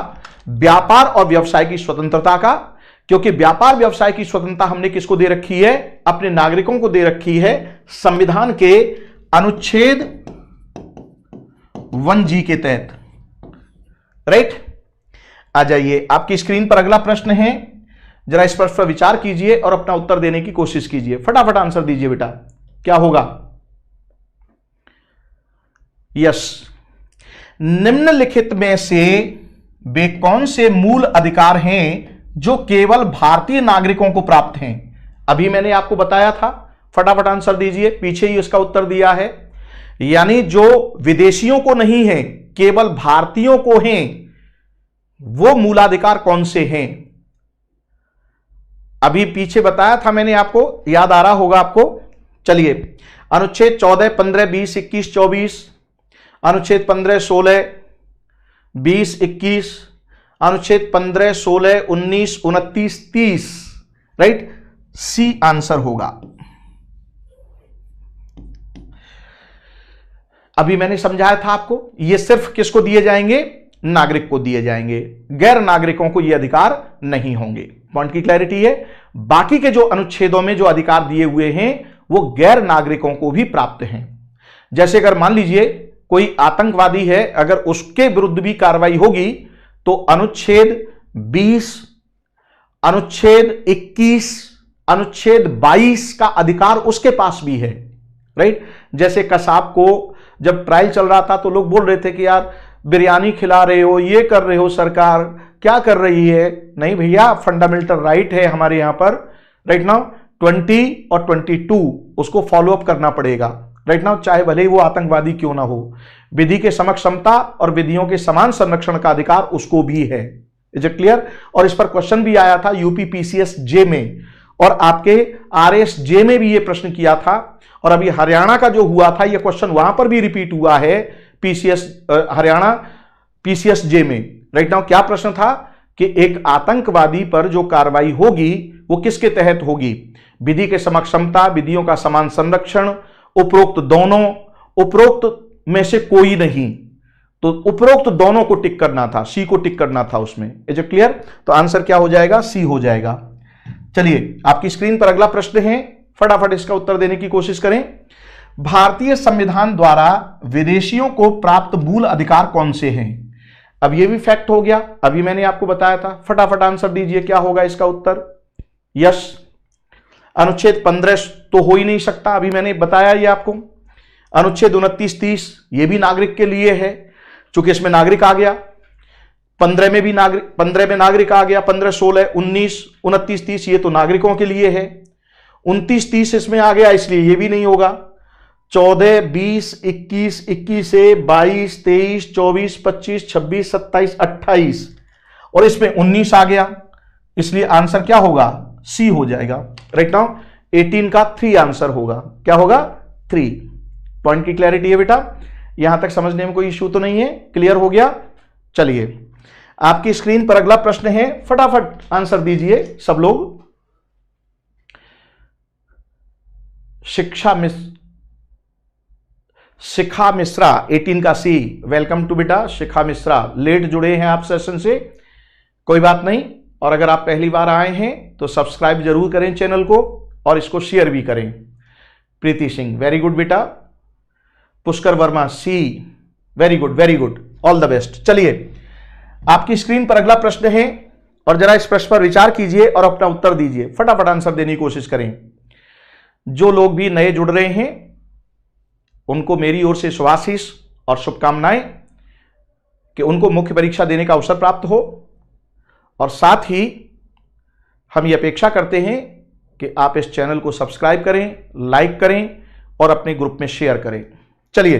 व्यापार और व्यवसाय की स्वतंत्रता का, क्योंकि व्यापार व्यवसाय की स्वतंत्रता हमने किसको दे रखी है, अपने नागरिकों को दे रखी है, संविधान के अनुच्छेद 1G के तहत, राइट। आ जाइए, आपकी स्क्रीन पर अगला प्रश्न है, जरा इस पर विचार कीजिए और अपना उत्तर देने की कोशिश कीजिए। फटाफट आंसर दीजिए बेटा, क्या होगा। यस, निम्नलिखित में से वे कौन से मूल अधिकार हैं जो केवल भारतीय नागरिकों को प्राप्त हैं। अभी मैंने आपको बताया था, फटाफट आंसर दीजिए, पीछे ही इसका उत्तर दिया है, यानी जो विदेशियों को नहीं है, केवल भारतीयों को हैं, वो मूलाधिकार कौन से हैं। अभी पीछे बताया था मैंने आपको, याद आ रहा होगा आपको। चलिए, अनुच्छेद 14, 15, 20, 21, 24, अनुच्छेद 15, 16, 20, 21, अनुच्छेद 15, 16, 19, 29, 30, राइट, सी आंसर होगा। अभी मैंने समझाया था आपको, ये सिर्फ किसको दिए जाएंगे, नागरिक को दिए जाएंगे, गैर नागरिकों को ये अधिकार नहीं होंगे। पॉइंट की क्लैरिटी है। बाकी के जो अनुच्छेदों में जो अधिकार दिए हुए हैं वो गैर नागरिकों को भी प्राप्त हैं। जैसे अगर मान लीजिए कोई आतंकवादी है, अगर उसके विरुद्ध भी कार्रवाई होगी तो अनुच्छेद 20, अनुच्छेद 21, अनुच्छेद 22 का अधिकार उसके पास भी है, राइट। जैसे कसाब को जब ट्रायल चल रहा था तो लोग बोल रहे थे कि यार बिरयानी खिला रहे हो, ये कर रहे हो, सरकार क्या कर रही है। नहीं भैया, फंडामेंटल राइट है हमारे यहां पर, राइट नाउ 20 और 22 उसको फॉलो अप करना पड़ेगा, राइट नाउ, चाहे भले ही वो आतंकवादी क्यों ना हो। विधि के समक्ष समता और विधियों के समान संरक्षण का अधिकार उसको भी है। Is it clear. और इस पर क्वेश्चन भी आया था यूपी PCS जे में, और आपके RSJ में भी ये प्रश्न किया था, और अभी हरियाणा का जो हुआ था ये क्वेश्चन वहां पर भी रिपीट हुआ है PCS हरियाणा PCSJ में। राइट नाउ क्या प्रश्न था कि एक आतंकवादी पर जो कार्रवाई होगी वो किसके तहत होगी? विधि के समक्षमता, विधियों का समान संरक्षण, उपरोक्त दोनों, उपरोक्त में से कोई नहीं। तो उपरोक्त दोनों को टिक करना था, सी को टिक करना था उसमें। Is it clear? तो आंसर क्या हो जाएगा? सी हो जाएगा। चलिए आपकी स्क्रीन पर अगला प्रश्न है, फटाफट इसका उत्तर देने की कोशिश करें। भारतीय संविधान द्वारा विदेशियों को प्राप्त मूल अधिकार कौन से हैं? अब ये भी फैक्ट हो गया, अभी मैंने आपको बताया था। फटाफट आंसर दीजिए, क्या होगा इसका उत्तर? यस, अनुच्छेद 15 तो हो ही नहीं सकता, अभी मैंने बताया ये आपको। अनुच्छेद 29-30 ये भी नागरिक के लिए है, चूंकि इसमें नागरिक आ गया। 15 में भी नागरिक, 15 में नागरिक आ गया, 15, 16, 19, 29, 30 ये तो नागरिकों के लिए है। 29, 30 इसमें आ गया, इसलिए ये भी नहीं होगा। 14, 20, 21, 21 से 22, 23, 24, 25, 26, 27, 28 और इसमें 19 आ गया, इसलिए आंसर क्या होगा? सी हो जाएगा। राइट नाउ 18 का 3 आंसर होगा। क्या होगा? 3। पॉइंट की क्लैरिटी है बेटा? यहां तक समझने में कोई इश्यू तो नहीं है? क्लियर हो गया? चलिए आपकी स्क्रीन पर अगला प्रश्न है, फटाफट आंसर दीजिए सब लोग। शिखा मिश्रा 18 का सी, वेलकम टू बेटा शिखा मिश्रा। लेट जुड़े हैं आप सेशन से, कोई बात नहीं। और अगर आप पहली बार आए हैं तो सब्सक्राइब जरूर करें चैनल को और इसको शेयर भी करें। प्रीति सिंह वेरी गुड बेटा। Pushkar Verma C, very good very good, all the best. चलिए आपकी स्क्रीन पर अगला प्रश्न है और जरा इस प्रश्न पर विचार कीजिए और अपना उत्तर दीजिए। फटाफट आंसर देने की कोशिश करें। जो लोग भी नए जुड़ रहे हैं उनको मेरी ओर से शुभाशीष और शुभकामनाएं कि उनको मुख्य परीक्षा देने का अवसर प्राप्त हो, और साथ ही हम ये अपेक्षा करते हैं कि आप इस चैनल को सब्सक्राइब करें, लाइक करें और अपने ग्रुप में शेयर करें। चलिए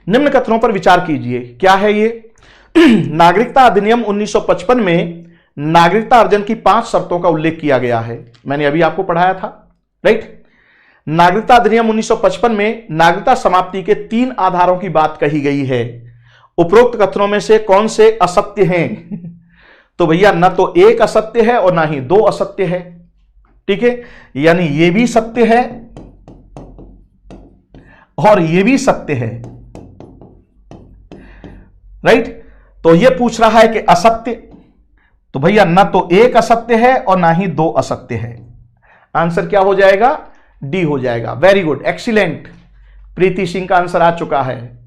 निम्न कथनों पर विचार कीजिए। क्या है ये? नागरिकता अधिनियम 1955 में नागरिकता अर्जन की 5 शर्तों का उल्लेख किया गया है, मैंने अभी आपको पढ़ाया था। राइट, नागरिकता अधिनियम 1955 में नागरिकता समाप्ति के 3 आधारों की बात कही गई है। उपरोक्त कथनों में से कौन से असत्य हैं? तो भैया न तो एक असत्य है और ना ही 2 असत्य है। ठीक है, यानी ये भी सत्य है और ये भी सत्य है। राइट, तो ये पूछ रहा है कि असत्य, तो भैया न तो एक असत्य है और ना ही 2 असत्य है। आंसर क्या हो जाएगा? डी हो जाएगा। Very good, excellent. Preeti Singh का आंसर आ चुका है।